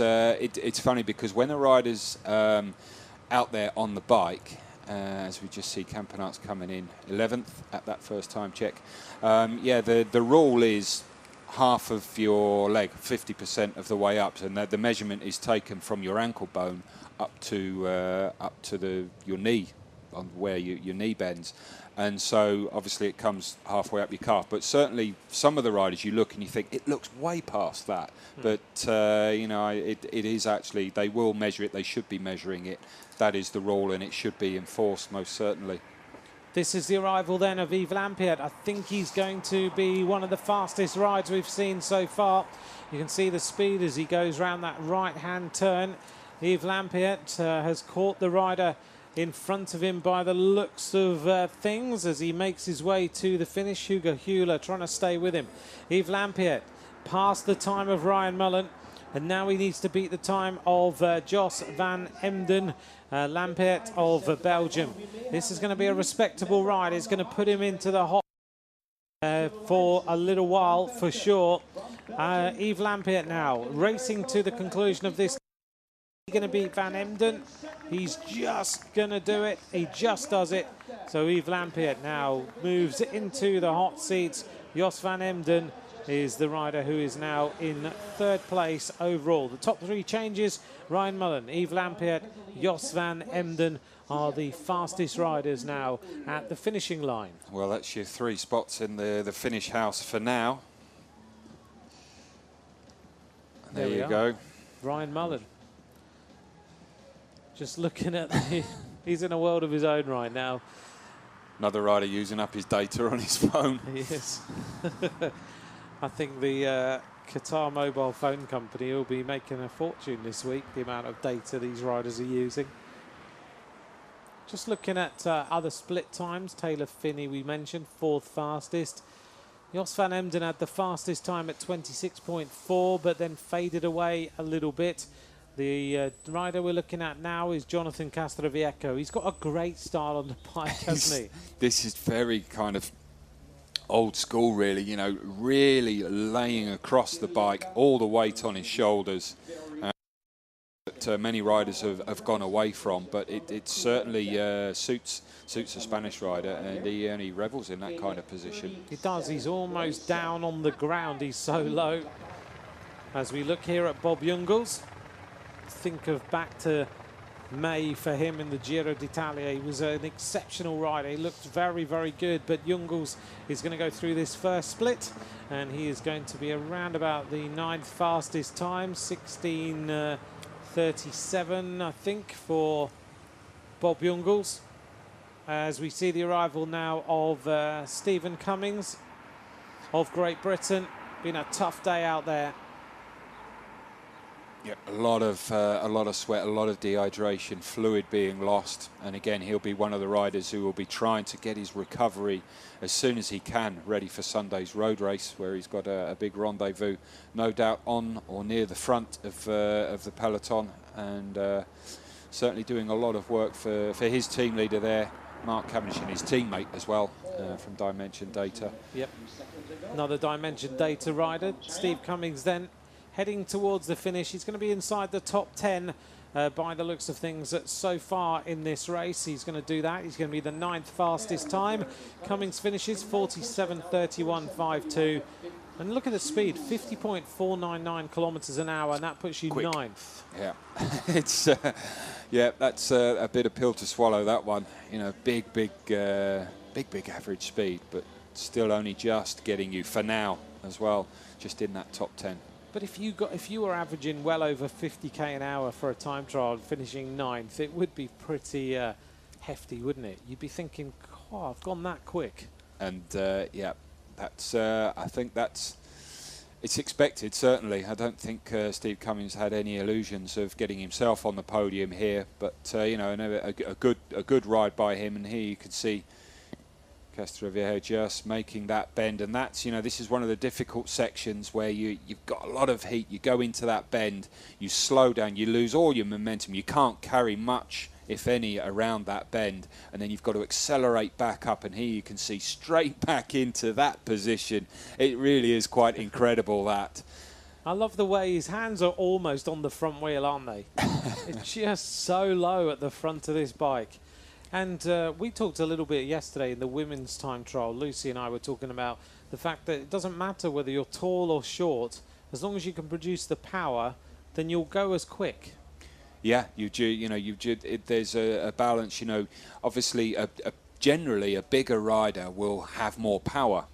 funny because when a rider's out there on the bike, as we just see Campanarts coming in 11th at that first time check. Yeah, the rule is half of your leg, 50% of the way up, and the measurement is taken from your ankle bone up to your knee, on where your knee bends. And so obviously it comes halfway up your calf, but certainly some of the riders you look and you think it looks way past that. But you know, it is actually, they will measure it, they should be measuring it. That is the rule, and it should be enforced most certainly. This is the arrival then of Yves Lampaert. I think he's going to be one of the fastest rides we've seen so far. You can see the speed as he goes round that right-hand turn. Yves Lampaert has caught the rider in front of him by the looks of things as he makes his way to the finish. Hugo Hewler trying to stay with him. Yves Lampaert past the time of Ryan Mullen, and now he needs to beat the time of Jos van Emden, Lampaert of Belgium. This is going to be a respectable ride. It's going to put him into the hot for a little while for sure. Yves Lampaert now racing to the conclusion of this. Going to beat Van Emden. He's just going to do it. He just does it. So Yves Lampaert now moves into the hot seats. Jos Van Emden is the rider who is now in third place overall. The top three changes: Ryan Mullen, Yves Lampaert, Jos Van Emden are the fastest riders now at the finishing line. Well, that's your 3 spots in the finish house for now. And there you go. Ryan Mullen. Just looking at he's in a world of his own right now. Another rider using up his data on his phone. He is. I think the Qatar mobile phone company will be making a fortune this week, the amount of data these riders are using. Just looking at other split times, Taylor Phinney we mentioned, 4th fastest. Jos Van Emden had the fastest time at 26.4, but then faded away a little bit. The rider we're looking at now is Jonathan Castroviejo. He's got a great style on the bike, hasn't he? This is very kind of old school, really, you know, really laying across the bike, all the weight on his shoulders. That many riders have gone away from, but it certainly suits a Spanish rider, and he revels in that kind of position. He does. He's almost down on the ground. He's so low. As we look here at Bob Jungels, think of back to May for him in the Giro d'Italia. He was an exceptional rider. He looked very, very good, but Jungels is going to go through this first split, and he is going to be around about the 9th fastest time, 16:37, I think, for Bob Jungels. As we see the arrival now of Stephen Cummings of Great Britain. Been a tough day out there. Yeah, a lot of sweat, a lot of dehydration, fluid being lost, and again he'll be one of the riders who will be trying to get his recovery as soon as he can, ready for Sunday's road race, where he's got a big rendezvous, no doubt on or near the front of the peloton, and certainly doing a lot of work for his team leader there, Mark Cavendish, and his teammate as well from Dimension Data. Yep, another Dimension Data rider, Steve Cummings then. Heading towards the finish. He's going to be inside the top 10 by the looks of things so far in this race. He's going to do that. He's going to be the 9th fastest time. Cummings finishes 47:31.52. And look at the speed, 50.499 kilometers an hour, and that puts you quick. 9th. Yeah, it's yeah, that's a bit of pill to swallow, that one. You know, big average speed, but still only just getting you for now as well, just in that top 10. But if you were averaging well over 50k an hour for a time trial, finishing 9th, it would be pretty hefty, wouldn't it? You'd be thinking, "Oh, I've gone that quick." And yeah, that's I think it's expected. Certainly, I don't think Steve Cummings had any illusions of getting himself on the podium here. But you know, a good ride by him, and here you could see Castroviejo just making that bend, and that's, you know, this is one of the difficult sections where you've got a lot of heat. You go into that bend, you slow down, you lose all your momentum. You can't carry much, if any, around that bend, and then you've got to accelerate back up, and here you can see straight back into that position. It really is quite incredible, that. I love the way his hands are almost on the front wheel, aren't they? It's just so low at the front of this bike. And we talked a little bit yesterday in the women's time trial. Lucy and I were talking about the fact that it doesn't matter whether you're tall or short. As long as you can produce the power, then you'll go as quick. Yeah, there's a balance. You know, obviously, generally a bigger rider will have more power,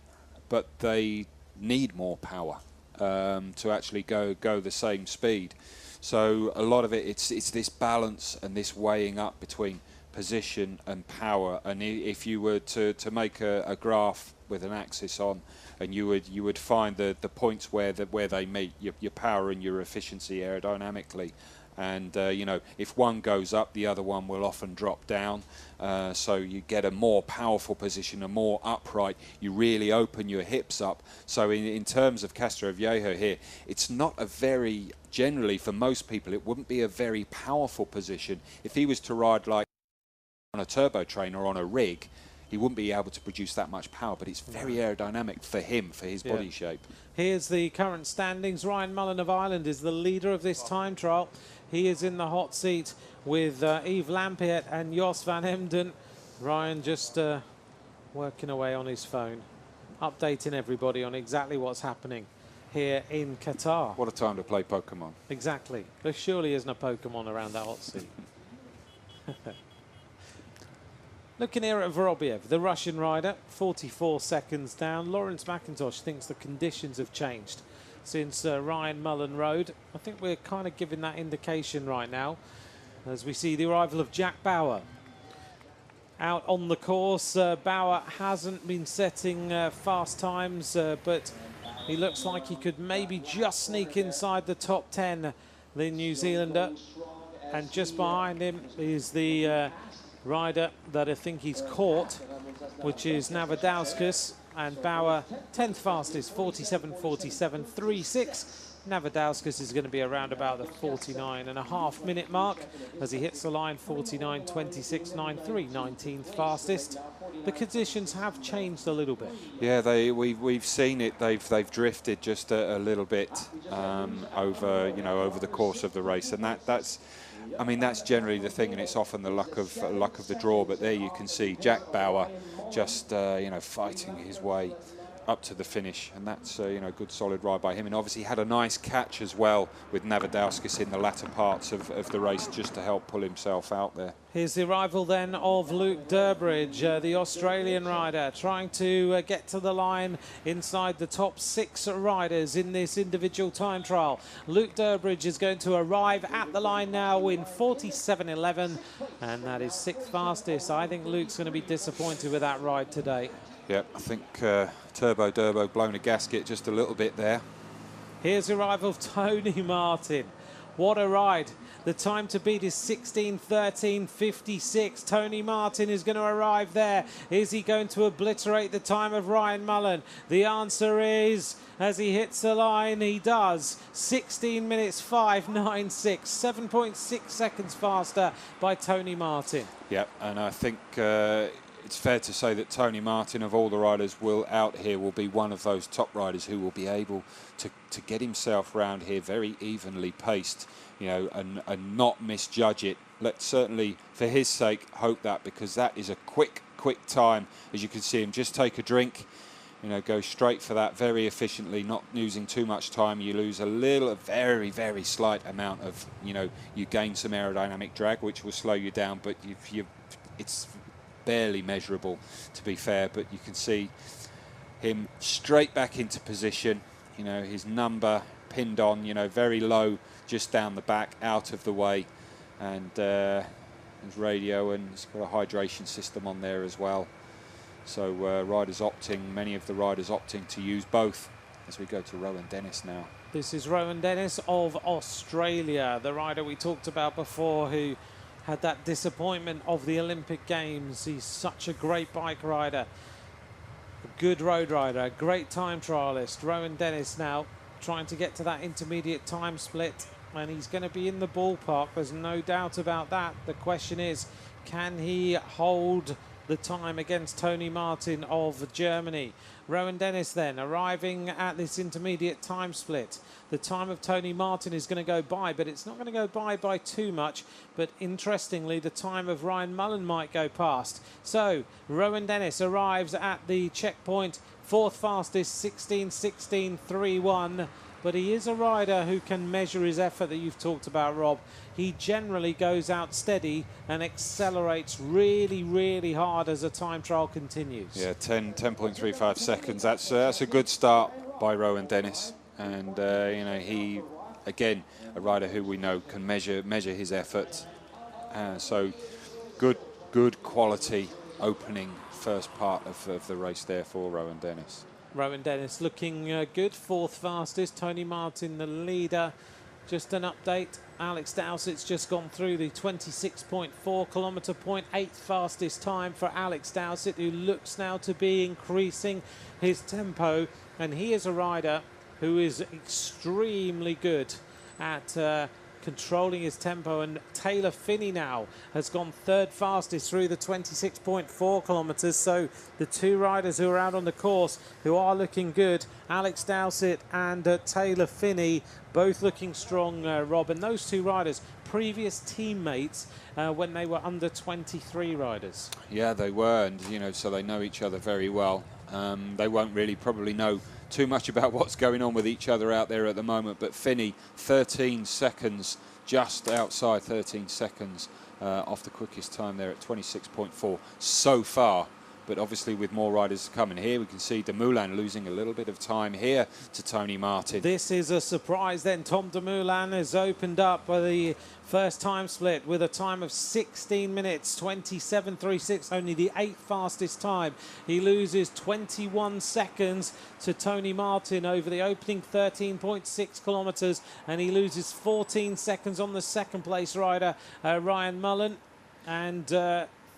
but they need more power to actually go the same speed. So a lot of it's this balance and this weighing up between position and power. And if you were to make a graph with an axis on, and you would find the points where they meet, your power and your efficiency aerodynamically. And you know, if one goes up, the other one will often drop down. So you get a more powerful position, a more upright. You really open your hips up. So in terms of Castroviejo here, it's not a very, generally for most people, it wouldn't be a very powerful position. If he was to ride like on a turbo train or on a rig, he wouldn't be able to produce that much power, but it's very aerodynamic for him, for his body shape. Here's the current standings. Ryan Mullen of Ireland is the leader of this time trial. He is in the hot seat with Yves Lampaert and Jos van Emden. Ryan just working away on his phone, updating everybody on exactly what's happening here in Qatar. What a time to play Pokemon. Exactly. There surely isn't a Pokemon around that hot seat. Looking here at Vorobiev, the Russian rider, 44 seconds down. Lawrence McIntosh thinks the conditions have changed since Ryan Mullen rode. I think we're kind of giving that indication right now as we see the arrival of Jack Bauer out on the course. Bauer hasn't been setting fast times, but he looks like he could maybe just sneak inside the top 10, the New Zealander. And just behind him is the rider that I think he's caught, which is Navadauskas, and Bauer 10th fastest, 47.47, 3.6. Navadauskas is going to be around about the 49.5 minute mark as he hits the line, 49.26, 9.3, 19th fastest. The conditions have changed a little bit. Yeah, we've seen it. They've drifted just a little bit over the course of the race, and that's generally the thing, and it's often the luck of the draw. But there you can see Jack Bauer just fighting his way up to the finish, and that's good solid ride by him. And obviously had a nice catch as well with Navadauskas in the latter parts of the race just to help pull himself out there. Here's the arrival then of Luke Durbridge, the Australian rider, trying to get to the line inside the top 6 riders in this individual time trial. Luke Durbridge is going to arrive at the line now in 47.11, and that is 6th fastest. I think Luke's going to be disappointed with that ride today. Yeah, I think Turbo Durbo blown a gasket just a little bit there. Here's the arrival of Tony Martin. What a ride. The time to beat is 16:13.56. Tony Martin is going to arrive there. Is he going to obliterate the time of Ryan Mullen? The answer is, as he hits the line, he does. 16 minutes 5.96, 7.6 seconds faster by Tony Martin. Yeah, and I think it's fair to say that Tony Martin, of all the riders out here, will be one of those top riders who will be able to get himself round here very evenly paced, and not misjudge it. Let's certainly, for his sake, hope that, because that is a quick time. As you can see him just take a drink, go straight for that very efficiently, not using too much time. You lose a very, very slight amount of, you gain some aerodynamic drag, which will slow you down, but it's barely measurable, to be fair. But you can see him straight back into position, his number pinned on, very low, just down the back, out of the way, and his radio, and he's got a hydration system on there as well. So many of the riders opting to use both. As we go to Rowan Dennis now. This is Rowan Dennis of Australia, the rider we talked about before, who had that disappointment of the Olympic Games. He's such a great bike rider, a good road rider, a great time trialist. Rowan Dennis now trying to get to that intermediate time split, and he's going to be in the ballpark, there's no doubt about that. The question is, can he hold the time against Tony Martin of Germany? Rowan Dennis then arriving at this intermediate time split. The time of Tony Martin is going to go by, but it's not going to go by too much. But interestingly, the time of Ryan Mullen might go past. So Rowan Dennis arrives at the checkpoint, 4th fastest, 16.16.31. But he is a rider who can measure his effort that you've talked about, Rob. He generally goes out steady and accelerates really, really hard as the time trial continues. Yeah, 10.35 seconds. That's a good start by Rowan Dennis. And, he, again, a rider who we know can measure his effort. So good quality opening first part of the race there for Rowan Dennis. Rowan Dennis looking good, 4th fastest. Tony Martin the leader. Just an update, Alex Dowsett's just gone through the 26.4 kilometre point, 8th fastest time for Alex Dowsett, who looks now to be increasing his tempo, and he is a rider who is extremely good at controlling his tempo, and Taylor Phinney now has gone third fastest through the 26.4 kilometres. So the two riders who are out on the course who are looking good, Alex Dowsett and Taylor Phinney, both looking strong, Rob. And those two riders, previous teammates when they were under 23 riders. Yeah, they were, and so they know each other very well. They won't really probably know too much about what's going on with each other out there at the moment, but Phinney 13 seconds, just outside 13 seconds off the quickest time there at 26.4 so far. But obviously with more riders coming here, we can see Dumoulin losing a little bit of time here to Tony Martin. This is a surprise then. Tom Dumoulin has opened up by the first time split with a time of 16 minutes, 27.36, only the 8th fastest time. He loses 21 seconds to Tony Martin over the opening 13.6 kilometres, and he loses 14 seconds on the second place rider, Ryan Mullen, and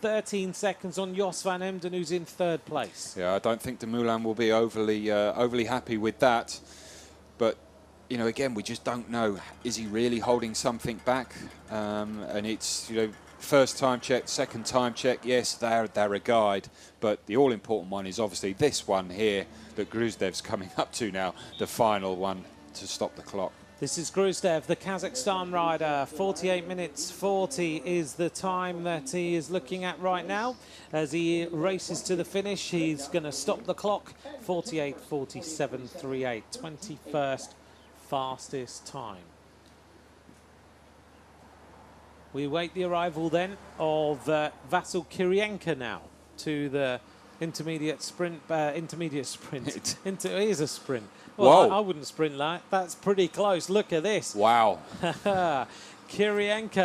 13 seconds on Jos van Emden, who's in third place. Yeah, I don't think Dumoulin will be overly happy with that. But, again, we just don't know. Is he really holding something back? And it's, first time check, second time check. Yes, they're a guide. But the all-important one is obviously this one here that Gruzdev's coming up to now, the final one to stop the clock. This is Gruzdev, the Kazakhstan rider. 48 minutes 40 is the time that he is looking at right now. As he races to the finish, he's going to stop the clock. 48.47.38, 21st fastest time. We await the arrival then of Vasyl Kirienka now to the intermediate sprint. It is a sprint. Well, I wouldn't sprint like that's pretty close. Look at this. Wow. Kirienka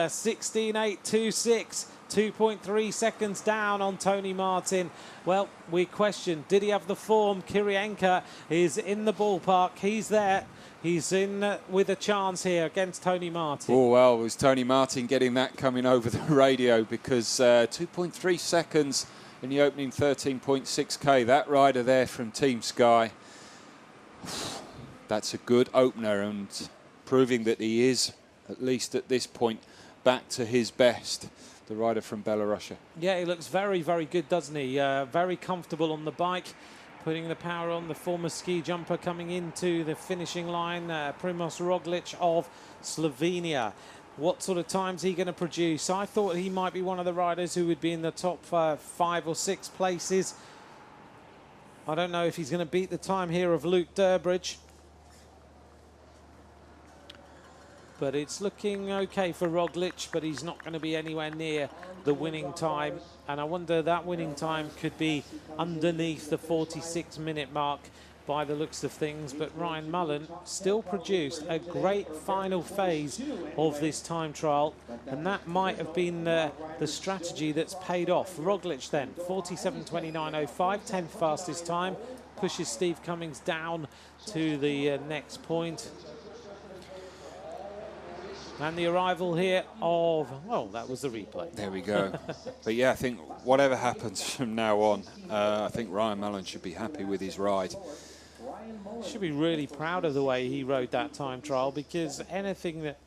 16.826, 2.3 seconds down on Tony Martin. Well, we question, did he have the form? Kirienka is in the ballpark. He's there. He's in with a chance here against Tony Martin. Oh, well, was Tony Martin getting that coming over the radio, because 2.3 seconds in the opening 13.6k. That rider there from Team Sky, that's a good opener, and proving that he is, at least at this point, back to his best, the rider from Belarus. Yeah, he looks very, very good, doesn't he? Very comfortable on the bike, putting the power on. The former ski jumper coming into the finishing line, Primoz Roglic of Slovenia. What sort of time's he going to produce? I thought he might be one of the riders who would be in the top 5 or 6 places. I don't know if he's going to beat the time here of Luke Durbridge. But it's looking okay for Roglic, but he's not going to be anywhere near the winning time. And I wonder that winning time could be underneath the 46-minute mark by the looks of things. But Ryan Mullen still produced a great final phase of this time trial, and that might have been the strategy that's paid off. Roglic then, 47.29.05, 10th fastest time, pushes Steve Cummings down to the next point. And the arrival here of, well, that was the replay. There we go. But yeah, I think whatever happens from now on, I think Ryan Mullen should be happy with his ride. Should be really proud of the way he rode that time trial, because anything that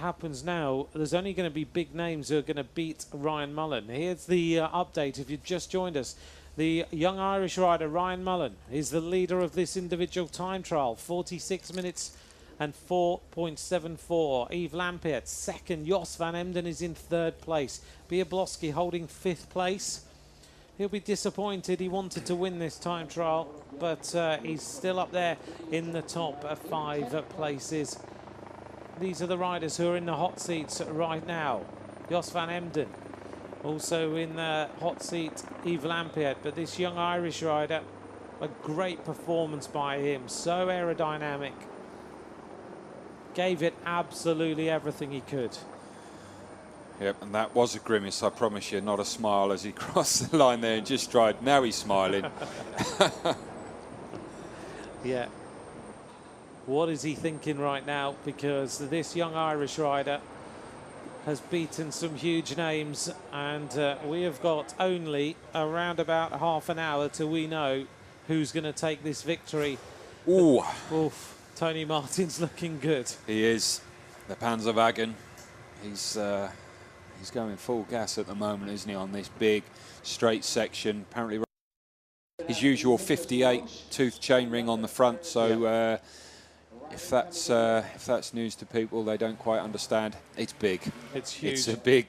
happens now, there's only going to be big names who are going to beat Ryan Mullen. Here's the update if you've just joined us. The young Irish rider Ryan Mullen is the leader of this individual time trial, 46 minutes and 4.74. Yves Lampaert second. Jos van Emden is in third place. Biablowski holding 5th place. He'll be disappointed. He wanted to win this time trial, but he's still up there in the top 5 places. These are the riders who are in the hot seats right now. Jos van Emden also in the hot seat, Yves Lampaert, but this young Irish rider, a great performance by him, so aerodynamic. Gave it absolutely everything he could. Yep, and that was a grimace, I promise you, not a smile as he crossed the line there and just tried. Now he's smiling. Yeah. What is he thinking right now? Because this young Irish rider has beaten some huge names, and we have got only around about half an hour till we know who's going to take this victory. Ooh. Oof. Tony Martin's looking good. He is. The Panzerwagen, he's going full gas at the moment, isn't he, on this big straight section. Apparently his usual 58 tooth chainring on the front, so if that's news to people they don't quite understand, it's big. It's huge. It's a big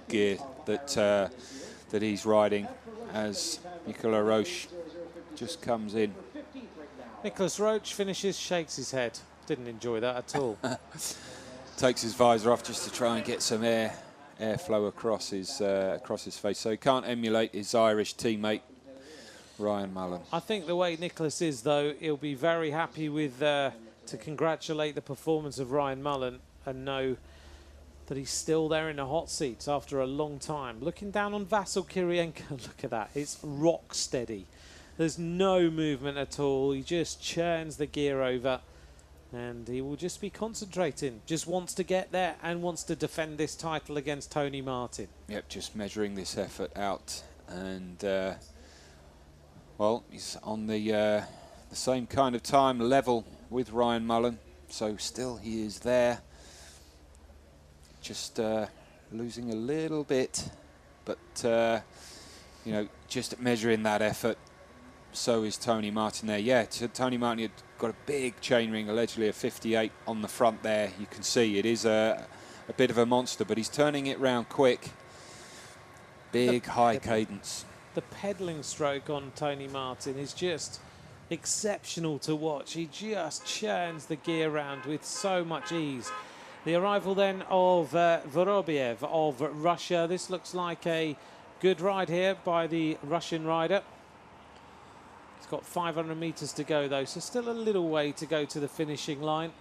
gear that he's riding as Nicolas Roche just comes in. Nicolas Roche finishes, shakes his head. Didn't enjoy that at all. Takes his visor off just to try and get some airflow across his face, so he can't emulate his Irish teammate Ryan Mullen. I think the way Nicolas is, though, he'll be very happy with to congratulate the performance of Ryan Mullen and know that he's still there in the hot seats after a long time. Looking down on Vasyl Kirienko, look at that, it's rock steady. There's no movement at all. He just churns the gear over and he will just be concentrating. Just wants to get there and wants to defend this title against Tony Martin. Yep, just measuring this effort out, and well, he's on the same kind of time level with Ryan Mullen, so still he is there. Just losing a little bit, but you know, just measuring that effort. So is Tony Martin there. Yeah, Tony Martin had got a big chainring, allegedly a 58 on the front there. You can see it is a bit of a monster, but he's turning it round quick. Big high cadence. The pedalling stroke on Tony Martin is just exceptional to watch. He just churns the gear round with so much ease. The arrival then of Vorobiev of Russia. This looks like a good ride here by the Russian rider. He's got 500 meters to go though, so still a little way to go to the finishing line.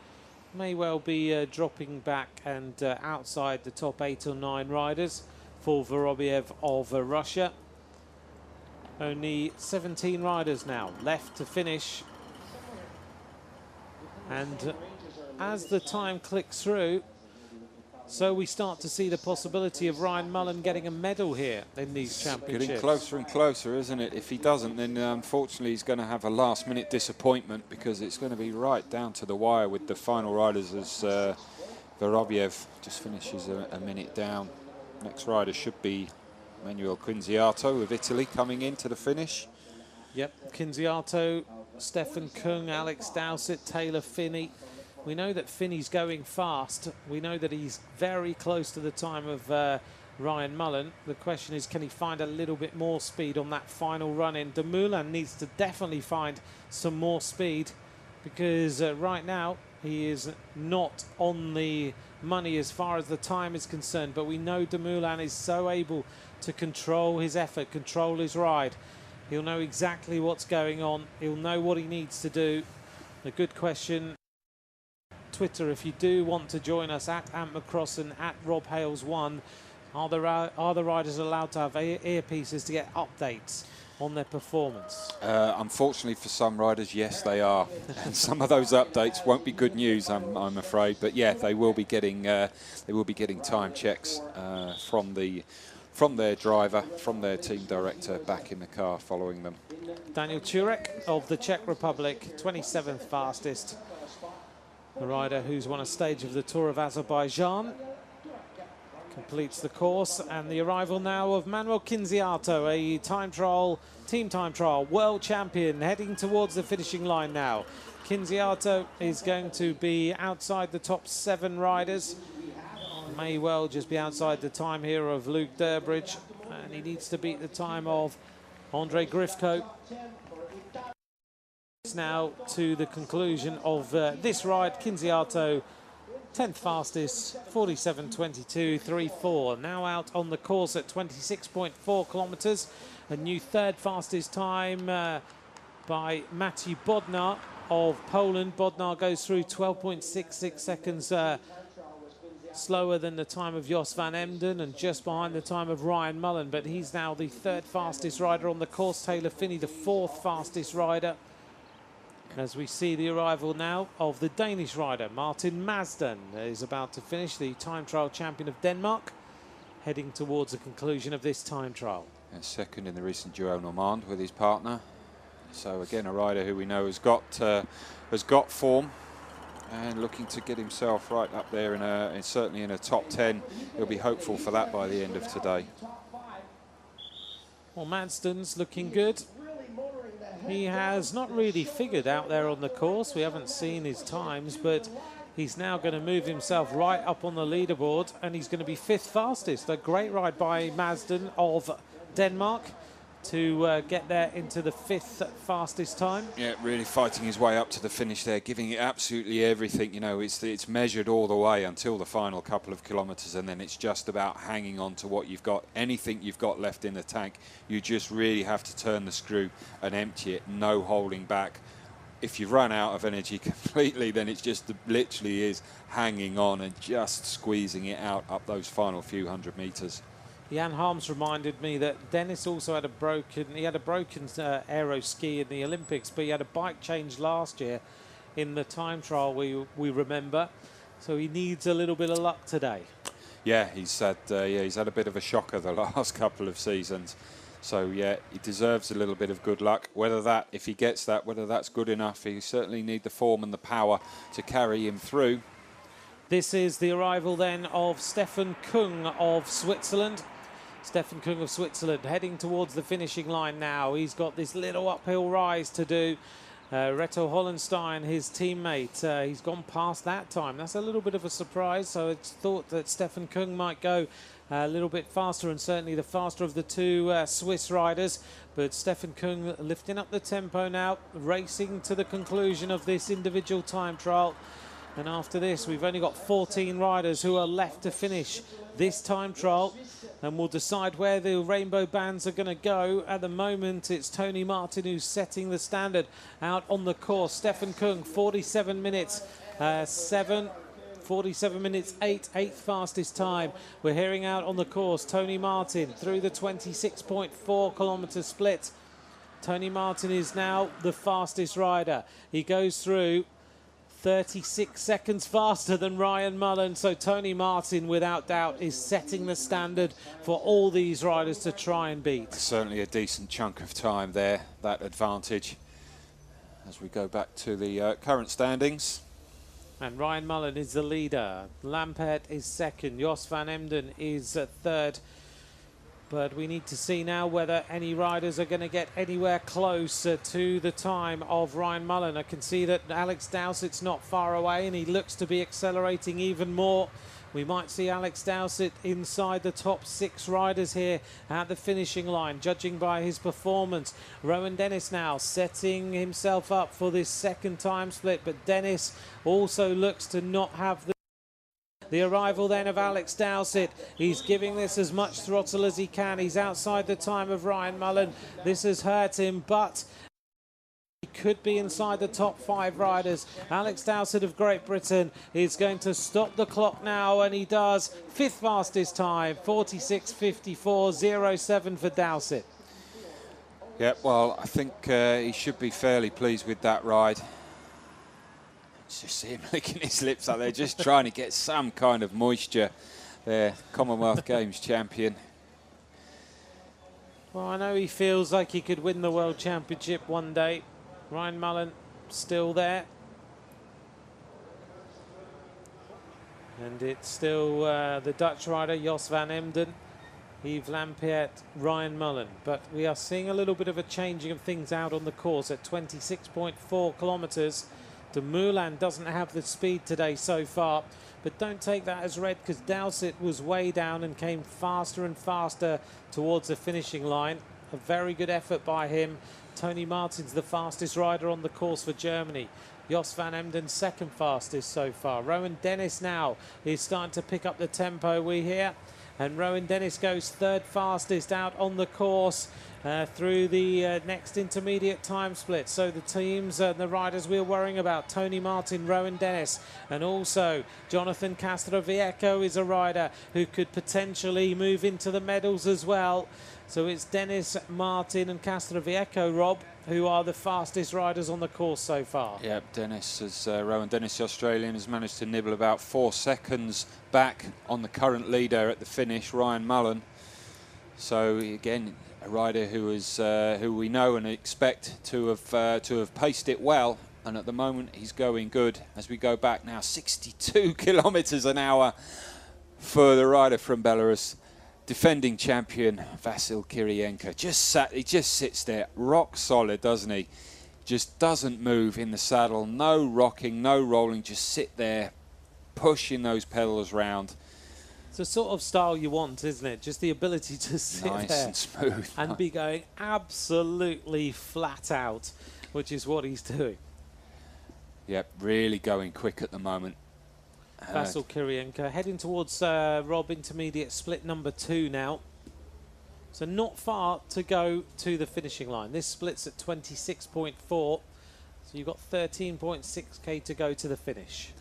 May well be dropping back and outside the top 8 or 9 riders for Vorobiev of Russia. Only 17 riders now left to finish. And as the time clicks through, so we start to see the possibility of Ryan Mullen getting a medal here in these championships. Getting closer and closer, isn't it? If he doesn't, then unfortunately he's going to have a last-minute disappointment, because it's going to be right down to the wire with the final riders as Vorobiev just finishes a minute down. Next rider should be Manuel Quinziato of Italy coming into the finish. Yep, Quinziato, Stefan Kung, Alex Dowsett, Taylor Finney. We know that Finney's going fast. We know that he's very close to the time of Ryan Mullen. The question is, can he find a little bit more speed on that final run in? Dumoulin needs to definitely find some more speed, because right now he is not on the money as far as the time is concerned. But we know Dumoulin is so able to control his effort, control his ride. He'll know exactly what's going on. He'll know what he needs to do. A good question. Twitter, if you do want to join us, at Ant McCrossan, at Rob Hales1, are the riders allowed to have earpieces to get updates on their performance? Unfortunately for some riders, yes, they are. And some of those updates won't be good news, I'm afraid. But yeah, they will be getting time checks from their driver, from their team director back in the car following them. Daniel Turek of the Czech Republic, 27th fastest. The rider who's won a stage of the Tour of Azerbaijan completes the course, and the arrival now of Manuel Quinziato, a team time trial world champion, heading towards the finishing line now. Quinziato is going to be outside the top 7 riders. May well just be outside the time here of Luke Durbridge, and he needs to beat the time of Andre Grifko. Now to the conclusion of this ride. Quinziato, 10th fastest, 47.22.34. Now out on the course at 26.4 kilometers. A new 3rd fastest time by Matthew Bodnar of Poland. Bodnar goes through 12.66 seconds slower than the time of Jos van Emden and just behind the time of Ryan Mullen, but he's now the 3rd fastest rider on the course. Taylor Finney, the 4th fastest rider. As we see the arrival now of the Danish rider, Martin Masden, is about to finish, the time trial champion of Denmark, heading towards the conclusion of this time trial. And 2nd in the recent Duo Normand with his partner. So again, a rider who we know has got form. and looking to get himself right up there in certainly in a top 10. He'll be hopeful for that by the end of today. Well, Madston's looking good. He has not really figured out there on the course. We haven't seen his times, but he's now going to move himself right up on the leaderboard, and he's going to be 5th fastest. A great ride by Madston of Denmark to get there into the 5th fastest time. Yeah, really fighting his way up to the finish there, giving it absolutely everything. You know, it's measured all the way until the final couple of kilometres, and then it's just about hanging on to what you've got. Anything you've got left in the tank, you just really have to turn the screw and empty it, no holding back. If you run out of energy completely, then it's just literally is hanging on and just squeezing it out up those final few hundred metres. Jan Harms reminded me that Dennis also had a broken aero ski in the Olympics, but he had a bike change last year in the time trial, we remember. So he needs a little bit of luck today. Yeah, he's had a bit of a shocker the last couple of seasons. So yeah, he deserves a little bit of good luck. If he gets that, whether that's good enough, he certainly need the form and the power to carry him through. This is the arrival then of Stefan Kung of Switzerland. Stefan Kung of Switzerland heading towards the finishing line now. He's got this little uphill rise to do. Reto Hollenstein, his teammate, he's gone past that time. That's a little bit of a surprise. So it's thought that Stefan Kung might go a little bit faster, and certainly the faster of the two Swiss riders. But Stefan Kung lifting up the tempo now, racing to the conclusion of this individual time trial. And after this, we've only got 14 riders who are left to finish this time trial, and we'll decide where the rainbow bands are going to go. At the moment, it's Tony Martin who's setting the standard out on the course. Stefan Kung, 47 minutes 7, 47 minutes 8, 8th fastest time. We're hearing out on the course Tony Martin through the 26.4 kilometre split. Tony Martin is now the fastest rider. He goes through 36 seconds faster than Ryan Mullen. So Tony Martin, without doubt, is setting the standard for all these riders to try and beat. Certainly a decent chunk of time there, that advantage. As we go back to the current standings. And Ryan Mullen is the leader. Lampert is second. Jos van Emden is third. But we need to see now whether any riders are going to get anywhere close to the time of Ryan Mullen. I can see that Alex Dowsett's not far away, and he looks to be accelerating even more. We might see Alex Dowsett inside the top 6 riders here at the finishing line, judging by his performance. Rowan Dennis now setting himself up for this second time split, but Dennis also looks to not have the arrival then of Alex Dowsett. He's giving this as much throttle as he can. He's outside the time of Ryan Mullen. This has hurt him, but he could be inside the top 5 riders. Alex Dowsett of Great Britain is going to stop the clock now, and he does. 5th fastest time, 46.54.07 for Dowsett. Yeah, well, I think he should be fairly pleased with that ride. Just see him licking his lips out there, just trying to get some kind of moisture there. Commonwealth Games champion. Well, I know he feels like he could win the World Championship one day. Ryan Mullen still there. And it's still the Dutch rider, Jos van Emden, Yves Lampaert, Ryan Mullen. But we are seeing a little bit of a changing of things out on the course at 26.4 kilometres. De Moulin doesn't have the speed today so far, but don't take that as read, because Dowsett was way down and came faster and faster towards the finishing line. A very good effort by him. Tony Martin's the fastest rider on the course for Germany. Jos van Emden second fastest so far. Rowan Dennis now is starting to pick up the tempo, we hear. And Rowan Dennis goes 3rd fastest out on the course through the next intermediate time split. So the teams and the riders we're worrying about, Tony Martin, Rowan Dennis, and also Jonathan Castroviejo is a rider who could potentially move into the medals as well. So it's Dennis, Martin and Castroviejo, Rob, who are the fastest riders on the course so far. Yeah, Rowan Dennis, the Australian, has managed to nibble about 4 seconds back on the current leader at the finish, Ryan Mullen. So again, a rider who we know and expect to have paced it well and at the moment he's going good. As we go back now, 62 kilometers an hour for the rider from Belarus, defending champion Vasil Kirienka. He just sits there rock solid, doesn't he? Just doesn't move in the saddle, no rocking, no rolling, just sit there pushing those pedals round. It's the sort of style you want, isn't it? Just the ability to sit nice there and smooth and be going absolutely flat out, which is what he's doing. Yep, really going quick at the moment. Vasil Kirienka heading towards Rob Intermediate split number 2 now. So not far to go to the finishing line. This splits at 26.4. So you've got 13.6k to go to the finish.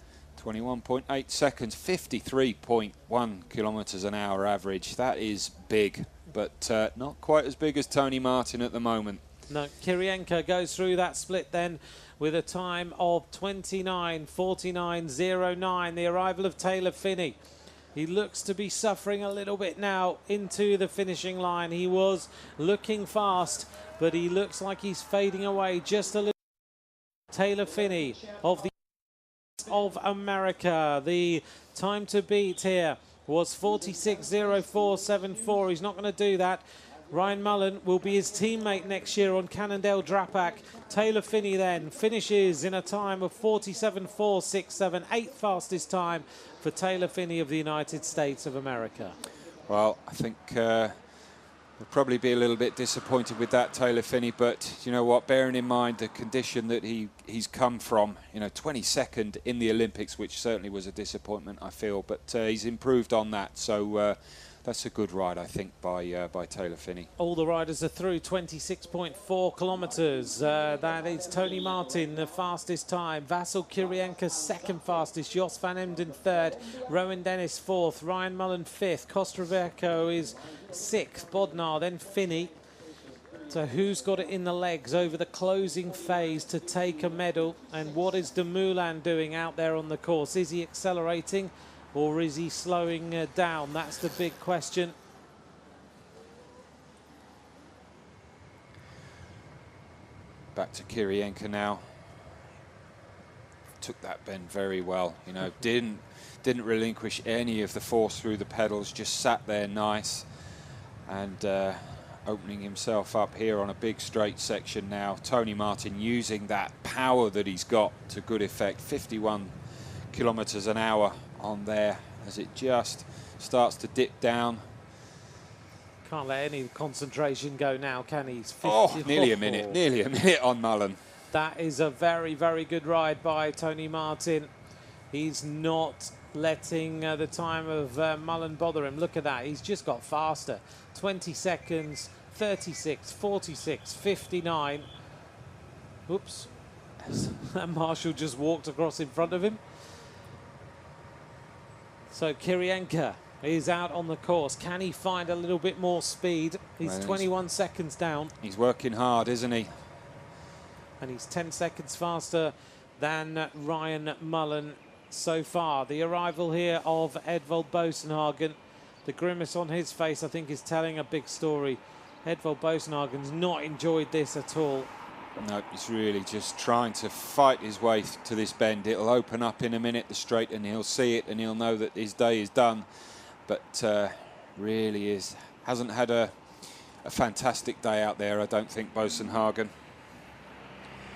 21.8 seconds, 53.1 kilometers an hour average. That is big, but not quite as big as Tony Martin at the moment. No, Kirienka goes through that split then with a time of 29.49.09. The arrival of Taylor Phinney. He looks to be suffering a little bit now into the finishing line. He was looking fast, but he looks like he's fading away just a little. Taylor Phinney of America. The time to beat here was 46.04.74. He's not going to do that. Ryan Mullen will be his teammate next year on Cannondale Drapac. Taylor Phinney then finishes in a time of 47.4.67, 8th fastest time for Taylor Phinney of the United States of America. Well, I think we'll probably be a little bit disappointed with that, Taylor Phinney, but you know what, bearing in mind the condition that he's come from, 22nd in the Olympics, which certainly was a disappointment, I feel, but he's improved on that, so that's a good ride, I think, by Taylor Phinney. All the riders are through 26.4 kilometres. That is Tony Martin, the fastest time. Vasil Kirienka, second fastest. Jos van Emden, third. Rowan Dennis, fourth. Ryan Mullen, fifth. Kostreverko is sixth. Bodnar, then Phinney. So who's got it in the legs over the closing phase to take a medal? And what is Dumoulin doing out there on the course? Is he accelerating? Or is he slowing down? That's the big question. Back to Kirienka now. Took that bend very well. Didn't relinquish any of the force through the pedals. Just sat there nice and opening himself up here on a big straight section now. Tony Martin using that power that he's got to good effect. 51 kilometers an hour on there as it just starts to dip down. Can't let any concentration go now, can he? Nearly a minute on Mullen. That is a very, very good ride by Tony Martin. He's not letting the time of Mullen bother him. Look at that, he's just got faster. 20 seconds, 36, 46, 59. Oops, Marshall just walked across in front of him. So Kirienka is out on the course. Can he find a little bit more speed? He's 21 seconds down. He's working hard, isn't he? And he's 10 seconds faster than Ryan Mullen so far. The arrival here of Edvald Bosenhagen. The grimace on his face, I think, is telling a big story. Edvald Bosenhagen's not enjoyed this at all. No, he's really just trying to fight his way to this bend. It'll open up in a minute, the straight, and he'll see it and he'll know that his day is done. But really hasn't had a fantastic day out there, I don't think, Bosenhagen.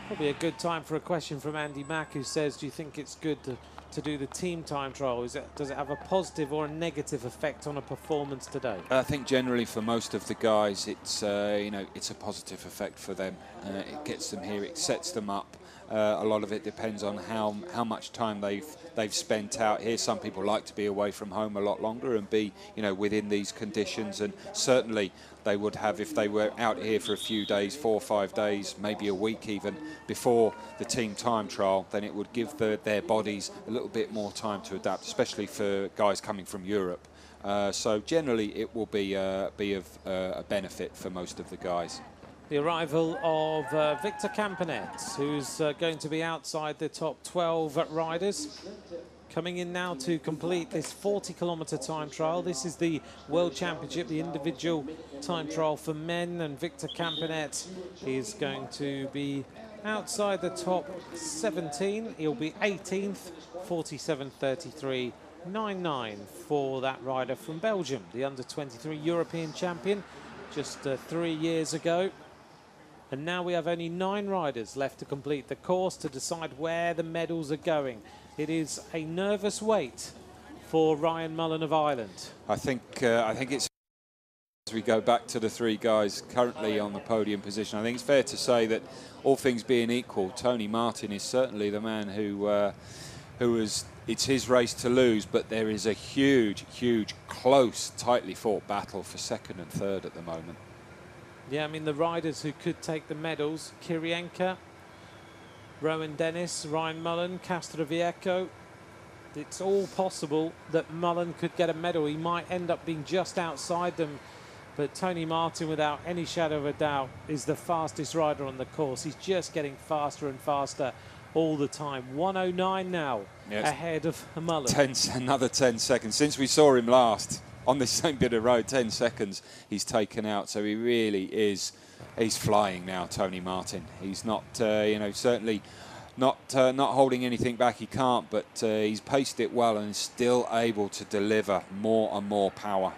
Probably a good time for a question from Andy Mack, who says, do you think it's good to do the team time trial? Does it have a positive or a negative effect on a performance today? I think generally for most of the guys, it's it's a positive effect for them. It gets them here, it sets them up. A lot of it depends on how much time they've spent out here. Some people like to be away from home a lot longer and be within these conditions, and certainly they would have if they were out here for a few days, 4 or 5 days, maybe a week even, before the team time trial. Then it would give their bodies a little bit more time to adapt, especially for guys coming from Europe. So generally it will be of a benefit for most of the guys. The arrival of Victor Campenet, who's going to be outside the top 12 riders. Coming in now to complete this 40-kilometre time trial. This is the World Championship, the individual time trial for men, and Victor Campenet is going to be outside the top 17. He'll be 18th, 47.33.99 for that rider from Belgium, the under-23 European champion, just 3 years ago. And now we have only 9 riders left to complete the course to decide where the medals are going. It is a nervous wait for Ryan Mullen of Ireland. I think it's, as we go back to the 3 guys currently on the podium position, I think it's fair to say that all things being equal, Tony Martin is certainly the man who it's his race to lose, but there is a huge, close, tightly fought battle for 2nd and 3rd at the moment. Yeah, I mean, the riders who could take the medals, Kirienka, Rowan Dennis, Ryan Mullen, Castroviejo. It's all possible that Mullen could get a medal. He might end up being just outside them. But Tony Martin, without any shadow of a doubt, is the fastest rider on the course. He's just getting faster and faster all the time. 109 now, yes, ahead of Mullen. Another 10 seconds. Since we saw him last on this same bit of road, 10 seconds he's taken out. So he really is, he's flying now, Tony Martin. He's not, certainly not holding anything back. He can't, but he's paced it well and is still able to deliver more and more power.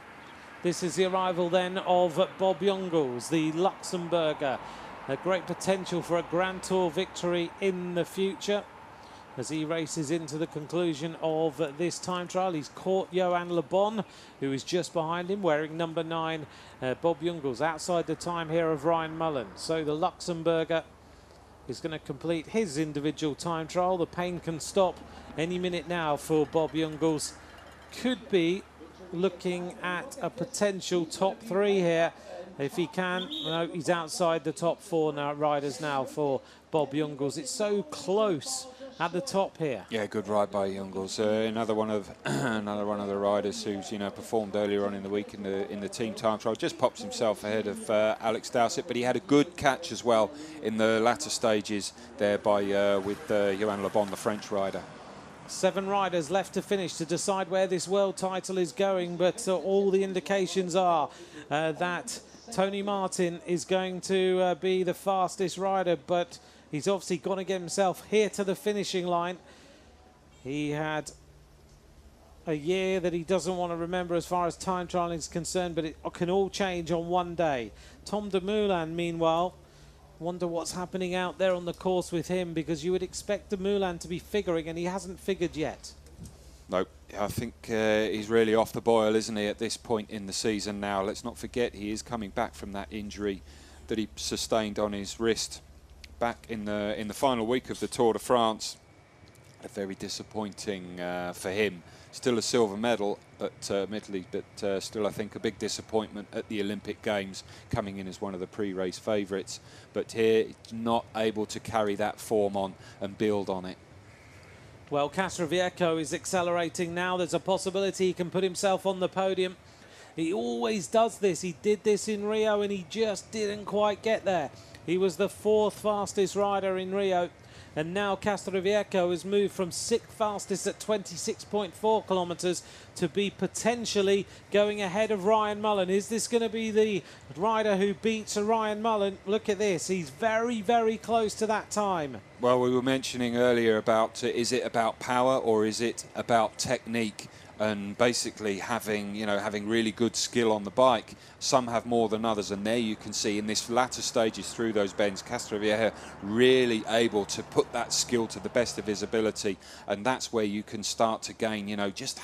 This is the arrival then of Bob Jungels, the Luxembourger. A great potential for a Grand Tour victory in the future as he races into the conclusion of this time trial. He's caught Johan Le Bon, who is just behind him, wearing number 9. Bob Jungels outside the time here of Ryan Mullen. So the Luxembourger is going to complete his individual time trial. The pain can stop any minute now for Bob Jungels. Could be looking at a potential top 3 here if he can. No, he's outside the top 4 now, riders now for Bob Jungels. It's so close at the top here. Yeah, good ride by Jungels. Another one of the riders who's performed earlier on in the week in the team time trial. Just pops himself ahead of Alex Dowsett, but he had a good catch as well in the latter stages there by with Johan Le Bon, the French rider. 7 riders left to finish to decide where this world title is going, but all the indications are that Tony Martin is going to be the fastest rider, but he's obviously got to get himself here to the finishing line. He had a year that he doesn't want to remember as far as time trialing is concerned, but it can all change on one day. Tom Dumoulin, meanwhile, wonder what's happening out there on the course with him, because you would expect Dumoulin to be figuring, and he hasn't figured yet. Nope. I think he's really off the boil, isn't he, at this point in the season now. Let's not forget he is coming back from that injury that he sustained on his wrist back in the final week of the Tour de France. A very disappointing for him. Still a silver medal, but admittedly, but still I think a big disappointment at the Olympic Games, coming in as one of the pre-race favourites. But here, not able to carry that form on and build on it. Well, Castroviejo is accelerating now. There's a possibility he can put himself on the podium. He always does this. He did this in Rio and he just didn't quite get there. He was the 4th fastest rider in Rio. And now Castroviejo has moved from 6th fastest at 26.4 kilometres to be potentially going ahead of Ryan Mullen. Is this going to be the rider who beats Ryan Mullen? Look at this. He's very, very close to that time. Well, we were mentioning earlier about is it about power or is it about technique? And basically having really good skill on the bike. Some have more than others, and there you can see in this latter stages through those bends, Castroviejo really able to put that skill to the best of his ability, and that's where you can start to gain, just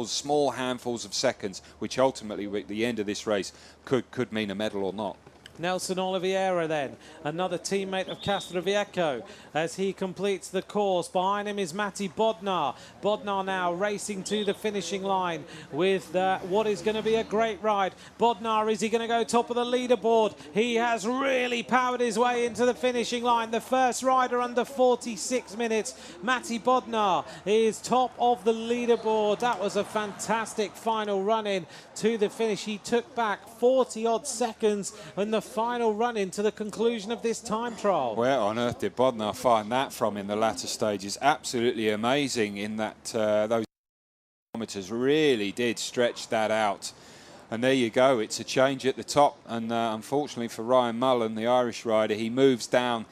small handfuls of seconds, which ultimately at the end of this race could mean a medal or not. Nelson Oliveira then, another teammate of Castroviejo, as he completes the course. Behind him is Matti Bodnar. Bodnar now racing to the finishing line with what is going to be a great ride. Bodnar, is he going to go top of the leaderboard? He has really powered his way into the finishing line. The first rider under 46 minutes. Matti Bodnar is top of the leaderboard. That was a fantastic final run-in to the finish. He took back 40-odd seconds in the final run-in to the conclusion of this time trial. Where on earth did Bodnar find that from in the latter stages? Absolutely amazing in that those kilometres really did stretch that out. And there you go, it's a change at the top. And unfortunately for Ryan Mullen, the Irish rider, he moves down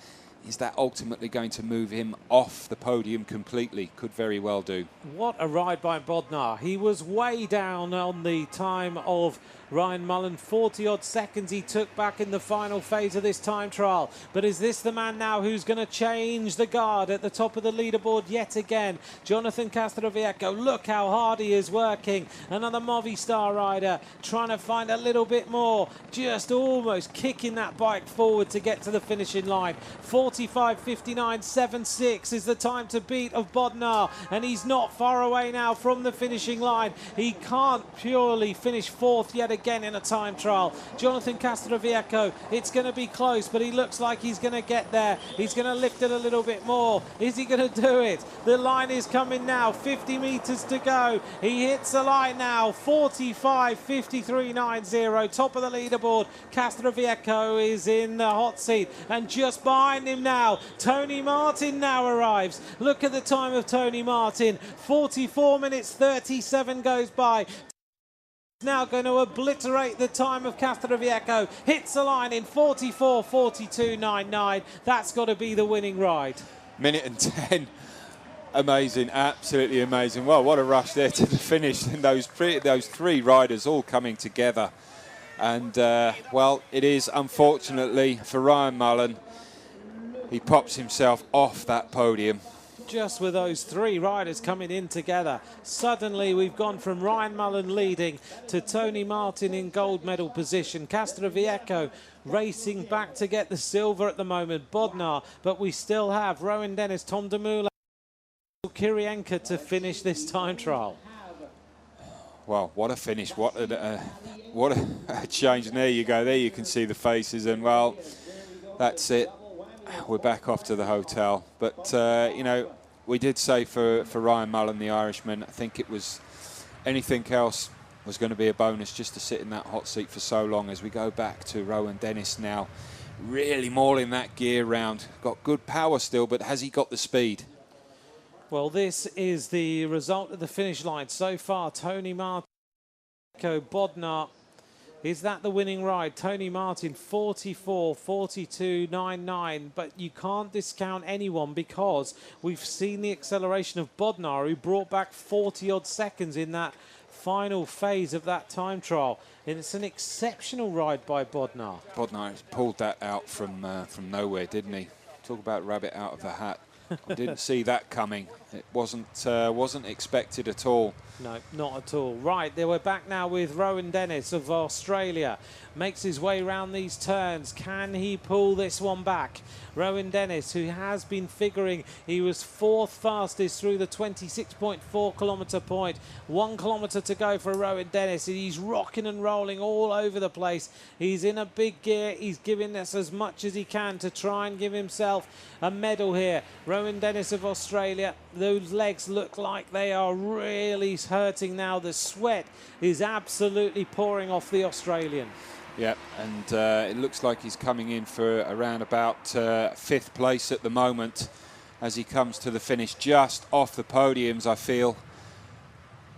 is that ultimately going to move him off the podium completely? Could very well do. What a ride by Bodnar. He was way down on the time of Ryan Mullen. 40-odd seconds he took back in the final phase of this time trial. But is this the man now who's going to change the guard at the top of the leaderboard yet again? Jonathan Castroviejo, look how hard he is working. Another Movistar rider trying to find a little bit more. Just almost kicking that bike forward to get to the finishing line. 45.59.76 is the time to beat of Bodnar, and he's not far away now from the finishing line. He can't purely finish fourth yet again in a time trial. Jonathan Castroviejo, it's going to be close, but he looks like he's going to get there. He's going to lift it a little bit more. Is he going to do it? The line is coming now. 50 meters to go. He hits the line now. 45.53.90. Top of the leaderboard. Castroviejo is in the hot seat, and just behind him now, Tony Martin now arrives. Look at the time of Tony Martin. 44 minutes 37 goes by. Now going to obliterate the time of Castroviejo. Hits the line in 44.42.99. That's got to be the winning ride. Minute and 10. Amazing, absolutely amazing. Well, what a rush there to the finish, and those three riders all coming together. And well, it is unfortunately for Ryan Mullen. He pops himself off that podium. Just with those three riders coming in together, suddenly we've gone from Ryan Mullen leading to Tony Martin in gold medal position. Castroviejo racing back to get the silver at the moment. Bodnar, but we still have Rowan Dennis, Tom Dumoulin, Kirienka to finish this time trial. Well, what a finish! What a change! And there you go. There you can see the faces, and well, that's it. We're back off to the hotel. But, you know, we did say for Ryan Mullen, the Irishman, I think it was anything else was going to be a bonus just to sit in that hot seat for so long. As we go back to Rowan Dennis now, really mauling that gear round. Got good power still, but has he got the speed? Well, this is the result of the finish line. So far, Tony Martin, Bodnar. Is that the winning ride? Tony Martin, 44.42.99. But you can't discount anyone because we've seen the acceleration of Bodnar, who brought back 40-odd seconds in that final phase of that time trial. And it's an exceptional ride by Bodnar. Bodnar pulled that out from nowhere, didn't he? Talk about rabbit out of the hat. I didn't see that coming. It wasn't expected at all. No, not at all. Right, we're back now with Rowan Dennis of Australia. Makes his way around these turns. Can he pull this one back? Rowan Dennis, who has been figuring, he was fourth fastest through the 26.4 kilometre point. 1 kilometre to go for Rowan Dennis. He's rocking and rolling all over the place. He's in a big gear. He's giving this as much as he can to try and give himself a medal here. Rowan Dennis of Australia, those legs look like they are really hurting now. The sweat is absolutely pouring off the Australian. Yeah, and it looks like he's coming in for around about 5th place at the moment as he comes to the finish, just off the podiums, I feel.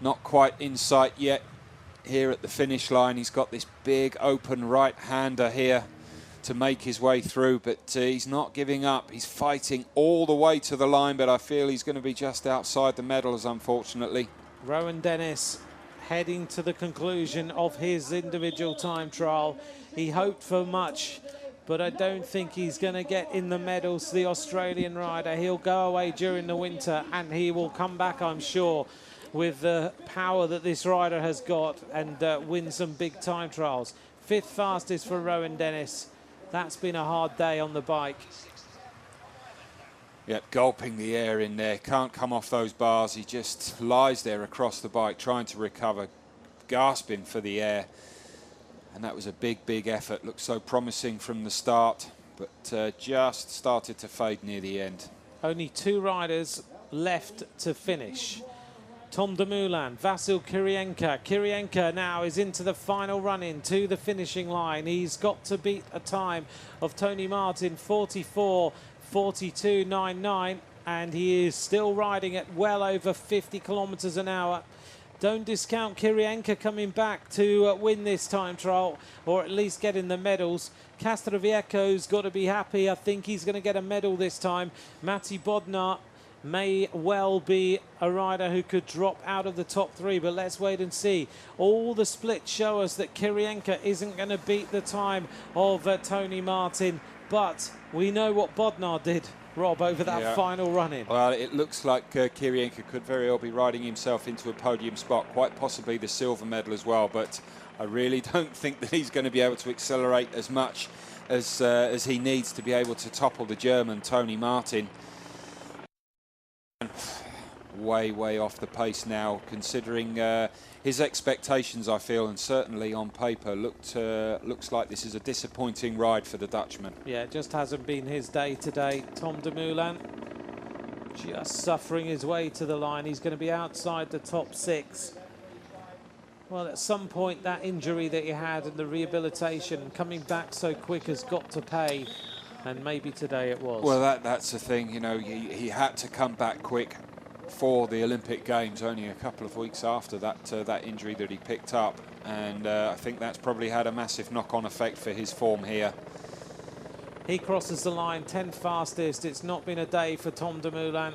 Not quite in sight yet here at the finish line. He's got this big open right-hander here to make his way through, but he's not giving up. He's fighting all the way to the line, but I feel he's going to be just outside the medals, unfortunately. Rowan Dennis heading to the conclusion of his individual time trial. He hoped for much, but I don't think he's going to get in the medals, the Australian rider. He'll go away during the winter, and he will come back, I'm sure, with the power that this rider has got, and win some big time trials. 5th fastest for Rowan Dennis. That's been a hard day on the bike. Yep, gulping the air in there. Can't come off those bars. He just lies there across the bike, trying to recover, gasping for the air. And that was a big, big effort. Looked so promising from the start, but just started to fade near the end. Only 2 riders left to finish. Tom Dumoulin, Vasil Kirienka. Kirienka now is into the final run-in to the finishing line. He's got to beat a time of Tony Martin, 44.42.99, and he is still riding at well over 50 kilometres an hour. Don't discount Kirienka coming back to win this time trial, or at least getting the medals. Castrovieco's got to be happy. I think he's going to get a medal this time. Matti Bodnar may well be a rider who could drop out of the top 3, but let's wait and see. All the splits show us that Kirienka isn't going to beat the time of Tony Martin, but we know what Bodnar did, Rob, over that final run-in. Well, it looks like Kirienka could very well be riding himself into a podium spot, quite possibly the silver medal as well, but I really don't think that he's going to be able to accelerate as much as he needs to be able to topple the German Tony Martin. Way off the pace now, considering his expectations, I feel, and certainly on paper looks like this is a disappointing ride for the Dutchman. Yeah, it just hasn't been his day today. Tom Dumoulin just suffering his way to the line. He's going to be outside the top 6. Well, at some point that injury that he had and the rehabilitation coming back so quick has got to pay, and maybe today it was. Well, that's the thing, you know, he had to come back quick for the Olympic Games only a couple of weeks after that injury that he picked up, and I think that's probably had a massive knock-on effect for his form here. He crosses the line, 10th fastest. It's not been a day for Tom Dumoulin.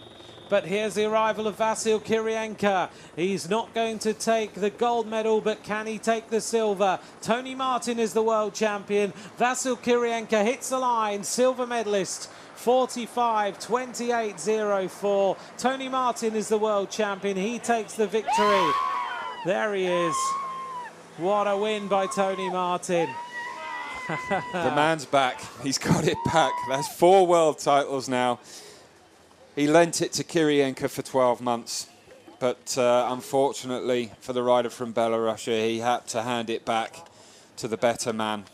But here's the arrival of Vasil Kirienka. He's not going to take the gold medal, but can he take the silver? Tony Martin is the world champion. Vasil Kirienka hits the line, silver medalist. 45.28.04. Tony Martin is the world champion. He takes the victory. There he is. What a win by Tony Martin. The man's back. He's got it back. That's 4 world titles now. He lent it to Kirienka for 12 months. But unfortunately for the rider from Belarus, he had to hand it back to the better man.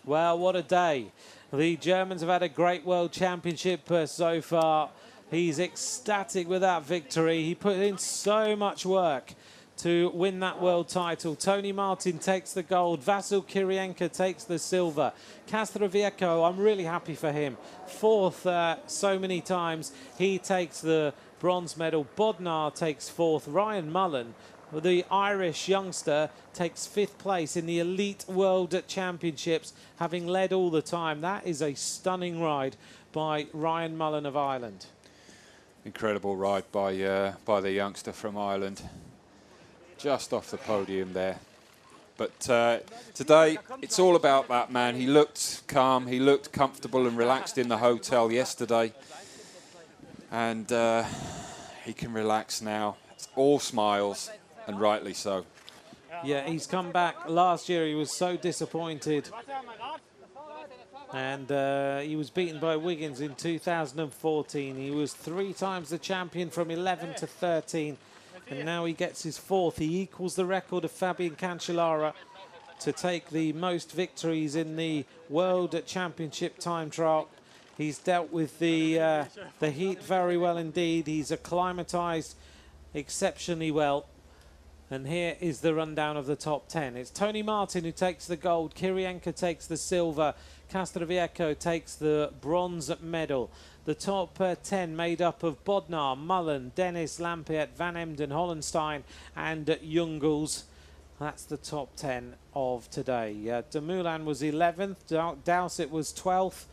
Well, what a day. The Germans have had a great World Championship so far. He's ecstatic with that victory. He put in so much work to win that world title. Tony Martin takes the gold. Vasil Kirienka takes the silver. Castrovieco, I'm really happy for him. 4th so many times. He takes the bronze medal. Bodnar takes 4th. Ryan Mullen, the Irish youngster, takes 5th place in the Elite World Championships, having led all the time. That is a stunning ride by Ryan Mullen of Ireland. Incredible ride by the youngster from Ireland. Just off the podium there. But today, it's all about that man. He looked calm, he looked comfortable and relaxed in the hotel yesterday. And he can relax now. It's all smiles, and rightly so. Yeah, he's come back. Last year he was so disappointed. And he was beaten by Wiggins in 2014. He was 3 times the champion from 11 to 13. And now he gets his 4th. He equals the record of Fabian Cancellara to take the most victories in the World Championship time trial. He's dealt with the heat very well indeed. He's acclimatized exceptionally well. And here is the rundown of the top 10. It's Tony Martin who takes the gold. Kirienka takes the silver. Castrovieco takes the bronze medal. The top 10 made up of Bodnar, Mullen, Dennis, Lampiet, Van Emden, Hollenstein and Jungels. That's the top 10 of today. Dumoulin was 11th, Dowsett was 12th,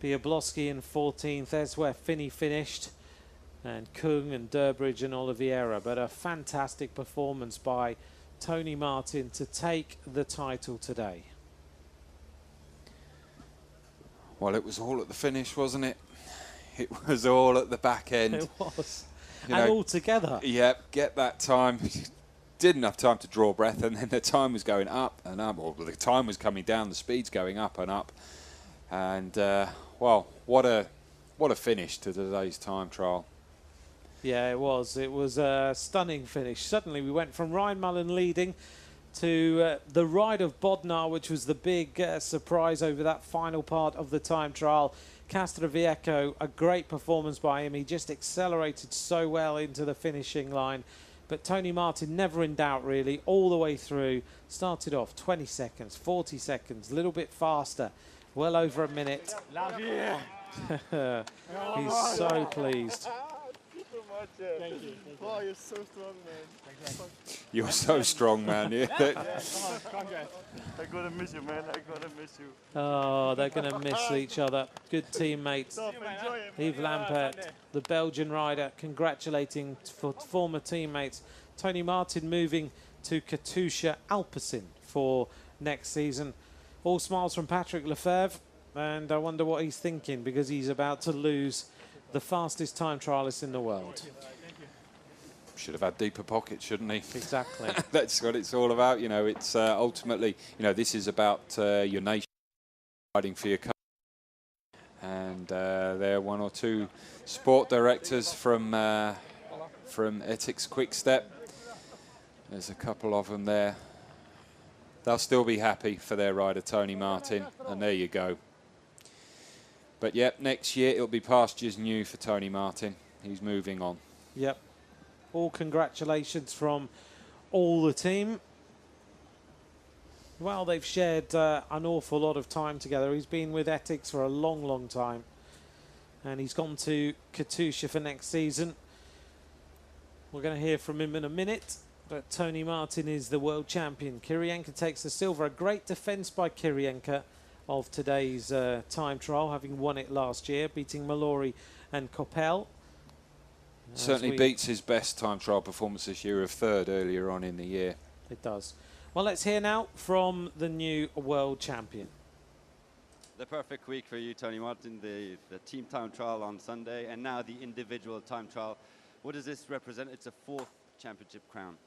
Biablowski in 14th. There's where Finney finished, and Kung and Durbridge and Oliveira. But a fantastic performance by Tony Martin to take the title today. Well, it was all at the finish, wasn't it? It was all at the back end. It was. You and know, all together. Yep, get that time. Didn't have time to draw breath, and then the time was going up and up. Well, the time was coming down, the speed's going up and up. And, well, what a finish to today's time trial. Yeah, it was. It was a stunning finish. Suddenly we went from Ryan Mullen leading to the ride of Bodnar, which was the big surprise over that final part of the time trial. Castrovieco, a great performance by him. He just accelerated so well into the finishing line. But Tony Martin never in doubt, really, all the way through. Started off 20 seconds, 40 seconds, a little bit faster, well over a minute. He's so pleased. so much. Thank you. Wow, you're so strong, man. You're so strong, man. Yeah. I gotta miss you, man. I gotta miss you. Oh, they're going to miss each other. Good teammates. Enjoy it. Yves Lampert, the Belgian rider, congratulating former teammates. Tony Martin moving to Katusha Alpecin for next season. All smiles from Patrick Lefevre, and I wonder what he's thinking because he's about to lose the fastest time trialist in the world. Should have had deeper pockets, shouldn't he? Exactly. That's what it's all about. You know, it's ultimately, you know, this is about your nation fighting for your country. And there are one or two sport directors from Ethics Quick Step. There's a couple of them there. They'll still be happy for their rider, Tony Martin. And there you go. But yep, next year it'll be pastures new for Tony Martin. He's moving on. Yep. All congratulations from all the team. Well, they've shared an awful lot of time together. He's been with Ethics for a long, long time. And he's gone to Katusha for next season. We're going to hear from him in a minute. But Tony Martin is the world champion. Kirienka takes the silver. A great defence by Kirienka of today's time trial, having won it last year, beating Mallory and Coppell. Certainly beats his best time trial performance this year of third earlier on in the year. It does. Well, let's hear now from the new world champion. The perfect week for you, Tony Martin, the team time trial on Sunday, and now the individual time trial. What does this represent? It's a fourth championship crown.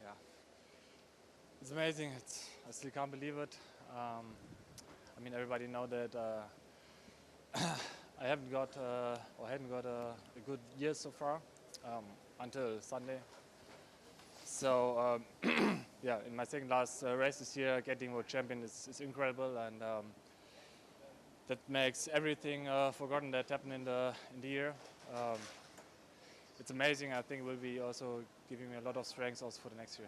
Yeah, it's amazing. I still can't believe it. I mean, everybody know that I hadn't got a good year so far until Sunday. So yeah, in my second last race this year, getting world champion is incredible, and that makes everything forgotten that happened in the year. It's amazing. I think it will be also giving me a lot of strength also for the next year.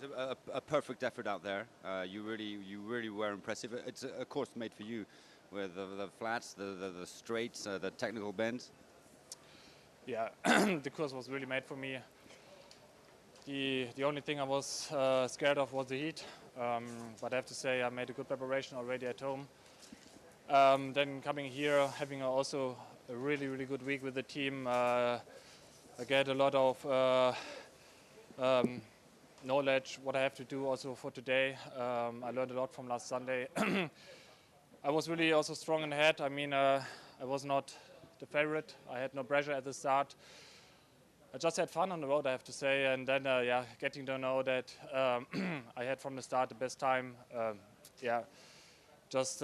It was a perfect effort out there. You really were impressive. It's a course made for you, with the flats, the straights, the technical bends. Yeah, the course was really made for me. The only thing I was scared of was the heat, but I have to say I made a good preparation already at home. Then coming here, having also a really good week with the team. I get a lot of knowledge what I have to do also for today. I learned a lot from last Sunday. I was really also strong in the head. I mean, I was not the favorite. I had no pressure at the start. I just had fun on the road, I have to say, and then yeah, getting to know that I had from the start the best time. Yeah, just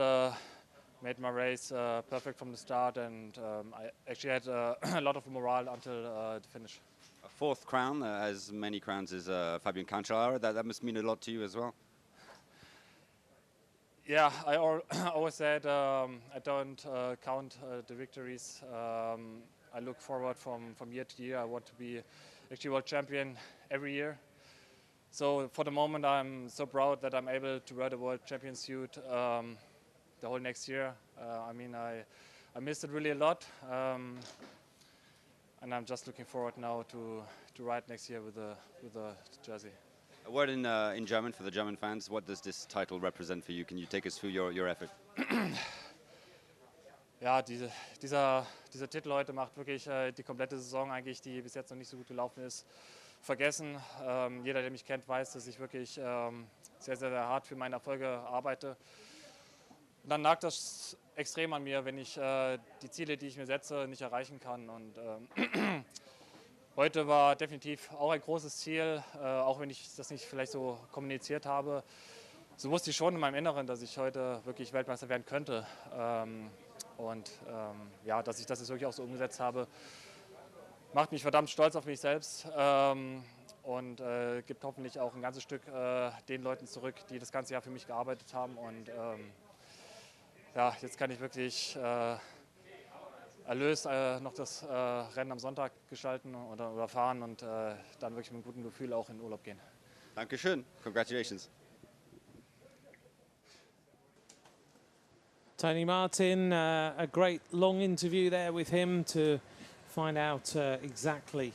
made my race perfect from the start, and I actually had a lot of morale until the finish. A fourth crown, as many crowns as Fabian Cancellara. That must mean a lot to you as well. Yeah, I always said I don't count the victories. I look forward from year to year. I want to be actually world champion every year. So for the moment, I'm so proud that I'm able to wear the world champion suit the whole next year. I mean, I missed it really a lot, and I'm just looking forward now to ride next year with the jersey. A word in German for the German fans. What does this title represent for you? Can you take us through your effort? Ja, dieser Titel heute macht wirklich die komplette Saison eigentlich, die bis jetzt noch nicht so gut gelaufen ist, vergessen. Jeder, der mich kennt, weiß, dass ich wirklich sehr hart für meine Erfolge arbeite. Und dann nagt das extrem an mir, wenn ich die Ziele, die ich mir setze, nicht erreichen kann. Und heute war definitiv auch ein großes Ziel, auch wenn ich das nicht vielleicht so kommuniziert habe. So wusste ich schon in meinem Inneren, dass ich heute wirklich Weltmeister werden könnte. Ja, dass ich das jetzt wirklich auch so umgesetzt habe, macht mich verdammt stolz auf mich selbst und gibt hoffentlich auch ein ganzes Stück den Leuten zurück, die das ganze Jahr für mich gearbeitet haben. Und ja, jetzt kann ich wirklich erlöst noch das Rennen am Sonntag gestalten oder fahren und dann wirklich mit einem guten Gefühl auch in Urlaub gehen. Dankeschön. Congratulations. Tony Martin, a great long interview there with him to find out exactly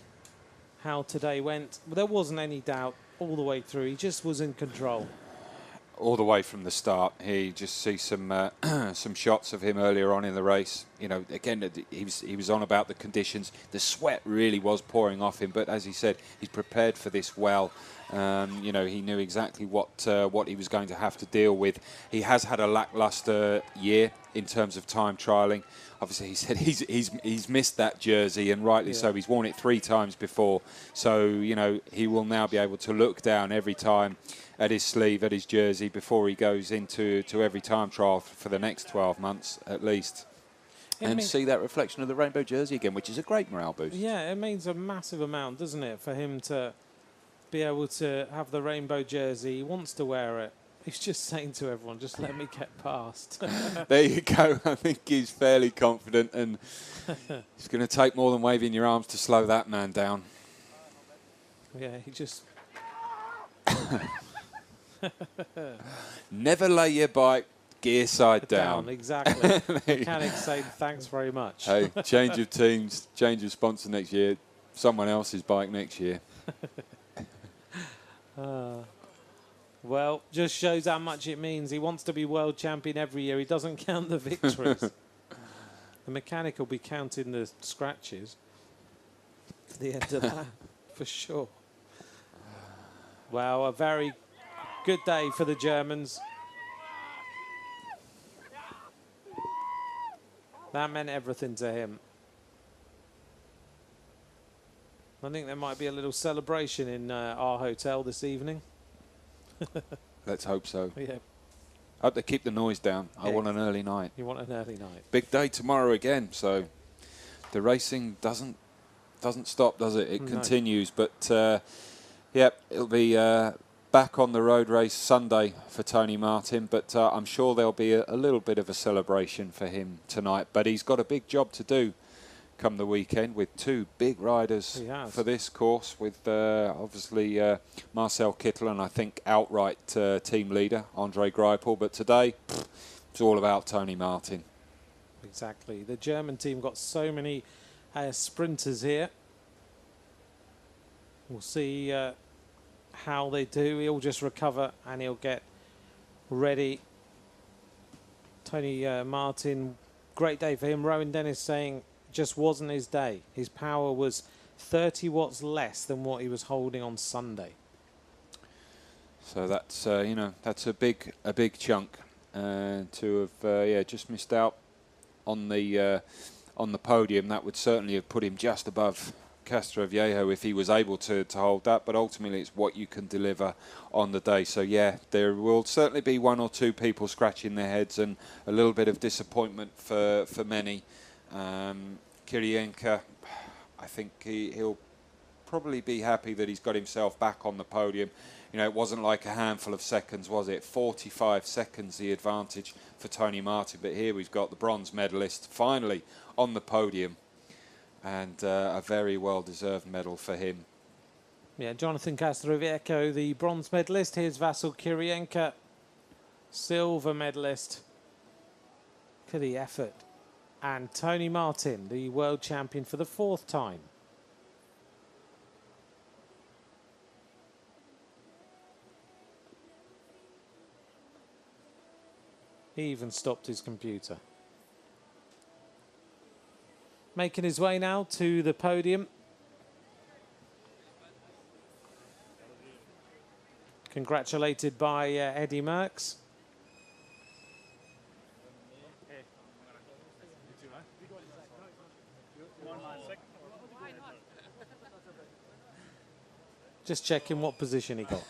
how today went. There wasn't any doubt all the way through. He just was in control. All the way from the start. He just see some some shots of him earlier on in the race. You know, again, he was on about the conditions. The sweat really was pouring off him, but as he said, he's prepared for this well. You know, he knew exactly what he was going to have to deal with. He has had a lackluster year in terms of time trialling. Obviously, he said he's missed that jersey, and rightly so. He's worn it 3 times before, so you know he will now be able to look down every time at his sleeve, at his jersey, before he goes into every time trial for the next 12 months at least. And see that reflection of the rainbow jersey again, which is a great morale boost. Yeah, it means a massive amount, doesn't it, for him to be able to have the rainbow jersey. He wants to wear it. He's just saying to everyone, just let me get past. There you go. I think he's fairly confident, and it's going to take more than waving your arms to slow that man down. Yeah, he just... Never lay your bike gear side down. Exactly. Mechanics say thanks very much. Hey, change of teams, change of sponsor next year, someone else's bike next year. Well, just shows how much it means. He wants to be world champion every year. He doesn't count the victories. The mechanic will be counting the scratches at the end of that, for sure. Wow, a very good day for the Germans. That meant everything to him. I think there might be a little celebration in our hotel this evening. Let's hope so. Yeah. I hope they keep the noise down. Yeah. I want an early night. You want an early night. Big day tomorrow again, so the racing doesn't stop, does it? It continues, but yeah, it'll be back on the road race Sunday for Tony Martin, but I'm sure there'll be a little bit of a celebration for him tonight. But he's got a big job to do come the weekend with 2 big riders for this course, with obviously Marcel Kittel and I think outright team leader Andre Greipel. But today, it's all about Tony Martin. Exactly. The German team got so many sprinters here. We'll see how they do. He'll just recover and he'll get ready. Tony Martin, great day for him. Rowan Dennis saying just wasn't his day. His power was 30 watts less than what he was holding on Sunday. So that's you know, that's a big chunk to have just missed out on the podium. That would certainly have put him just above Castroviejo if he was able to hold that, but ultimately it's what you can deliver on the day. So yeah, there will certainly be 1 or 2 people scratching their heads and a little bit of disappointment for many. Kirienka, I think he'll probably be happy that he's got himself back on the podium. You know, it wasn't like a handful of seconds, was it? 45 seconds the advantage for Tony Martin, but here we've got the bronze medalist finally on the podium, and a very well-deserved medal for him. Yeah, Jonathan Castroviejo, the bronze medalist. Here's Vasil Kirienka, silver medalist. Look at the effort. And Tony Martin, the world champion for the 4th time. He even stopped his computer. Making his way now to the podium. Congratulated by Eddie Merckx. Just checking what position he got.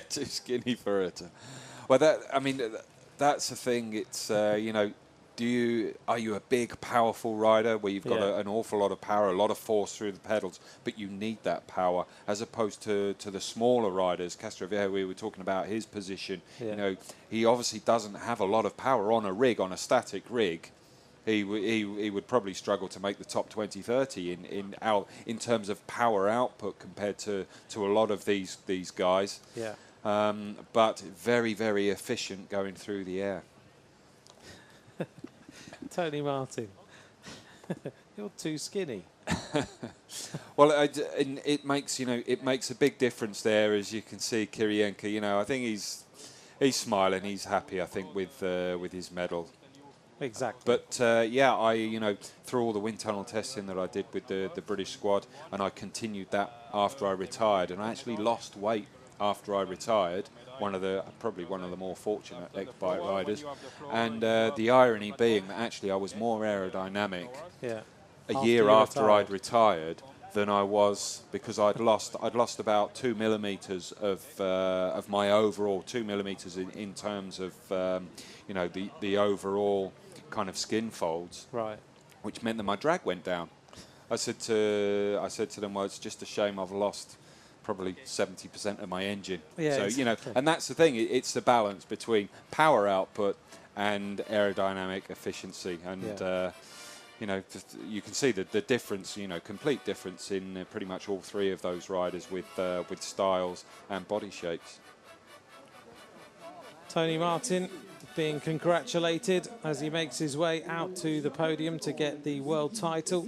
Too skinny for it. Well, that's the thing. It's you know, are you a big, powerful rider where you've got an awful lot of power, a lot of force through the pedals, but you need that power, as opposed to the smaller riders. Castroviejo, we were talking about his position. You know, he obviously doesn't have a lot of power on a rig, on a static rig. He would probably struggle to make the top 20, 30 in terms of power output compared to a lot of these guys. Yeah. but very, very efficient going through the air. Tony Martin, you're too skinny. Well, it makes it makes a big difference there, as you can see. Kirienka, I think he's smiling, he's happy, I think, with his medal. Exactly. But yeah, I through all the wind tunnel testing that I did with the British squad, and I continued that after I retired, and I actually lost weight after I retired. Probably one of the more fortunate X bike riders, and the irony being that actually I was more aerodynamic a year after I'd retired than I was, because I'd lost about 2 millimeters of my overall 2 millimeters in terms of the overall kind of skin folds, right, which meant that my drag went down. I said to them, well, it's just a shame I've lost probably 70% of my engine. Yeah, so exactly. and that's the thing. It's the balance between power output and aerodynamic efficiency, and you can see the difference, complete difference in pretty much all three of those riders with styles and body shapes. Tony Martin being congratulated as he makes his way out to the podium to get the world title.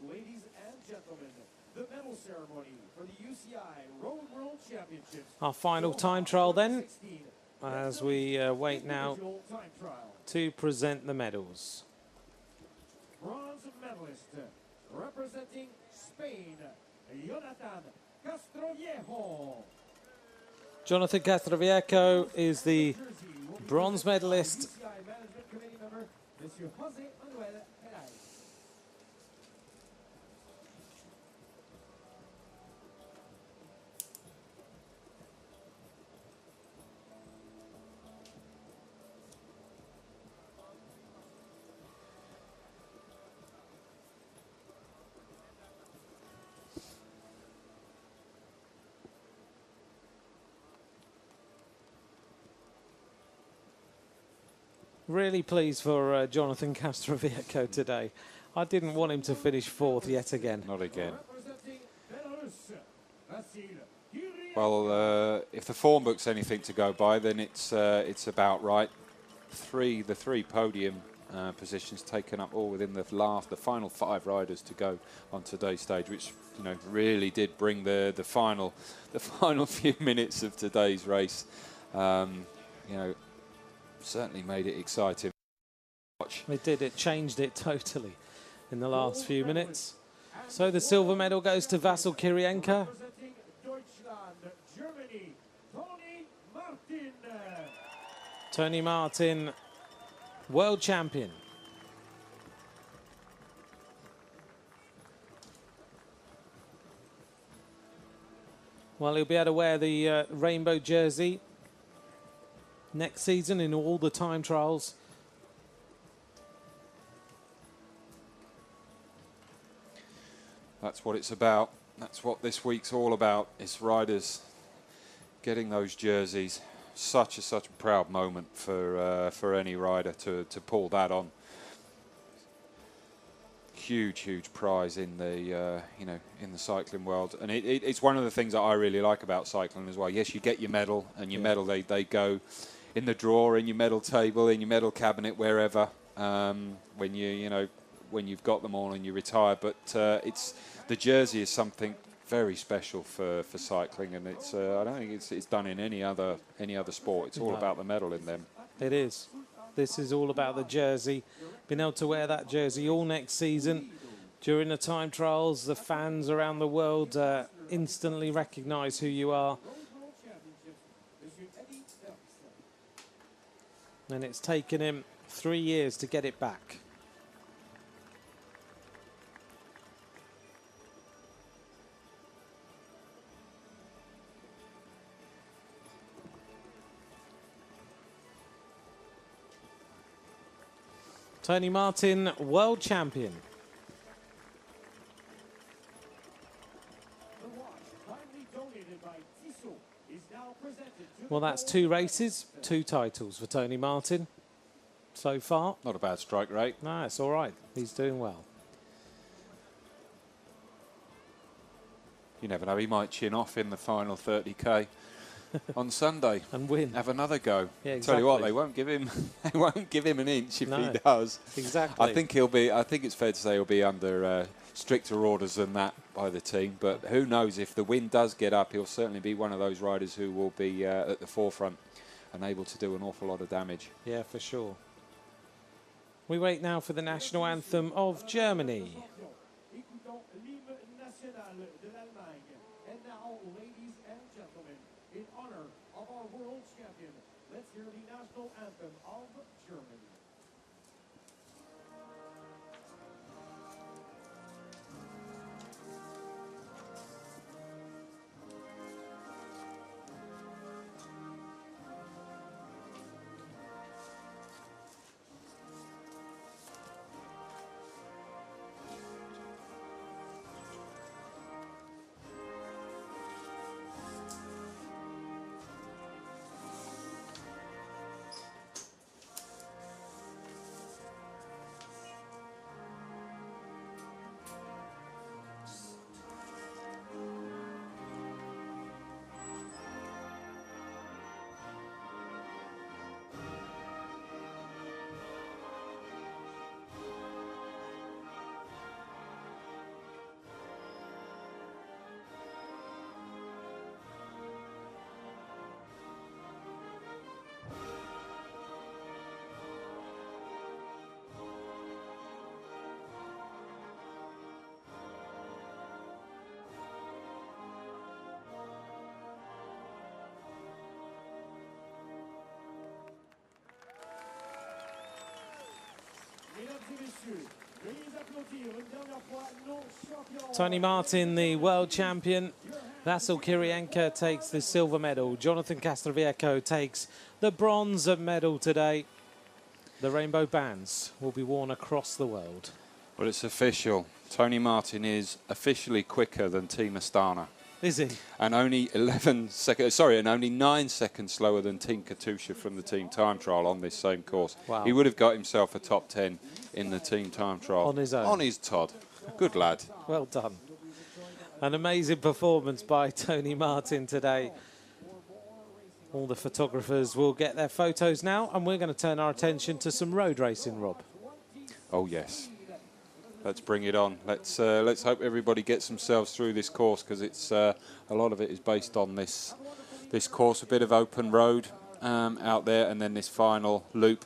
Ladies and gentlemen, the medal ceremony for the UCI Road World Championships. Our final time trial then, as we wait now to present the medals. Bronze medalist representing Spain, Jonathan Castroviejo. Jonathan Castroviejo is the bronze medalist. UCI Management Committee member, Monsieur Jose Manuel Perez. Really pleased for Jonathan Castroviejo today. I didn't want him to finish fourth yet again. Not again. Representing Belarus, Vasil Kirienka. Well, if the form book's anything to go by, then it's about right. The three podium positions taken up all within the final 5 riders to go on today's stage, which really did bring the final few minutes of today's race. Certainly made it exciting. It did. It changed it totally in the last few minutes. So the silver medal goes to Vasil Kirienka. Representing Deutschland, Germany, Tony Martin. Tony Martin, world champion. Well, he'll be able to wear the rainbow jersey next season in all the time trials. That's what it's about. That's what this week's all about. It's riders getting those jerseys. Such a proud moment for any rider to pull that on. Huge prize in the in the cycling world, and it's one of the things that I really like about cycling as well. Yes, you get your medal, and your medal they go in the drawer, in your medal table, in your medal cabinet, wherever, when you've got them all and you retire. But it's the jersey is something very special for cycling, and it's I don't think it's done in any other sport. It's all about the medal in them. It is. This is all about the jersey. Being able to wear that jersey all next season. During the time trials, the fans around the world instantly recognise who you are. And it's taken him 3 years to get it back. Tony Martin, world champion. Well, that's 2 races, 2 titles for Tony Martin. so far. Not a bad strike rate. No, it's all right. He's doing well. You never know, he might chin off in the final 30k on Sunday and win. Have another go. Yeah, exactly. Tell you what, they won't give him they won't give him an inch if he does. Exactly. I think it's fair to say he'll be under stricter orders than that by the team, but who knows, if the wind does get up, he'll certainly be one of those riders who will be at the forefront and able to do an awful lot of damage. Yeah, for sure. We wait now for the national anthem of Germany. And now, ladies and gentlemen, in honor of our world champion, let's hear the national anthem of Germany. Tony Martin, the world champion. Vasyl Kirienka takes the silver medal. Jonathan Castroviejo takes the bronze medal today. The rainbow bands will be worn across the world. Well, it's official. Tony Martin is officially quicker than Team Astana. Is he? And only 11 seconds, sorry, and only 9 seconds slower than Team Katusha from the team time trial on this same course. Wow. He would have got himself a top 10 in the team time trial. On his own. On his Todd. Good lad. Well done. An amazing performance by Tony Martin today. All the photographers will get their photos now, and we're going to turn our attention to some road racing, Rob. Oh, yes. Let's bring it on. Let's hope everybody gets themselves through this course, because it's a lot of it is based on this course, a bit of open road out there, and then this final loop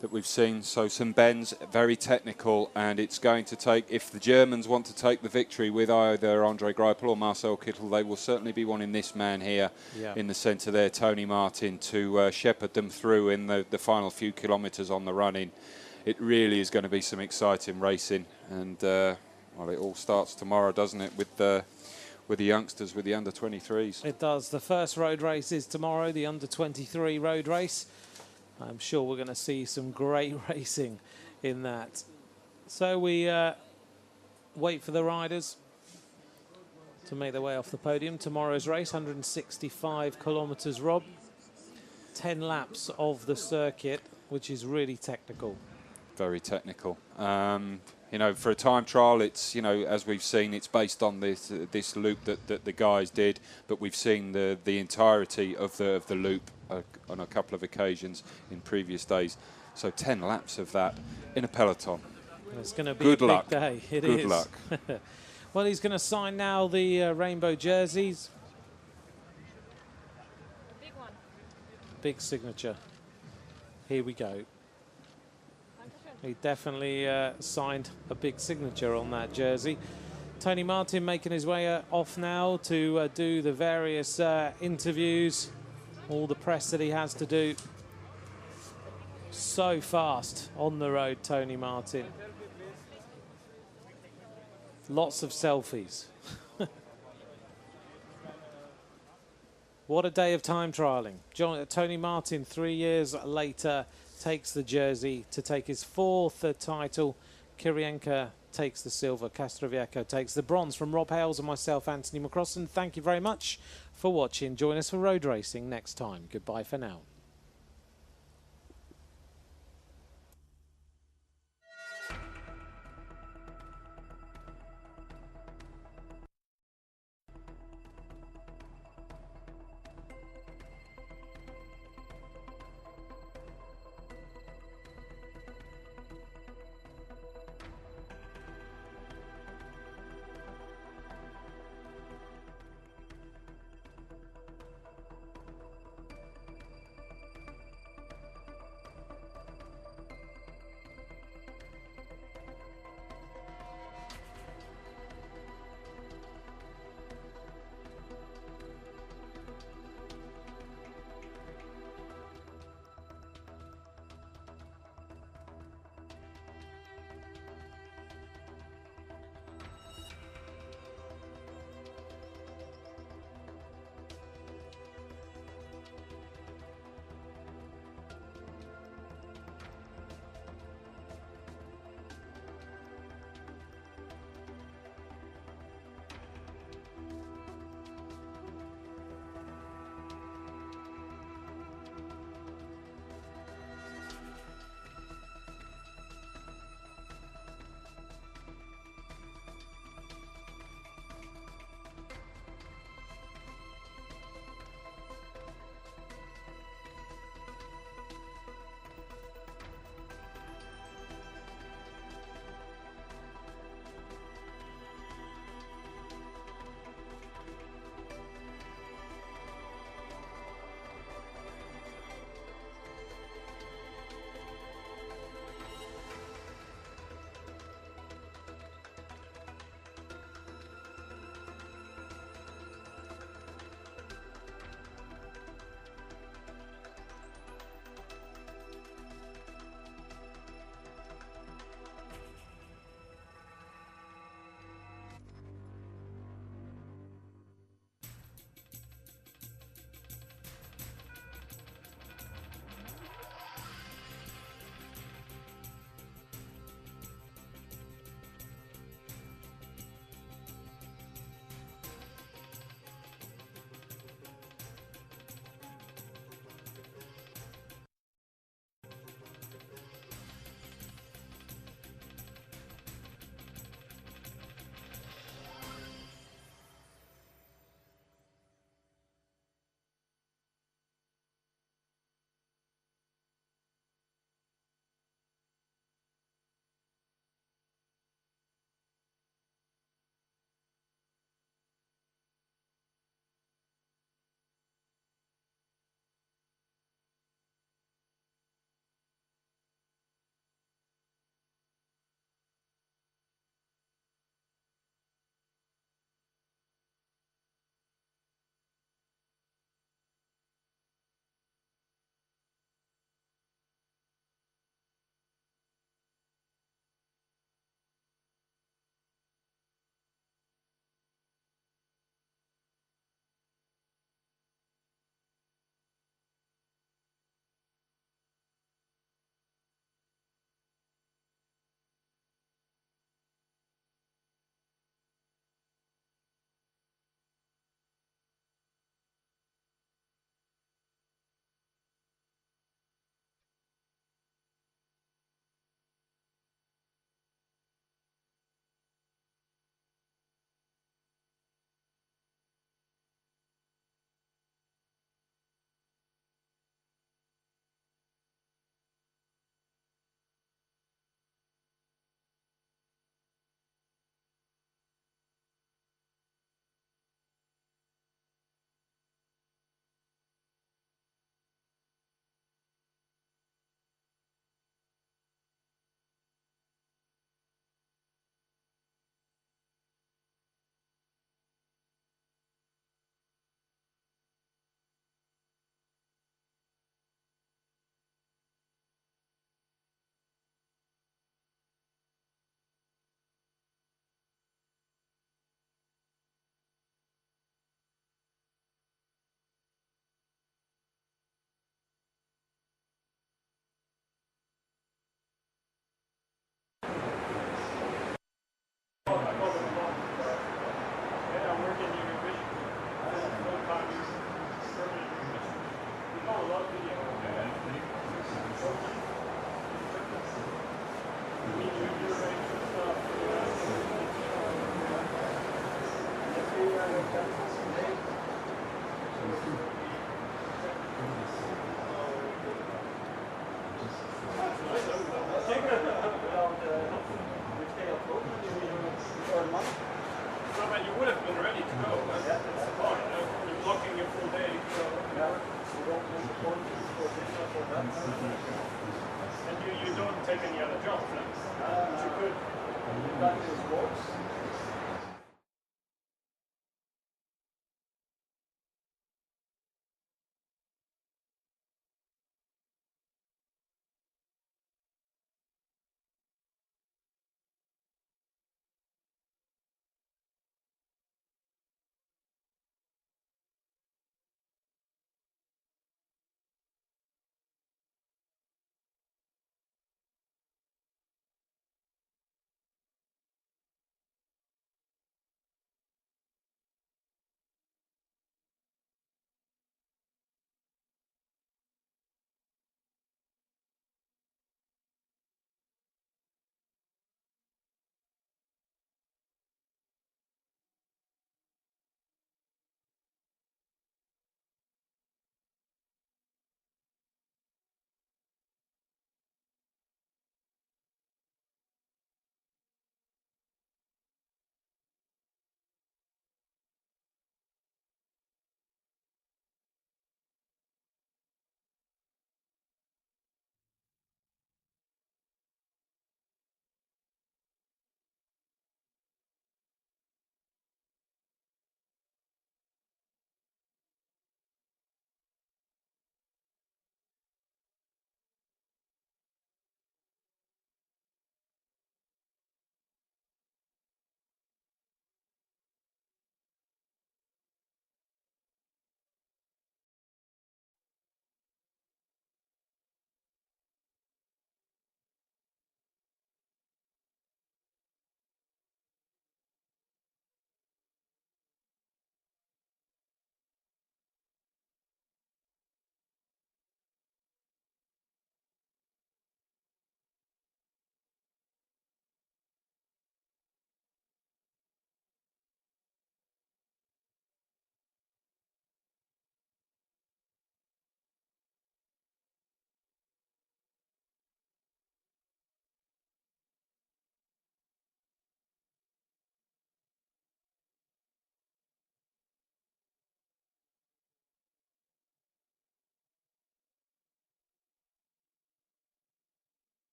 that we've seen. So some bends, very technical, and it's going to take, if the Germans want to take the victory with either Andre Greipel or Marcel Kittel, they will certainly be wanting this man here in the centre there, Tony Martin, to shepherd them through in the final few kilometres on the run-in. It really is going to be some exciting racing, and well, it all starts tomorrow, doesn't it, with the youngsters, with the under-23s. It does. The first road race is tomorrow, the under-23 road race. I'm sure we're going to see some great racing in that. So we wait for the riders to make their way off the podium. Tomorrow's race, 165 kilometres, Rob. 10 laps of the circuit, which is really technical. Very technical. You know, for a time trial, it's, you know, as we've seen, it's based on this loop that the guys did, but we've seen the entirety of the loop on a couple of occasions in previous days. So 10 laps of that in a peloton. It's going to be a big day. It is. Good luck. Well, he's going to sign now the rainbow jerseys. Big one. Big signature. Here we go. He definitely signed a big signature on that jersey. Tony Martin making his way off now to do the various interviews, all the press that he has to do. So fast on the road, Tony Martin. Lots of selfies. What a day of time trialing. Tony Martin, 3 years later, takes the jersey to take his 4th title. Kirienka takes the silver. Castroviejo takes the bronze. From Rob Hales and myself, Anthony McCrossan, thank you very much for watching. Join us for road racing next time. Goodbye for now. You would have been ready to go. That's fine. You're blocking your full day. And you don't take any other jobs now. You could.